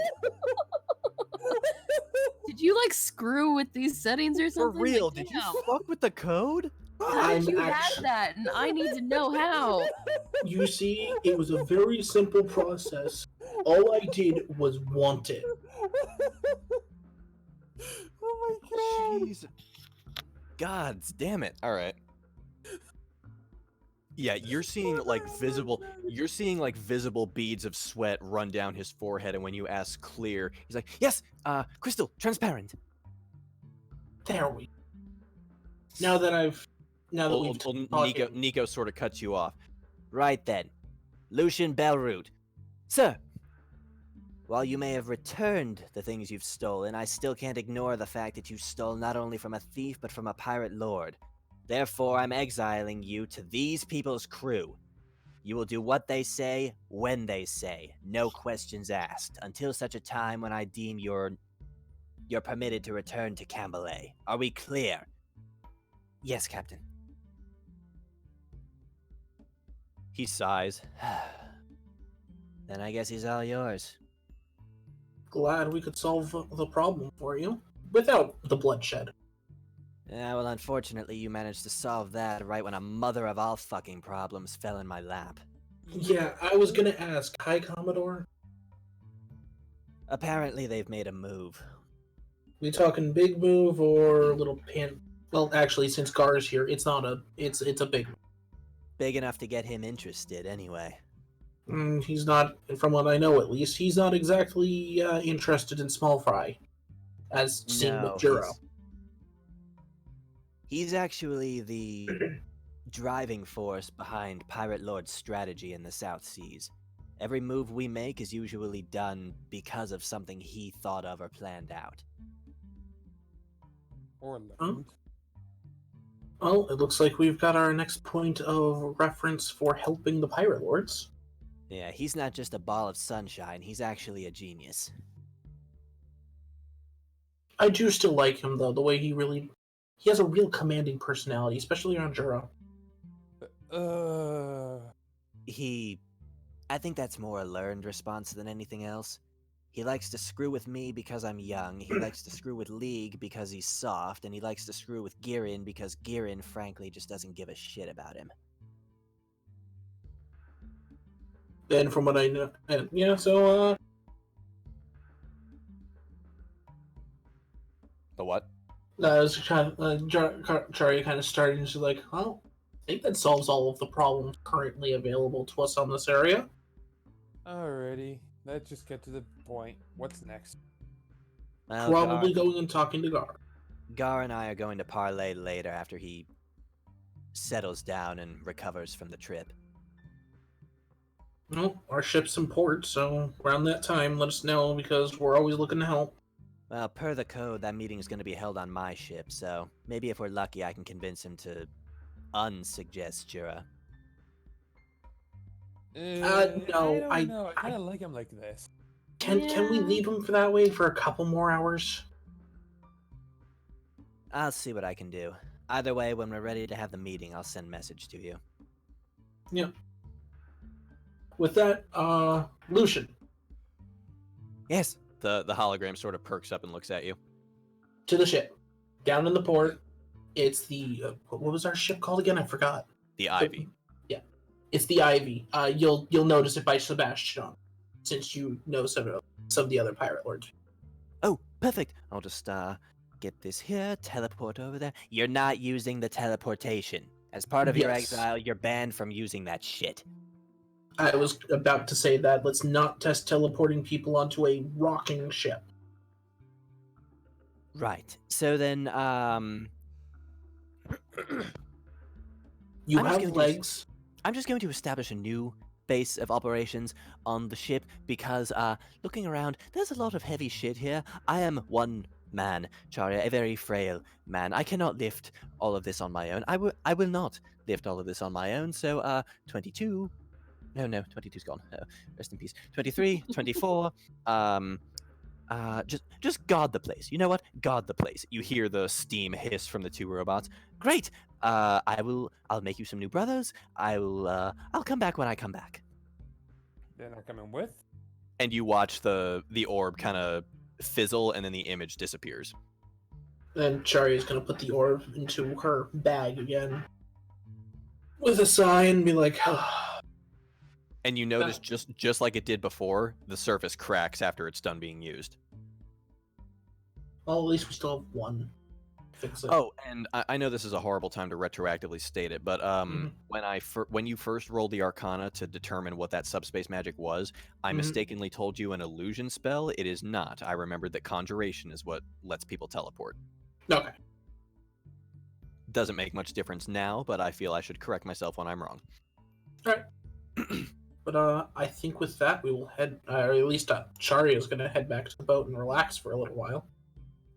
Did you like screw with these settings or For something? real? Like, Did you damn. fuck with the code? How did I'm you have actu- that? And I need to know how. You see, it was a very simple process. All I did was want it. Oh my god. Jeez. God damn it. All right. Yeah, you're seeing like visible beads of sweat run down his forehead, and when you ask clear, he's like, "Yes, crystal, transparent." There we. Now that we've Nico sort of cuts you off. Right then, Lucian Belroot. Sir, while you may have returned the things you've stolen, I still can't ignore the fact that you stole not only from a thief, but from a pirate lord. Therefore, I'm exiling you to these people's crew. You will do what they say, when they say, no questions asked, until such a time when I deem you're permitted to return to Camberley. Are we clear? Yes, Captain. He sighs. Then I guess he's all yours. glad we could solve the problem for you without the bloodshed. Yeah, well, unfortunately, you managed to solve that right when a mother of all fucking problems fell in my lap. Yeah, I was gonna ask, High Commodore. Apparently, they've made a move. We talking big move or little pin? Well, actually, since Gar's here, it's not a. It's a big. Big enough to get him interested, anyway. He's not, from what I know at least, he's not exactly interested in small fry, as seen with Juro. He's actually the driving force behind Pirate Lord's strategy in the South Seas. Every move we make is usually done because of something he thought of or planned out. Or Huh? learned. Well, it looks like we've got our next point of reference for helping the Pirate Lords. Yeah, he's not just a ball of sunshine, he's actually a genius. I do still like him, though, the way he has a real commanding personality, especially on Juro. I think that's more a learned response than anything else. He likes to screw with me because I'm young, he likes to screw with League because he's soft, and he likes to screw with Girin because Girin, frankly, just doesn't give a shit about him. And from what I know, The what? I was kind of, Chari kind of started and she's like, well, I think that solves all of the problems currently available to us on this area. Alrighty, let's just get to the point. What's next? Well, Probably going and talking to Gar. Gar and I are going to parlay later after he settles down and recovers from the trip. Well, our ship's in port, so around that time, let us know because we're always looking to help. Well, per the code, that meeting is going to be held on my ship, so maybe if we're lucky, I can convince him to unsuggest Jura. No, I don't know. I kind of like him like this. Can we leave him for that way for a couple more hours? I'll see what I can do. Either way, when we're ready to have the meeting, I'll send message to you. Yeah. With that, Lucian, Yes. The hologram sort of perks up and looks at you. to the ship. Down in the port, it's the what was our ship called again? I forgot. The Ivy. Yeah, it's the Ivy. You'll notice it by Sebastian, since you know some of the other pirate lords. Oh, perfect. I'll just get this here, teleport over there. You're not using the teleportation. As part of your Yes. exile, you're banned from using that shit. I was about to say that. Let's not test teleporting people onto a rocking ship. Right. So then, You I'm just have gonna legs. I'm just going to establish a new base of operations on the ship because, looking around, there's a lot of heavy shit here. I am one man, Charya, a very frail man. I cannot lift all of this on my own. I will not lift all of this on my own. So, 22. No, 22's gone. Rest in peace. 23, 24, Just guard the place. You know what? Guard the place. You hear the steam hiss from the two robots. Great. I'll make you some new brothers. I'll come back when I come back. They're not coming with. And you watch the orb kind of fizzle, and then the image disappears. Then Chari is gonna put the orb into her bag again, with a sigh, and be like, And you notice just like it did before, the surface cracks after it's done being used. "Well, at least we still have one. Fix it." Oh, and I know this is a horrible time to retroactively state it, but when you first rolled the Arcana to determine what that subspace magic was, I mistakenly told you an illusion spell. It is not. I remembered that conjuration is what lets people teleport. Okay. Doesn't make much difference now, but I feel I should correct myself when I'm wrong. All right. But I think with that we will head, or at least Chari is gonna head back to the boat and relax for a little while.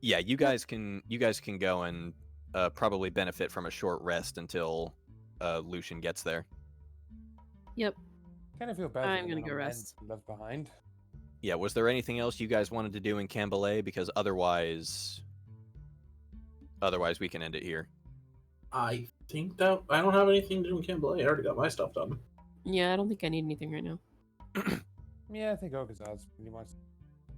Yeah, you guys can go and probably benefit from a short rest until Lucian gets there. Yep. Kind of feel bad. I'm for gonna the go men rest. Left behind. Yeah, was there anything else you guys wanted to do in Cambalay? Because otherwise we can end it here. I think that I don't have anything to do in Camp I already got my stuff done. Yeah, I don't think I need anything right now. Yeah, I think Okazad's pretty much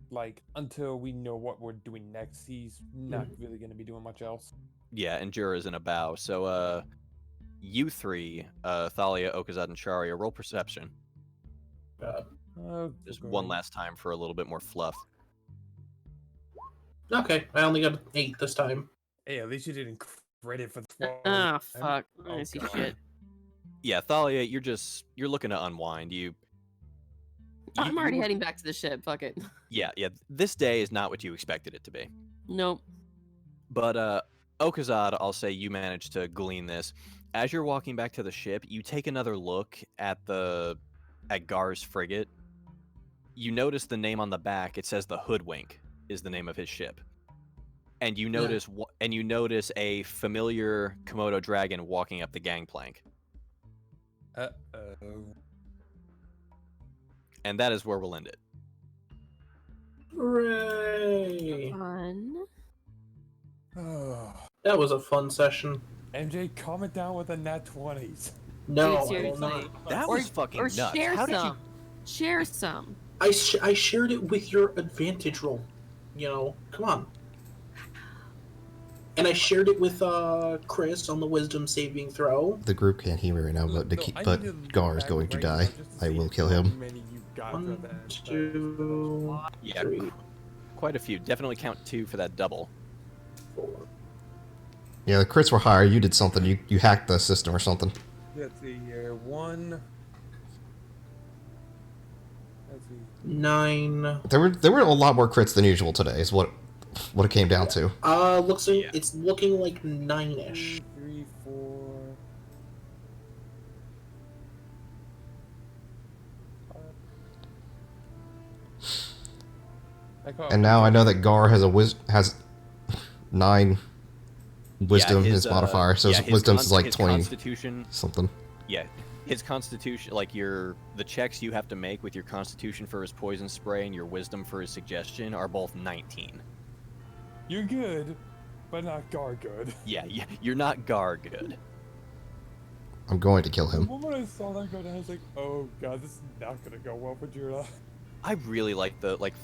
like until we know what we're doing next. He's not really going to be doing much else. Yeah, and Jura's in a bow. So, you three, Thalia, Okazad, and Sharia, roll perception. Just one last time for a little bit more fluff. Okay, I only got 8 this time. Hey, at least you didn't credit for the 12. Ah, fuck. Oh, I see God. shit. Yeah, Thalia, you're looking to unwind. I'm already heading back to the ship. Fuck it. Yeah. This day is not what you expected it to be. Nope. But Okazad, I'll say you managed to glean this. As you're walking back to the ship, you take another look at Gar's frigate. You notice the name on the back. It says the Hoodwink is the name of his ship. And you notice a familiar Komodo dragon walking up the gangplank. Uh-oh. And that is where we'll end it. Hooray! Fun. Oh. That was a fun session. MJ, comment down with the nat 20s. No, Dude, I will seriously. not. That was fucking Or nuts. share How did you? some. Share some. I shared it with your advantage roll. You know, come on. And I shared it with Chris on the wisdom saving throw. The group can't hear me right now, but Gar is going to die. I will kill him. 1, 2, Yeah, 3, quite a few. Definitely count 2 for that double. 4. Yeah, the crits were higher. You did something. You hacked the system or something. Let's see here. 1. Let's see. 9. There were a lot more crits than usual today. Is what it came down to. It's looking like 9-ish. 3, 4. And now I know that Gar has has 9 wisdom Yeah, his modifier, so his wisdom's is like his 20 Constitution. something. Yeah, his constitution, like the checks you have to make with your constitution for his poison spray and your wisdom for his suggestion are both 19. You're good, but not Gar good. Yeah, you're not Gar good. I'm going to kill The him. moment I saw that go down, I was like, oh god, this is not gonna go well for Jura. I really like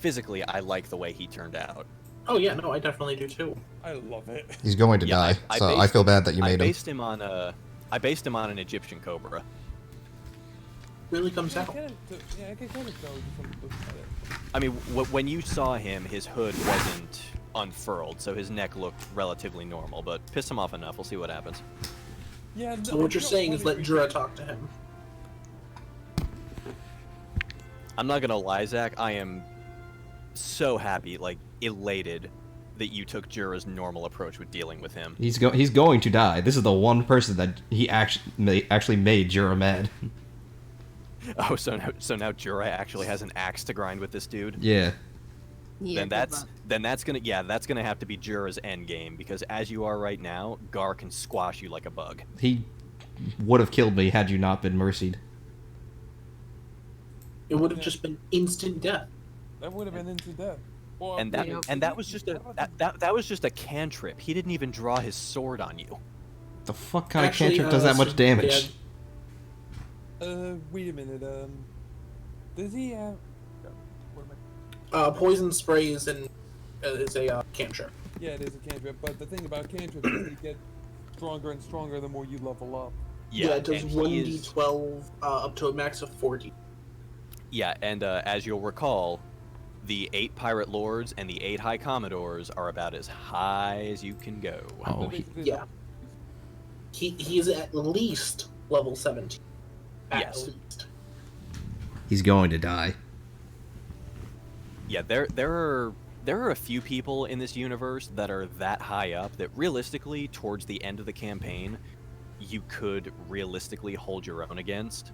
physically, I like the way he turned out. Oh yeah, no, I definitely do too. I love it. He's going to Yeah, die, so I feel bad that you I made him. based him on an Egyptian cobra. Really comes out. I can kind of tell from looking at it. I mean, when you saw him, his hood wasn't unfurled, so his neck looked relatively normal. But piss him off enough, we'll see what happens. Yeah. So what you're saying is let Jura talk to him. I'm not gonna lie, Zach. I am so happy, like elated, that you took Jura's normal approach with dealing with him. He's going to die. This is the one person that he actually made Jura mad. Oh, so now Jura actually has an axe to grind with this dude. Yeah. Yeah, that's gonna have to be Jura's end game, because as you are right now, Gar can squash you like a bug. He would have killed me had you not been mercied. It would have just been instant death. That would have been into death. Well, And that Yeah. and that was just a that was just a cantrip. He didn't even draw his sword on you. The fuck kind Actually, of cantrip does that so much damage? Wait a minute. Does he have? What am I? Poison sprays and is a cantrip. Yeah, it is a cantrip. But the thing about cantrips is they get stronger and stronger the more you level up. Yeah, it does and one he d is- 12 up to a max of 40. Yeah, and as you'll recall, the 8 pirate lords and the 8 high commodores are about as high as you can go. Oh, So basically, yeah. He's at least level 17. At Yes. least. he's going to die. Yeah, there are a few people in this universe that are that high up that realistically, towards the end of the campaign, you could realistically hold your own against.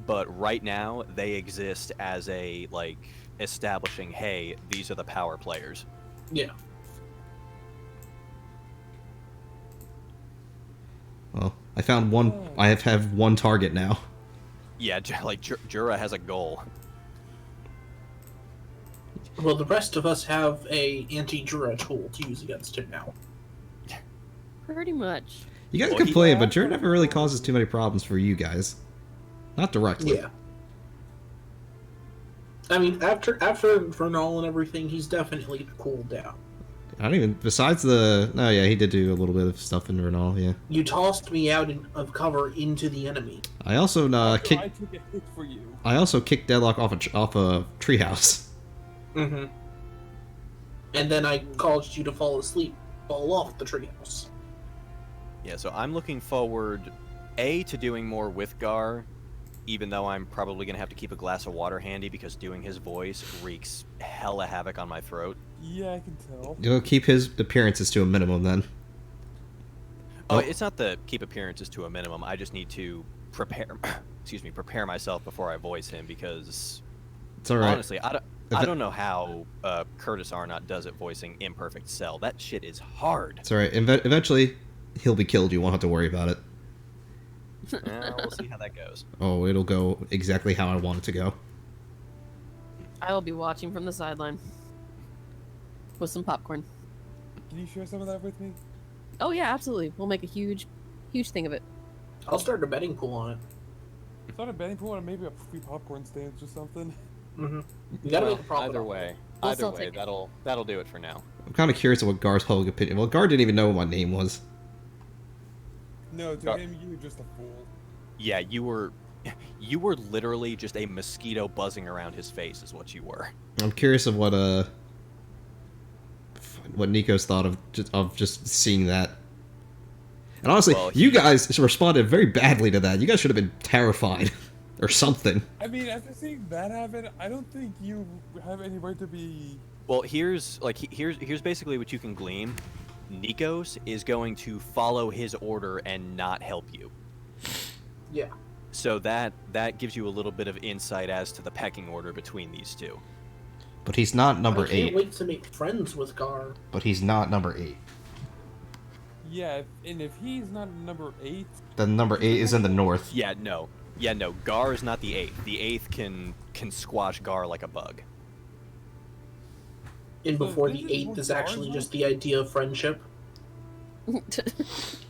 But right now, they exist as a like establishing, hey, these are the power players. Yeah. Well, I found one. I have one target now. Yeah, like Jura has a goal. Well, the rest of us have a anti-Jura tool to use against him now. Pretty much. You guys Well, he- complain, but Jared never really causes too many problems for you guys. Not directly. Yeah. I mean, after Vernal and everything, he's definitely cooled down. I don't even. Besides the. Oh yeah, he did do a little bit of stuff in Renal. Yeah. You tossed me out of cover into the enemy. I also I kicked. took a hit for you. I also kicked Deadlock off a treehouse. Mm-hmm. And then I caused you to fall asleep, fall off the treehouse. Yeah, so I'm looking forward, A, to doing more with Gar, even though I'm probably going to have to keep a glass of water handy because doing his voice wreaks hella havoc on my throat. Yeah, I can tell. You'll keep his appearances to a minimum then. Oh, Oh. it's not the keep appearances to a minimum. I just need to prepare myself before I voice him because It's all right. honestly, I don't know how Curtis Arnott does it voicing Imperfect Cell. That shit is hard. It's all right. Eventually, he'll be killed. You won't have to worry about it. We'll see how that goes. Oh, it'll go exactly how I want it to go. I will be watching from the sideline with some popcorn. Can you share some of that with me? Oh yeah, absolutely. We'll make a huge thing of it. I'll start a betting pool on it. Start a betting pool and maybe a free popcorn stands or something. Mm-hmm. You gotta Well, make a profit. either off way, We'll still take it. that'll do it for now. I'm kind of curious of what Gar's public opinion. Well, Gar didn't even know what my name was. No, to Gar- him, you're just a fool. Yeah, you were literally just a mosquito buzzing around his face, is what you were. I'm curious of what Nico's thought of just seeing that. And honestly, Well, you guys responded very badly to that. You guys should have been terrified or something. I mean, after seeing that happen, I don't think you have any right to be. Well, here's basically what you can glean. Nikos is going to follow his order and not help you. Yeah. So that gives you a little bit of insight as to the pecking order between these two. But he's not number I can't 8. wait to make friends with Gar. But he's not number 8. Yeah, and if he's not number 8, Then number 8 is in the north. Yeah, no. Gar is not the eighth. The eighth can squash Gar like a bug. And So before this the is 8th what is Gar's actually like? just the idea of friendship. The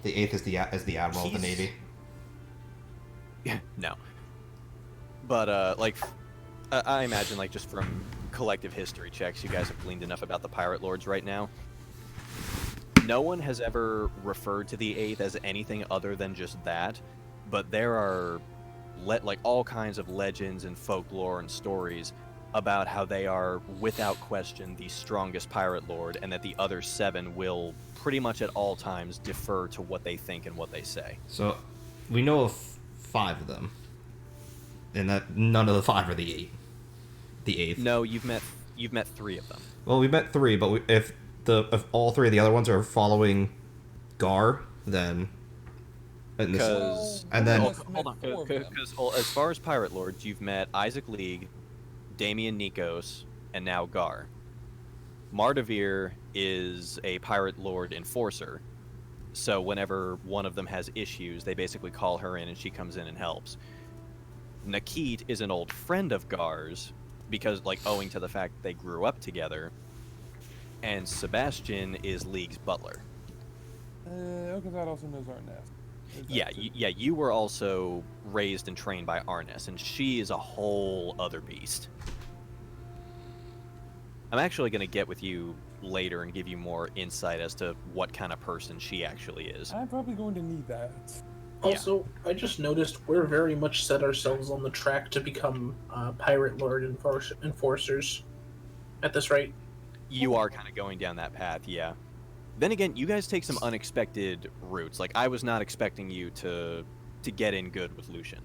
8th is the admiral of the He's- navy. No. But I imagine just from collective history checks, you guys have gleaned enough about the pirate lords right now. No one has ever referred to the eighth as anything other than just that, but there are all kinds of legends and folklore and stories about how they are without question the strongest pirate lord, and that the other 7 will pretty much at all times defer to what they think and what they say. So, we know of 5 of them. And that none of the 5 are the 8. The 8th. No, you've met 3 of them. Well, we met 3, but if all 3 of the other ones are following Gar, then Because and then- hold on, because as far as pirate lords, you've met Isaac League, Damian Nikos, and now Gar. Mardavir is a pirate lord enforcer, so whenever one of them has issues, they basically call her in and she comes in and helps. Nakit is an old friend of Gar's, because, like, owing to the fact they grew up together, and Sebastian is League's butler. Okay, that also knows our nest. Yeah, you were also raised and trained by Arnes, and she is a whole other beast. I'm actually going to get with you later and give you more insight as to what kind of person she actually is. I'm probably going to need that. Also, I just noticed we're very much set ourselves on the track to become pirate lord enforcers at this rate. You are kind of going down that path, yeah. Then again, you guys take some unexpected routes. Like, I was not expecting you to get in good with Lucian.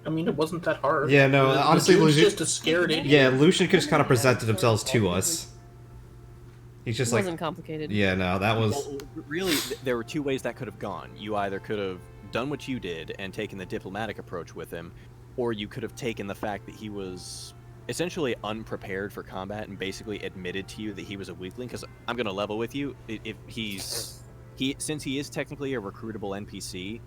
I mean, it wasn't that hard. Yeah, no, honestly, the dude's Lucian- just a scared idiot. Yeah, Lucian just kind of presented himself to us. He's just It like, wasn't complicated. yeah, no, that was. Well, really, there were two ways that could have gone. You either could have done what you did and taken the diplomatic approach with him, or you could have taken the fact that he was essentially unprepared for combat and basically admitted to you that he was a weakling. Because I'm going to level with you, if since he is technically a recruitable NPC,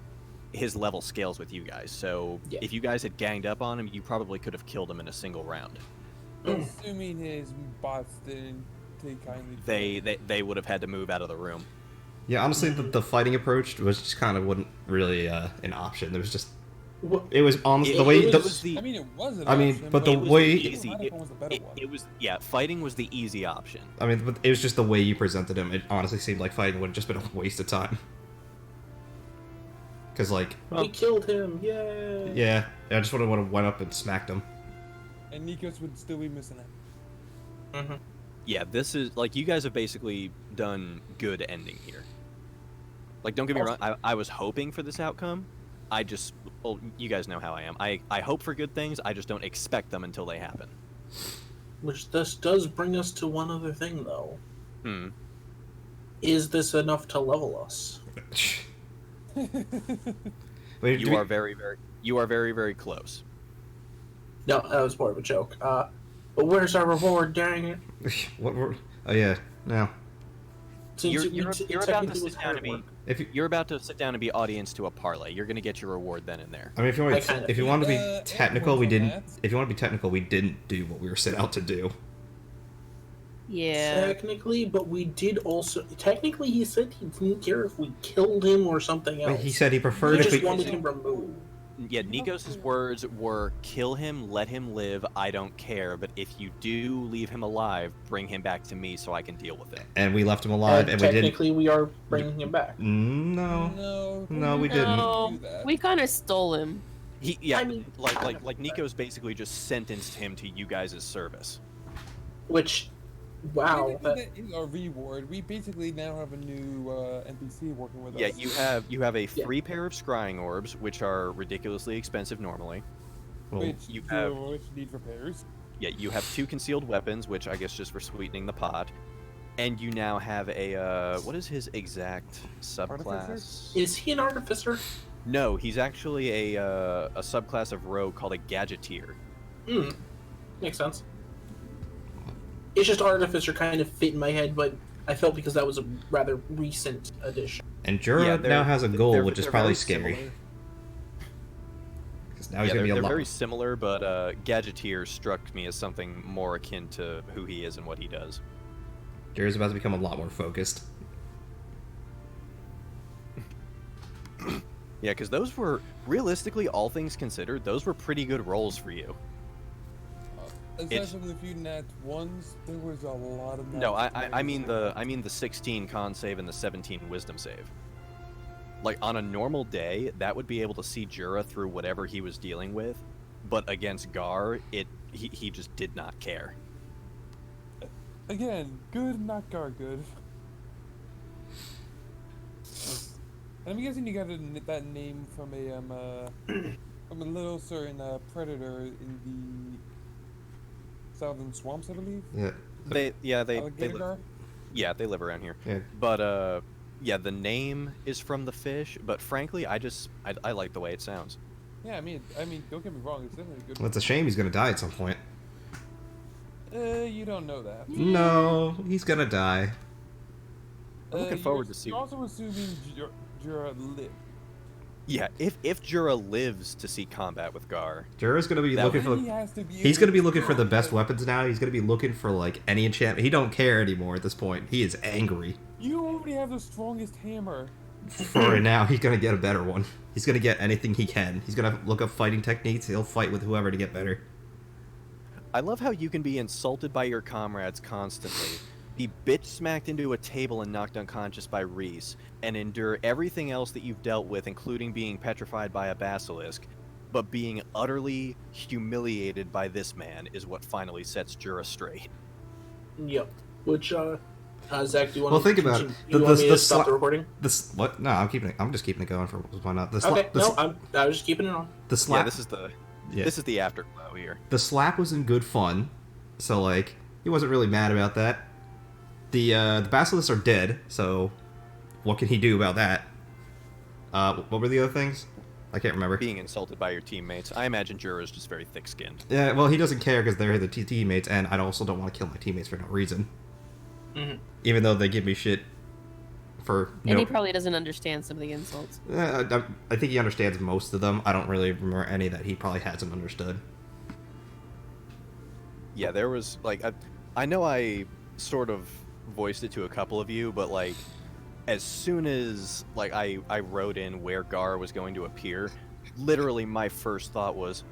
his level scales with you guys. So Yeah. if you guys had ganged up on him, you probably could have killed him in a single round. Assuming his bots didn't take kindly. They would have had to move out of the room. Yeah, honestly, the fighting approach was just kind of wasn't really an option. There was just. What? It was on the It way. was- The, I mean, it wasn't. I mean, option, but the It was way- easy. diplomatic one was the better one. It was, yeah, fighting was the easy option. I mean, but it was just the way you presented him. It honestly seemed like fighting would have just been a waste of time. Because, like, We killed him! Yay! yeah, I just would have went up and smacked him. And Nikos would still be missing it. Mm-hmm. Yeah, this is like you guys have basically done good ending here. Like, don't get me wrong, I was hoping for this outcome. Well, you guys know how I am. I hope for good things, I just don't expect them until they happen. Which this does bring us to one other thing, though. Hmm. Is this enough to level us? Wait, You are very, very close. No, that was more of a joke. But where's our reward, dang it? What were? Oh yeah, no. Since You're it about to technically was sit down hard and be. work. If you, You're about to sit down and be audience to a parlay. You're gonna get your reward then and there. I mean, if you want, I kinda- if you want to be Yeah, technical, we everyone's on didn't. that. If you want to be technical, we didn't do what we were set out to do. Yeah. Technically, but we did also. Technically, he said he didn't care if we killed him or something else. He said he preferred He if just we. wanted him removed. Yeah, Nikos' words were, "Kill him, let him live. I don't care. But if you do leave him alive, bring him back to me so I can deal with it." And we left him alive, and we didn't. Technically, we are bringing him back. No. No, we didn't. No, do that. we kind of stole him. Yeah, I mean- like Nikos basically just sentenced him to you guys' service. Which, wow. Technically, that is our reward. We basically now have a new NPC working with Yeah, us. you have a free pair of scrying orbs, which are ridiculously expensive normally. Well, Which you have- which need repairs. Yeah, you have 2 concealed weapons, which I guess just for sweetening the pot. And you now have a what is his exact subclass? Is he an artificer? No, he's actually a subclass of rogue called a gadgeteer. Makes sense. It's just artificer kind of fit in my head, but I felt because that was a rather recent addition. and Jura Yeah, now has a goal, they're- which is they're probably very scary. similar. Because now he's Yeah, gonna be a they're lot. very similar, but gadgeteer struck me as something more akin to who he is and what he does. Jura's about to become a lot more focused. Yeah, because those were, realistically, all things considered, those were pretty good rolls for you. Aside from the few nat ones, there was a lot of. No, nat I mean ones. the 16 con save and the 17 wisdom save. Like, on a normal day, that would be able to see Jura through whatever he was dealing with, but against Gar, he just did not care. Again, good, not gar good. And I'm guessing you got that name from from a little certain predator in the southern swamps, I believe. Yeah. They Alligator live, gar? yeah, they live around here. Yeah. But yeah, the name is from the fish, but frankly, I like the way it sounds. Yeah, I mean, don't get me wrong, it's definitely a good. Well, it's a shame he's gonna die at some point. You don't know that. No, he's gonna die. I'm looking forward to see- You're also assuming Jura lived. Yeah, if Jura lives to see combat with Gar, Jura's gonna be That looking would- for. He has to be He's able gonna be to looking for the do best it. weapons now. He's gonna be looking for like any enchantment. He don't care anymore at this point. He is angry. You already have the strongest hammer. For right now, he's gonna get a better one. He's gonna get anything he can. He's gonna look up fighting techniques. He'll fight with whoever to get better. I love how you can be insulted by your comrades constantly, be bitch smacked into a table and knocked unconscious by Reese, and endure everything else that you've dealt with, including being petrified by a basilisk, but being utterly humiliated by this man is what finally sets Jura straight. Yep. Which, Zach, do you want Well, to think about it. You want me to stop the recording? This what? No, I'm keeping it. I'm just keeping it going for why not? Okay, I was just keeping it on. The slap. Yeah, this is the afterglow here. The slap was in good fun, so like he wasn't really mad about that. The basilisks are dead, so what can he do about that? What were the other things? I can't remember. Being insulted by your teammates. I imagine Jura is just very thick-skinned. Yeah, well, he doesn't care because they're the teammates, and I also don't want to kill my teammates for no reason. Mhm. Even though they give me shit for And no. he probably doesn't understand some of the insults. I think he understands most of them. I don't really remember any that he probably hasn't understood. Yeah, there was, like, I know I sort of voiced it to a couple of you, but, like, as soon as, like, I wrote in where Gar was going to appear, literally my first thought was,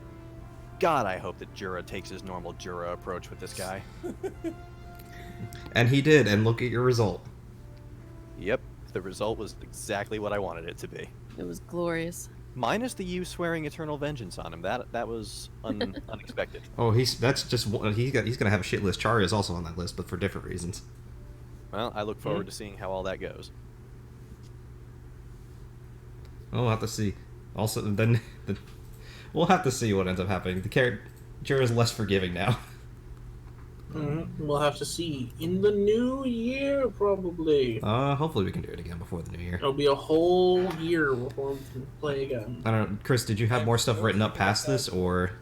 God, I hope that Jura takes his normal Jura approach with this guy. And he did, and look at your result. Yep, the result was exactly what I wanted it to be. It was glorious. Minus the you swearing eternal vengeance on him. That was unexpected. Oh, that's just one. He's gonna have a shit list. Chari is also on that list, but for different reasons. Well, I look forward to seeing how all that goes. We'll have to see. Also, then we'll have to see what ends up happening. The character is less forgiving now. We'll have to see in the new year, probably. Hopefully we can do it again before the new year. It'll be a whole year before we can play again. I don't know, Chris. Did you have more stuff written up past this, or?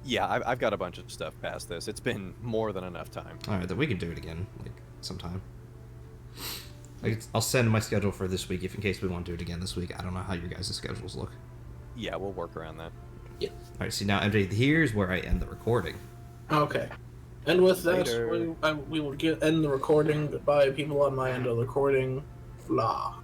Yeah, I've got a bunch of stuff past this. It's been more than enough time. All right, then we can do it again, like sometime. I'll send my schedule for this week if in case we want to do it again this week. I don't know how your guys' schedules look. Yeah, we'll work around that. Yeah. All right. See now, MJ. Here's where I end the recording. Okay. And with that, Later. we will end the recording. Goodbye, people on my end of the recording. Blah.